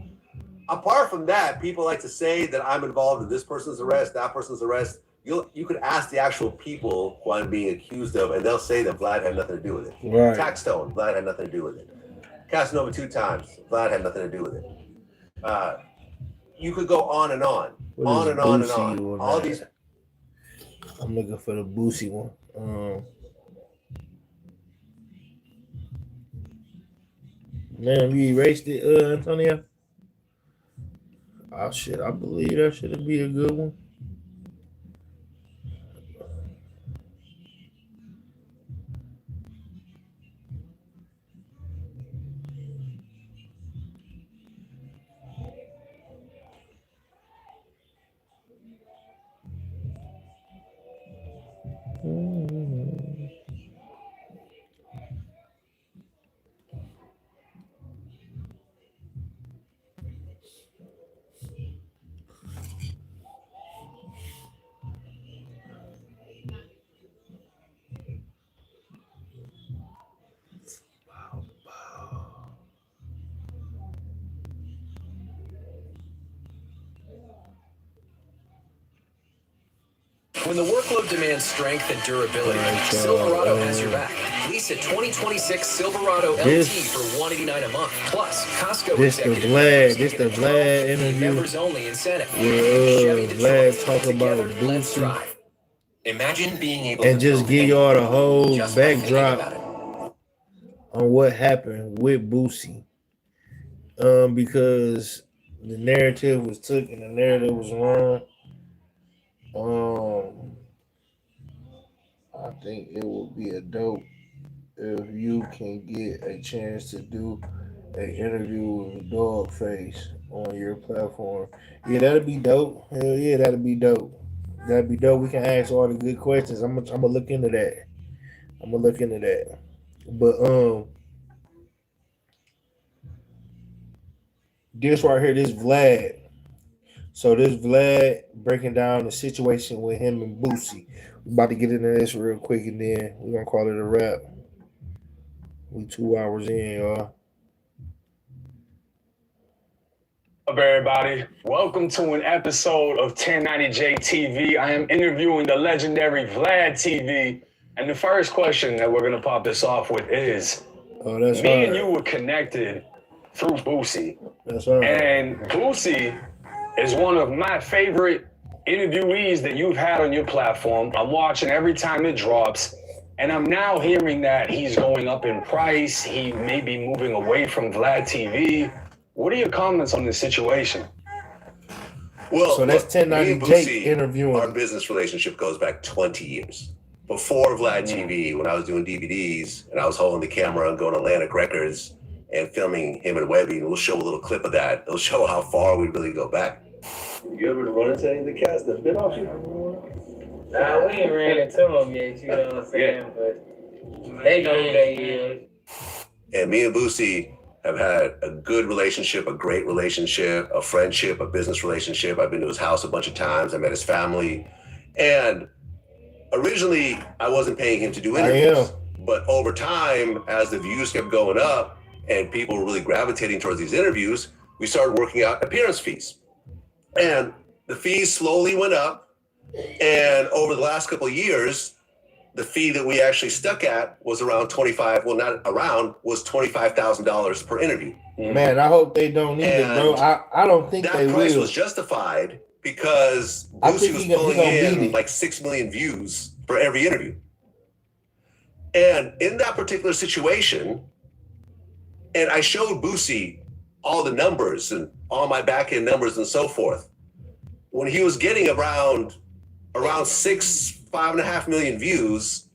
apart from that, people like to say that I'm involved in this person's arrest, that person's arrest. You could ask the actual people who I'm being accused of, and they'll say that Vlad had nothing to do with it. Right. Taxstone, Vlad had nothing to do with it. Casanova 2 times, Vlad had nothing to do with it. You could go on and on, on and on and on. All these. I'm looking for the Boosie one. Man, you erased it, Antonio? Oh shit, I believe that should be a good one. When the workload demands strength and durability, Silverado has your back. Lease a 2026 Silverado LT for $189 a month. Plus, Costco This the Vlad interview. Members only incentive. Where Vlad talk about Boosie. Imagine being able and to just give y'all the whole backdrop on what happened with Boosie. Because the narrative was took and the narrative was wrong. I think it would be a dope if you can get a chance to do an interview with Dogface on your platform. Yeah, that'd be dope. Hell yeah, that'd be dope. That'd be dope. We can ask all the good questions. I'm gonna look into that. But this right here, this Vlad. So this Vlad breaking down the situation with him and Boosie. We about to get into this real quick and then we're gonna call it a wrap. We 2 hours in, y'all. What's up, everybody? Welcome to an episode of 1090J TV. I am interviewing the legendary Vlad TV. And the first question that we're going to pop this off with is, me and you were connected through Boosie. That's right. And Boosie is one of my favorite interviewees that you've had on your platform. I'm watching every time it drops. And I'm now hearing that he's going up in price. He may be moving away from Vlad TV. What are your comments on this situation? Well, so that's 1090J interviewing. Our business relationship goes back 20 years. Before Vlad TV, when I was doing DVDs and I was holding the camera and going to Atlantic Records and filming him and Webby, and we'll show a little clip of that. It'll show how far we really go back. You ever run into any of the cats that bit off you? Nah, we ain't ran into them yet, you know what I'm saying? But they know who they is. And me and Boosie have had a good relationship, a great relationship, a friendship, a business relationship. I've been to his house a bunch of times. I met his family. And originally, I wasn't paying him to do interviews. But over time, as the views kept going up and people were really gravitating towards these interviews, we started working out appearance fees. And the fees slowly went up. And over the last couple of years, the fee that we actually stuck at was around was $25,000 per interview. Man, I hope they don't need it, bro. I don't think they will. That price was justified because Boosie was pulling in like 6 million views for every interview. And in that particular situation, and I showed Boosie all the numbers and all my back-end numbers and so forth. When he was getting around 5.5 million views,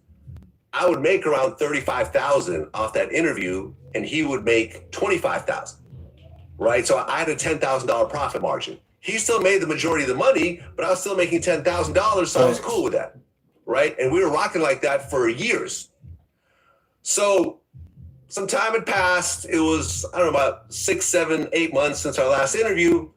I would make around 35,000 off that interview, and he would make 25,000, right? So I had a $10,000 profit margin. He still made the majority of the money, but I was still making $10,000, so I was cool with that, right? And we were rocking like that for years. So some time had passed. It was, I don't know, about 6, 7, 8 months since our last interview.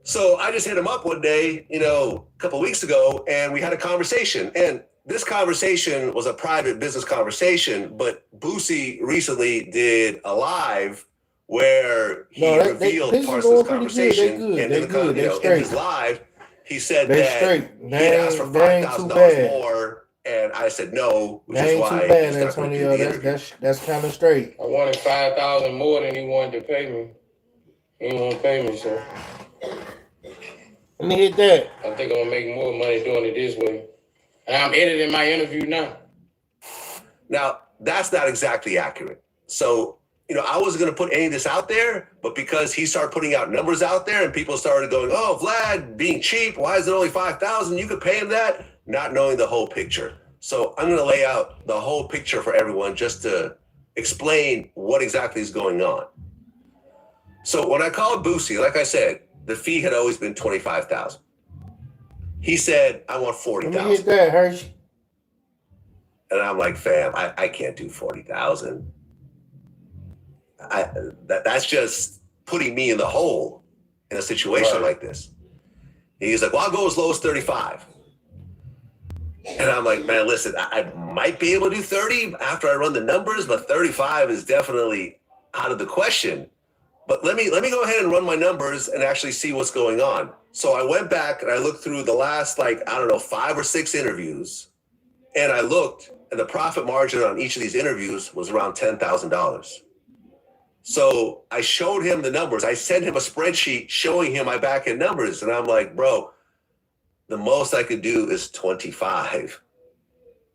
So I just hit him up one day, a couple of weeks ago, and we had a conversation. And this conversation was a private business conversation, but Boosie recently did a live where he revealed parts of this conversation. And in his live, he said that he had asked for $5,000 more, and I said no, which is why he's not going to do the interview. That's kind of straight. I wanted $5,000 more than he wanted to pay me. He didn't want to pay me, sir. Let me hit that. I think I'm gonna make more money doing it this way. And I'm editing my interview now. Now, that's not exactly accurate. So, I wasn't gonna put any of this out there, but because he started putting out numbers out there and people started going, oh, Vlad being cheap, why is it only 5,000? You could pay him that, not knowing the whole picture. So I'm gonna lay out the whole picture for everyone just to explain what exactly is going on. So when I called Boosie, like I said, the fee had always been $25,000. He said, I want $40,000. Let me hit that, Hershey. And I'm like, fam, I can't do $40,000. That's just putting me in the hole in a situation like this. And he's like, well, I'll go as low as 35. And I'm like, man, listen, I might be able to do 30 after I run the numbers, but 35 is definitely out of the question. But let me go ahead and run my numbers and actually see what's going on. So I went back and I looked through the last 5 or 6 interviews, and I looked, and the profit margin on each of these interviews was around $10,000. So I showed him the numbers. I sent him a spreadsheet showing him my back end numbers, and I'm like, bro, the most I could do is 25.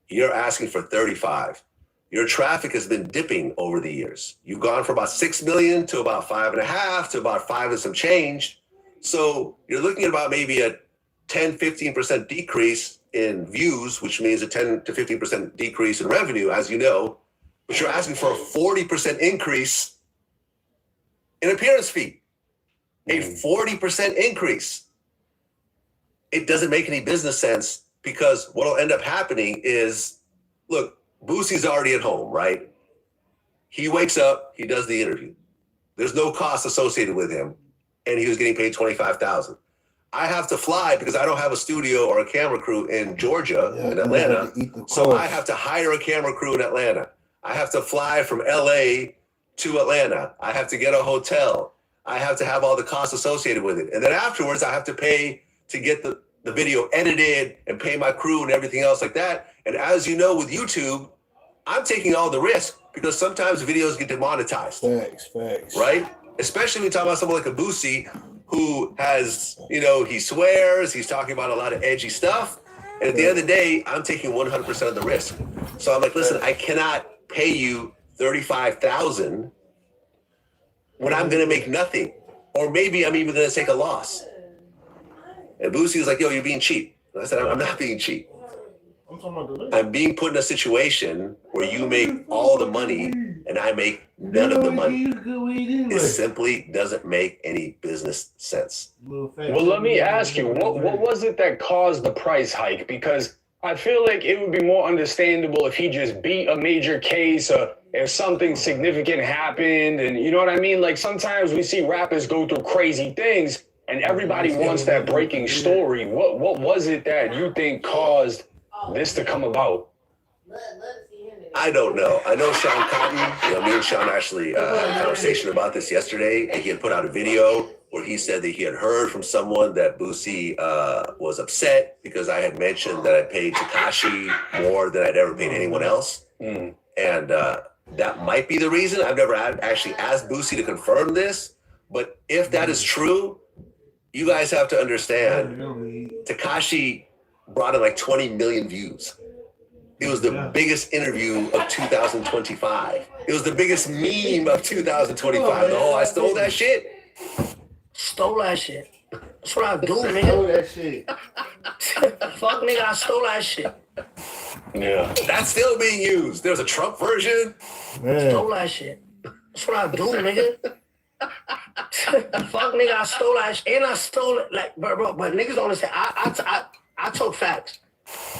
You're asking for 35. Your traffic has been dipping over the years. You've gone from about 6 million to about 5.5 to about 5 and some change. So you're looking at about maybe a 10, 15% decrease in views, which means a 10 to 15% decrease in revenue, as you know, but you're asking for a 40% increase in appearance fee, a 40% increase. It doesn't make any business sense, because what'll end up happening is, look, Boosie's already at home, right? He wakes up, he does the interview. There's no cost associated with him, and he was getting paid $25,000. I have to fly because I don't have a studio or a camera crew in Georgia, in Atlanta. So I have to hire a camera crew in Atlanta. I have to fly from LA to Atlanta. I have to get a hotel. I have to have all the costs associated with it. And then afterwards, I have to pay to get the video edited and pay my crew and everything else like that. And as you know, with YouTube, I'm taking all the risk because sometimes videos get demonetized. Facts. Right? Especially when we talk about someone like a Boosie, who has, he swears, he's talking about a lot of edgy stuff. And at the end of the day, I'm taking 100% of the risk. So I'm like, listen, I cannot pay you $35,000 when I'm going to make nothing. Or maybe I'm even going to take a loss. And Boosie was like, yo, you're being cheap. And I said, I'm not being cheap. I'm being put in a situation where you make all the money and I make none of the money. It simply doesn't make any business sense. Well, let me ask you, what was it that caused the price hike? Because I feel like it would be more understandable if he just beat a major case or if something significant happened. And you know what I mean? Like sometimes we see rappers go through crazy things and everybody wants that breaking story. What was it that you think caused this to come about? I don't know. I know Sean Cotton, me and Sean actually had a conversation about this yesterday, and he had put out a video where he said that he had heard from someone that Boosie was upset because I had mentioned that I paid Tekashi more than I'd ever paid anyone else. And that might be the reason. I've never actually asked Boosie to confirm this, but if that is true, you guys have to understand, Tekashi brought in like 20 million views. It was the biggest interview of 2025. It was the biggest meme of 2025. I stole that shit. Stole that shit. That's what I do, nigga. Stole that shit. Fuck, nigga, I stole that shit. Yeah. That's still being used. There's a Trump version. Stole that shit. That's what I do, nigga. Fuck, nigga, I stole that shit. And I stole it. Like, bro, but niggas don't understand. I took facts.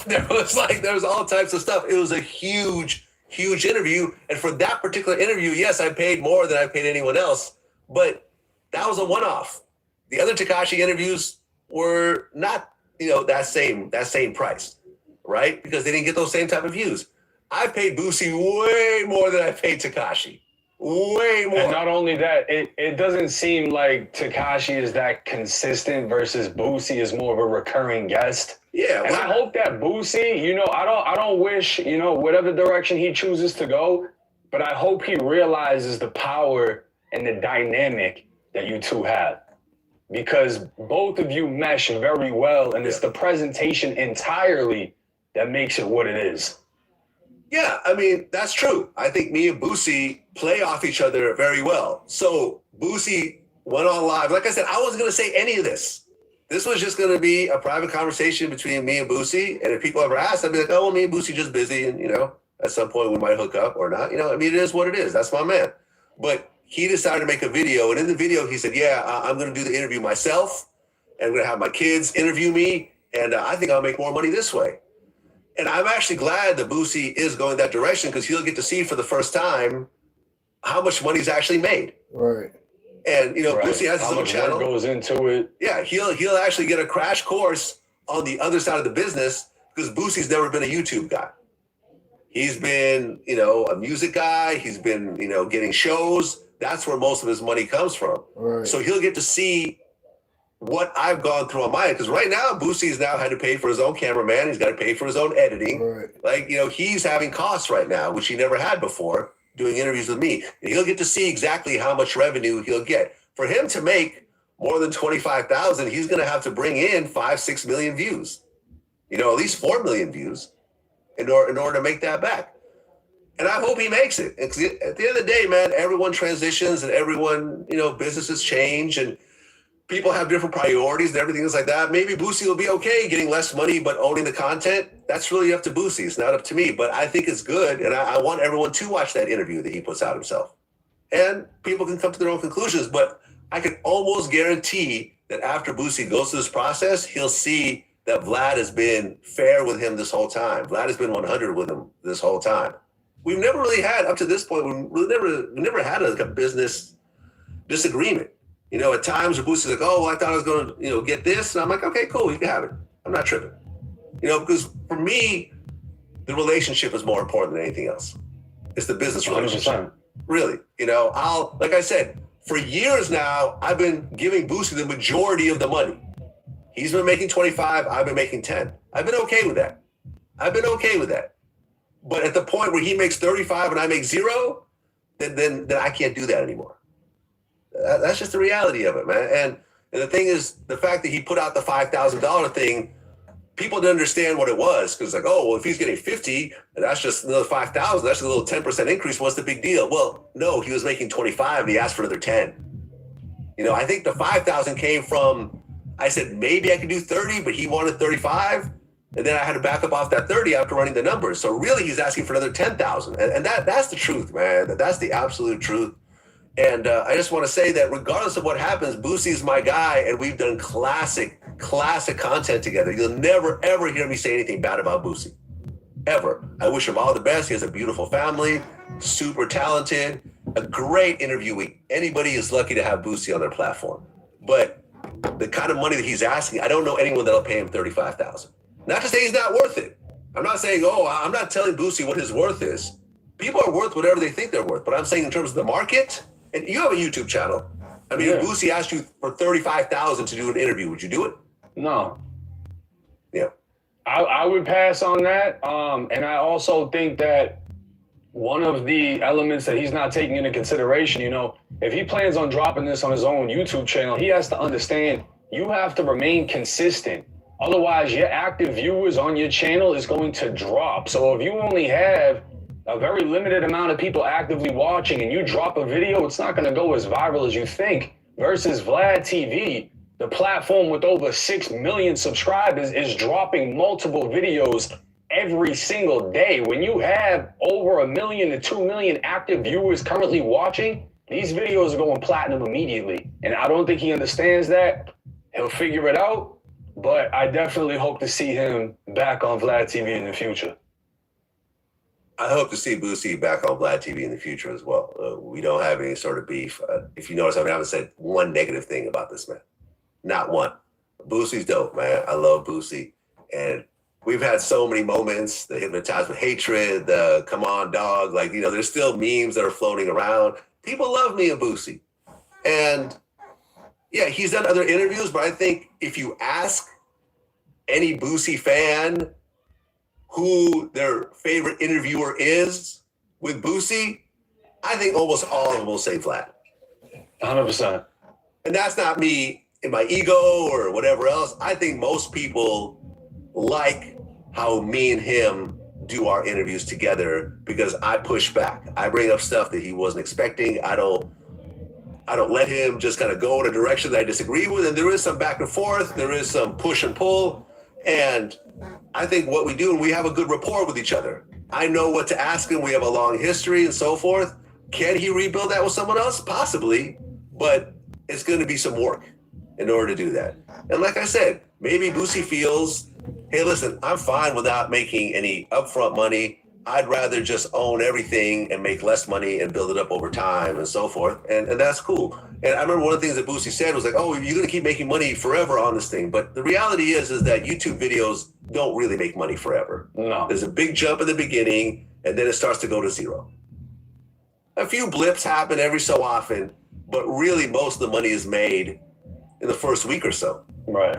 There was all types of stuff. It was a huge interview. And for that particular interview, yes, I paid more than I paid anyone else. But that was a one-off. The other Tekashi interviews were not, that same price, right? Because they didn't get those same type of views. I paid Boosie way more than I paid Tekashi. Way more. And not only that, it doesn't seem like Tekashi is that consistent versus Boosie is more of a recurring guest. Yeah. And I hope that Boosie, I don't wish, whatever direction he chooses to go, but I hope he realizes the power and the dynamic that you two have. Because both of you mesh very well, and it's the presentation entirely that makes it what it is. Yeah, I mean, that's true. I think me and Boosie play off each other very well. So Boosie went on live. Like I said, I wasn't going to say any of this. This was just going to be a private conversation between me and Boosie. And if people ever ask, I'd be like, oh, well, me and Boosie just busy. And, at some point we might hook up or not. I mean, it is what it is. That's my man. But he decided to make a video. And in the video, he said, yeah, I'm going to do the interview myself. And I'm going to have my kids interview me. And I think I'll make more money this way. And I'm actually glad that Boosie is going that direction because he'll get to see for the first time how much money's actually made. Right. And, Boosie has his own channel. Goes into it. Yeah, he'll actually get a crash course on the other side of the business because Boosie's never been a YouTube guy. He's been, a music guy. He's been, getting shows That's where most of his money comes from. Right. So he'll get to see what I've gone through on my end. Because right now, Boosie's now had to pay for his own cameraman. He's got to pay for his own editing. Right. Like, he's having costs right now, which he never had before, doing interviews with me. And he'll get to see exactly how much revenue he'll get. For him to make more than 25,000, he's going to have to bring in 5-6 million views. At least 4 million views in order to make that back. And I hope he makes it. Because at the end of the day, man, everyone transitions and everyone, businesses change and people have different priorities and everything is like that. Maybe Boosie will be okay getting less money, but owning the content. That's really up to Boosie. It's not up to me, but I think it's good. And I want everyone to watch that interview that he puts out himself. And people can come to their own conclusions, but I can almost guarantee that after Boosie goes through this process, he'll see that Vlad has been fair with him this whole time. Vlad has been 100 with him this whole time. We've never really had, up to this point, we never had a business disagreement. At times where Boosie's like, oh, well, I thought I was going to, get this. And I'm like, okay, cool, you can have it. I'm not tripping. Because for me, the relationship is more important than anything else. It's the business relationship. 100%. Really. Like I said, for years now, I've been giving Boosie the majority of the money. He's been making 25, I've been making 10. I've been okay with that. But at the point where he makes 35 and I make 0, then I can't do that anymore. That's just the reality of it, man. And the thing is, the fact that he put out the $5,000 thing, people didn't understand what it was. Because like, oh, well, if he's getting 50, and that's just another 5,000, that's a little 10% increase. What's the big deal? Well, no, he was making 25 and he asked for another 10. I think the 5,000 came from, I said, maybe I could do 30, but he wanted 35. And then I had to back up off that 30 after running the numbers. So really he's asking for another 10,000. And that's the truth, man. That's the absolute truth. And I just want to say that regardless of what happens, Boosie's my guy, and we've done classic content together. You'll never, ever hear me say anything bad about Boosie. Ever. I wish him all the best. He has a beautiful family, super talented, a great interviewee. Anybody is lucky to have Boosie on their platform. But the kind of money that he's asking, I don't know anyone that'll pay him $35,000. Not to say he's not worth it. I'm not saying, I'm not telling Boosie what his worth is. People are worth whatever they think they're worth. But I'm saying in terms of the market, and you have a YouTube channel. I mean, if Boosie asked you for $35,000 to do an interview, would you do it? No. Yeah. I would pass on that. And I also think that one of the elements that he's not taking into consideration, if he plans on dropping this on his own YouTube channel, he has to understand you have to remain consistent. Otherwise, your active viewers on your channel is going to drop. So if you only have a very limited amount of people actively watching and you drop a video, it's not going to go as viral as you think. Versus Vlad TV, the platform with over 6 million subscribers, is dropping multiple videos every single day. When you have over 1 million to 2 million active viewers currently watching, these videos are going platinum immediately. And I don't think he understands that. He'll figure it out. But I definitely hope to see him back on Vlad TV in the future. I hope to see Boosie back on Vlad TV in the future as well. We don't have any sort of beef. If you notice, I haven't said one negative thing about this man. Not one. Boosie's dope, man. I love Boosie. And we've had so many moments, the hypnotized with hatred, the come on dog, there's still memes that are floating around. People love me and Boosie. And yeah, he's done other interviews, but I think if you ask any Boosie fan who their favorite interviewer is with Boosie, I think almost all of them will say Vlad. 100%. And that's not me in my ego or whatever else. I think most people like how me and him do our interviews together because I push back. I bring up stuff that he wasn't expecting. I don't let him just kind of go in a direction that I disagree with. And there is some back and forth. There is some push and pull. And I think what we do, and we have a good rapport with each other. I know what to ask him. We have a long history and so forth. Can he rebuild that with someone else? Possibly. But it's going to be some work in order to do that. And like I said, maybe Boosie feels, hey, listen, I'm fine without making any upfront money. I'd rather just own everything and make less money and build it up over time and so forth. And that's cool. And I remember one of the things that Boosie said was like, oh, you're going to keep making money forever on this thing. But the reality is that YouTube videos don't really make money forever. No. There's a big jump in the beginning and then it starts to go to zero. a few blips happen every so often, but really most of the money is made in the first week or so. Right.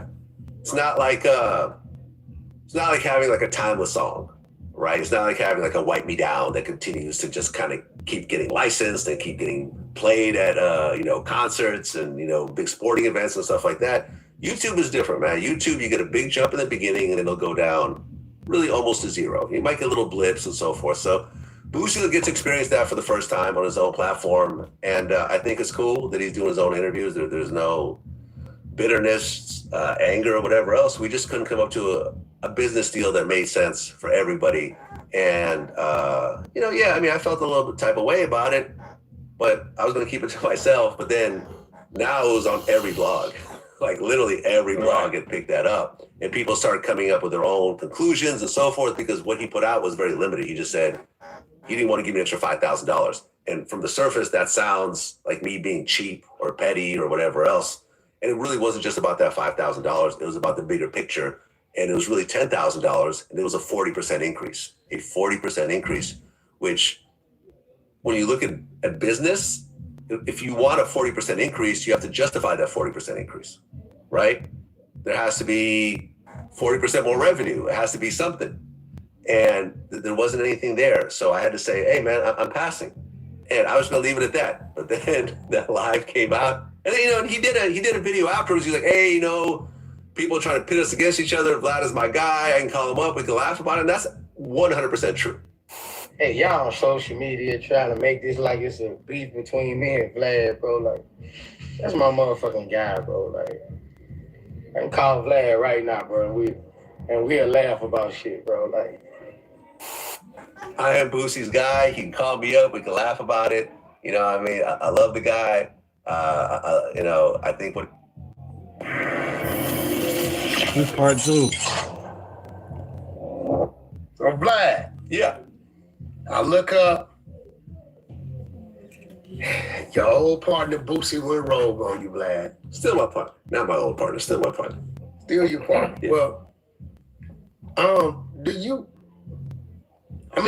It's not like having like a timeless song, right? It's not like having like a Wipe Me Down that continues to just kind of keep getting licensed and keep getting played at concerts and big sporting events and stuff like that. YouTube is different, man. YouTube, you get a big jump in the beginning and then it'll go down really almost to zero. You might get little blips and so forth. So Boosie gets to experience that for the first time on his own platform. And I think it's cool that he's doing his own interviews. There's no bitterness, anger, or whatever else. We just couldn't come up to a business deal that made sense for everybody. And, I felt a little bit type of way about it, but I was going to keep it to myself. But then now it was on every blog. Like literally every blog had picked that up. And people started coming up with their own conclusions and so forth because what he put out was very limited. He just said, he didn't want to give me an extra $5,000. And from the surface, that sounds like me being cheap or petty or whatever else. And it really wasn't just about that $5,000. It was about the bigger picture. And it was really $10,000. And it was a 40% increase, a 40% increase, which when you look at business, if you want a 40% increase, you have to justify that 40% increase, right? There has to be 40% more revenue. It has to be something. And there wasn't anything there. So I had to say, hey, man, I'm passing. And I was going to leave it at that. But then that live came out. And then, he did a video afterwards. He's like, hey, people are trying to pit us against each other. Vlad is my guy. I can call him up. We can laugh about it. And that's 100% true. Hey, y'all on social media trying to make this like it's a beef between me and Vlad, bro. Like, that's my motherfucking guy, bro. Like, I can call Vlad right now, bro. We'll laugh about shit, bro. Like, I am Boosie's guy. He can call me up. We can laugh about it. You know what I mean? I love the guy. I think what... This part two. So Vlad. Yeah. I look up. Your old partner Boosie went rogue on you, Vlad. Still my partner. Not my old partner. Still my partner. Still your partner. Yeah. Well,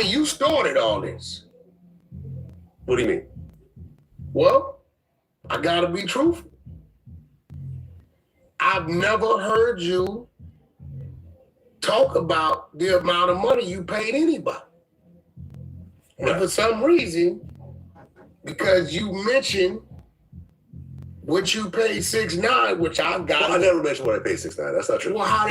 you started all this. What do you mean? Well, I gotta be truthful. I've never heard you talk about the amount of money you paid anybody. And for some reason, because you mentioned what you paid 6ix9ine, which I got. Well, I never mentioned what I paid 6ix9ine. That's not true. Well, how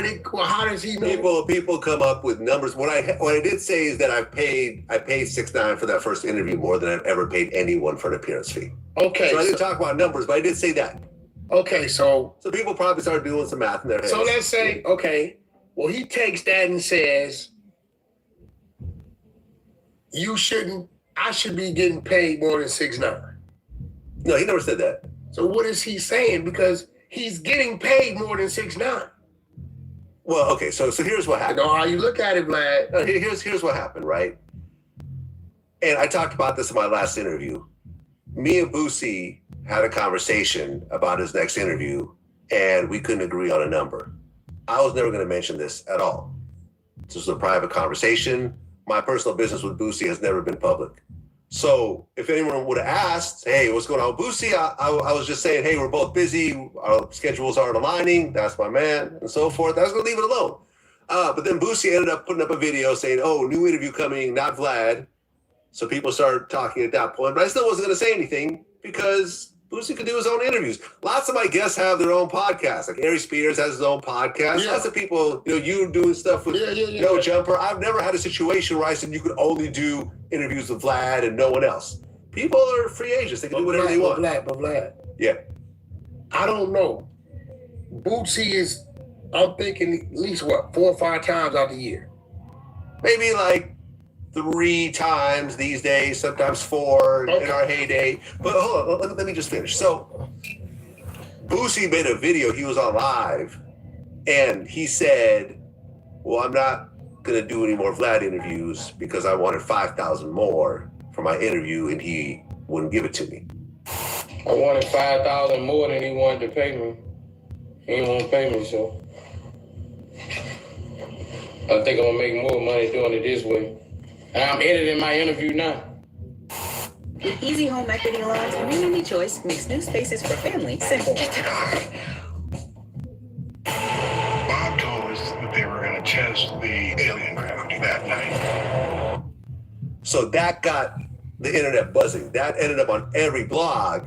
does he know? People come up with numbers. What I did say is that I paid 6ix9ine for that first interview more than I've ever paid anyone for an appearance fee. Okay. So I didn't talk about numbers, but I did say that. Okay, so people probably started doing some math in their heads. So let's say, okay, well, he takes that and says, I should be getting paid more than 6ix9ine. No, he never said that. So what is he saying? Because he's getting paid more than 6ix9ine. Well, okay, so here's what happened. You know how you look at it, Vlad. No, here's what happened, right? And I talked about this in my last interview. Me and Boosie had a conversation about his next interview, and we couldn't agree on a number. I was never going to mention this at all. This was a private conversation. My personal business with Boosie has never been public. So if anyone would have asked, hey, what's going on with Boosie? I was just saying, hey, we're both busy. Our schedules aren't aligning. That's my man, and so forth. I was going to leave it alone. But then Boosie ended up putting up a video saying, oh, new interview coming, not Vlad. So people started talking at that point. But I still wasn't going to say anything because Boosie could do his own interviews. Lots of my guests have their own podcasts. Like Ari Spears has his own podcast. Yeah. Lots of people, you doing stuff with No Jumper. I've never had a situation where I said you could only do interviews with Vlad and no one else. People are free agents. They can do whatever they want. But Vlad. Yeah. I don't know. Boosie is, I'm thinking at least 4 or 5 times out the year. Maybe like 3 times these days, sometimes 4 in our heyday. But hold on, let me just finish. So Boosie made a video, he was on live, and he said, well, I'm not going to do any more Vlad interviews because I wanted $5,000 more for my interview, and he wouldn't give it to me. I wanted $5,000 more than he wanted to pay me. He didn't want to pay me, so I think I'm going to make more money doing it this way. And I'm editing my interview now. With easy home equity loans, community choice makes new spaces for families simple. Bob told us that they were going to test the alien gravity that night. So that got the internet buzzing. That ended up on every blog.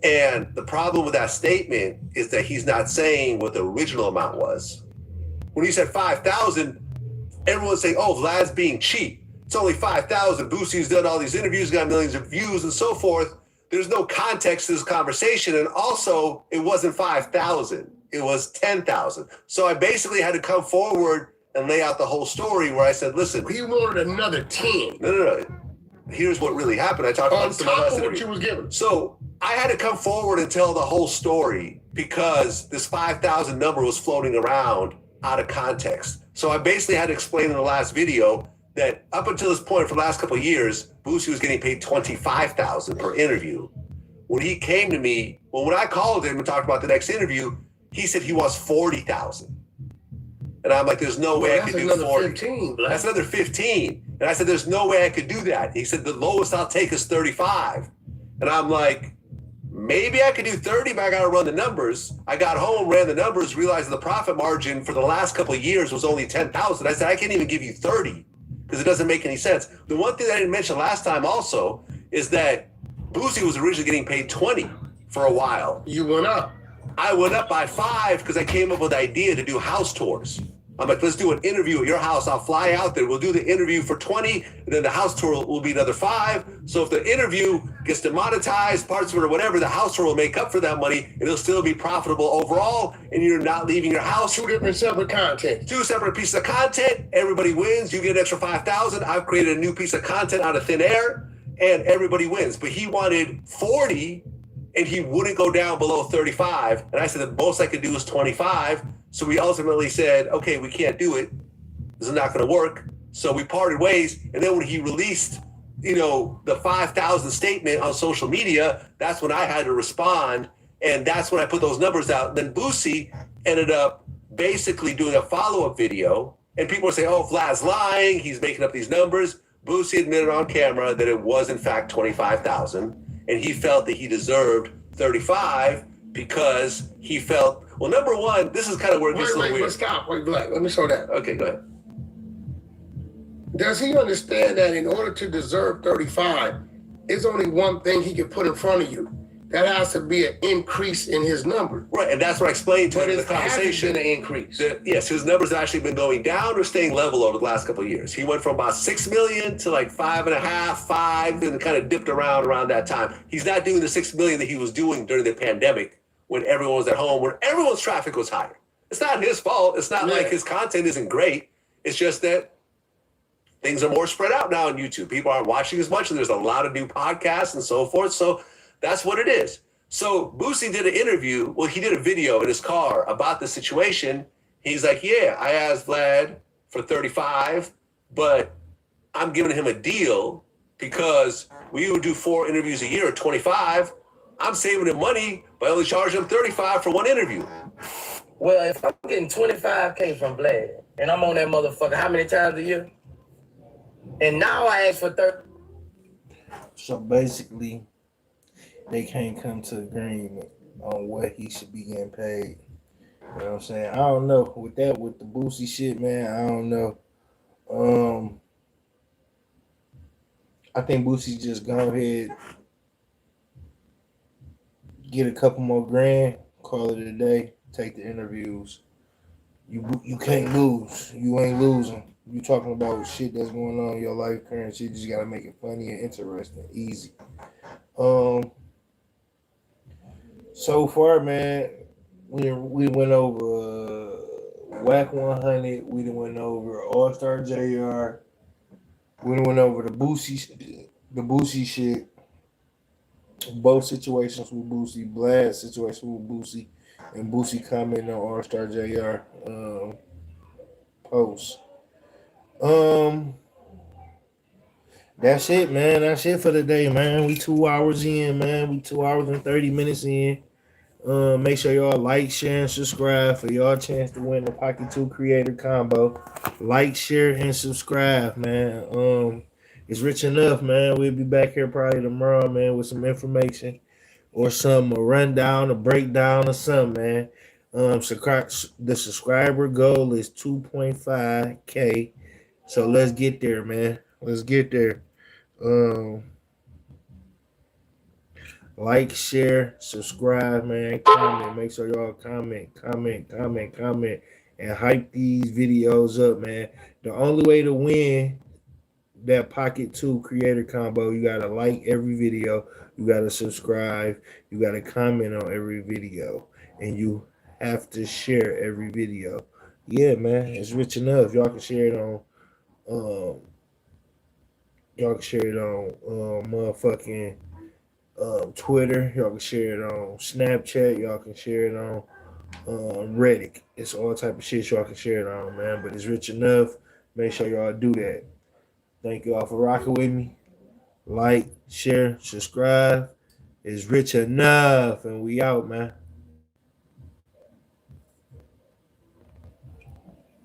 And the problem with that statement is that he's not saying what the original amount was. When he said 5,000, everyone's saying, oh, Vlad's being cheap. It's only 5,000. Boosie's done all these interviews, got millions of views and so forth. There's no context to this conversation. And also, it wasn't 5,000. It was 10,000. So I basically had to come forward and lay out the whole story where I said, listen. He wanted another 10. No. Here's what really happened. I talked about on top of what you was given. So I had to come forward and tell the whole story because this 5,000 number was floating around out of context. So I basically had to explain in the last video that up until this point for the last couple of years, Boosie was getting paid $25,000 per interview. When he came to me, when I called him and talked about the next interview, he said he wants $40,000. And I'm like, there's no way I could do 40. 15, that's another 15. And I said, there's no way I could do that. He said, the lowest I'll take is 35. And I'm like, maybe I could do 30, but I got to run the numbers. I got home, ran the numbers, realized the profit margin for the last couple of years was only 10,000. I said, I can't even give you 30 because it doesn't make any sense. The one thing that I didn't mention last time also is that Boosie was originally getting paid 20 for a while. You went up. I went up by 5 because I came up with the idea to do house tours. I'm like, let's do an interview at your house. I'll fly out there. We'll do the interview for 20, and then the house tour will be another 5. So if the interview gets demonetized, parts of it or whatever, the house tour will make up for that money, and it'll still be profitable overall, and you're not leaving your house. 2 different separate content. 2 separate pieces of content. Everybody wins. You get an extra 5,000. I've created a new piece of content out of thin air, and everybody wins. But he wanted 40, and he wouldn't go down below 35. And I said the most I could do is 25. So we ultimately said, okay, we can't do it. This is not going to work. So we parted ways. And then when he released, the 5,000 statement on social media, that's when I had to respond. And that's when I put those numbers out. Then Boosie ended up basically doing a follow-up video. And people were saying, oh, Vlad's lying. He's making up these numbers. Boosie admitted on camera that it was, in fact, 25,000. And he felt that he deserved 35 because he felt, well, number one, this is kind of where it gets a little weird. Stop. Wait, Black. Let me show that. Okay, go ahead. Does he understand that in order to deserve 35, it's only one thing he can put in front of you? That has to be an increase in his number. Right, and that's what I explained to him in the conversation. Been an increase. Yes, his numbers have actually been going down or staying level over the last couple of years. He went from about 6 million to like 5.5, 5, and kind of dipped around that time. He's not doing the 6 million that he was doing during the pandemic when everyone was at home, when everyone's traffic was higher. It's not his fault. It's not like his content isn't great. It's just that things are more spread out now on YouTube. People aren't watching as much, and there's a lot of new podcasts and so forth. So that's what it is. So Boosie did an interview. Well, he did a video in his car about the situation. He's like, yeah, I asked Vlad for 35, but I'm giving him a deal because we would do 4 interviews a year at 25. I'm saving him money by only charging him 35 for one interview. Well, if I'm getting 25K from Vlad and I'm on that motherfucker how many times a year? And now I ask for 30. So basically, they can't come to agreement on what he should be getting paid. You know what I'm saying? I don't know. With the Boosie shit, man, I don't know. I think Boosie just go ahead, get a couple more grand, call it a day, take the interviews. You can't lose. You ain't losing. You talking about shit that's going on in your life, current shit. You just gotta make it funny and interesting, easy. So far, man, we went over Wack 100. We went over Allstar JR. We went over the Boosie shit. Both situations with Boosie, Vlad's situation with Boosie, and Boosie commenting on Allstar JR post. That's it, man. That's it for the day, man. We 2 hours in, man. We 2 hours and 30 minutes in. Make sure y'all like, share, and subscribe for y'all chance to win the Pocket 2 Creator Combo. Like, share, and subscribe, man. It's rich enough, man. We'll be back here probably tomorrow, man, with some information or some a rundown, a breakdown, or something, man. The subscriber goal is 2.5K. So let's get there, man. Let's get there. Like, share, subscribe, man. Comment. Make sure y'all comment, and hype these videos up, man. The only way to win that Pocket 2 creator combo, you gotta like every video, you gotta subscribe, you gotta comment on every video, and you have to share every video. Yeah, man, it's rich enough. Y'all can share it on motherfucking Twitter. Y'all can share it on Snapchat. Y'all can share it on Reddit. It's all type of shit y'all can share it on, man. But it's rich enough. Make sure y'all do that. Thank y'all for rocking with me. Like, share, subscribe. It's rich enough, and we out, man.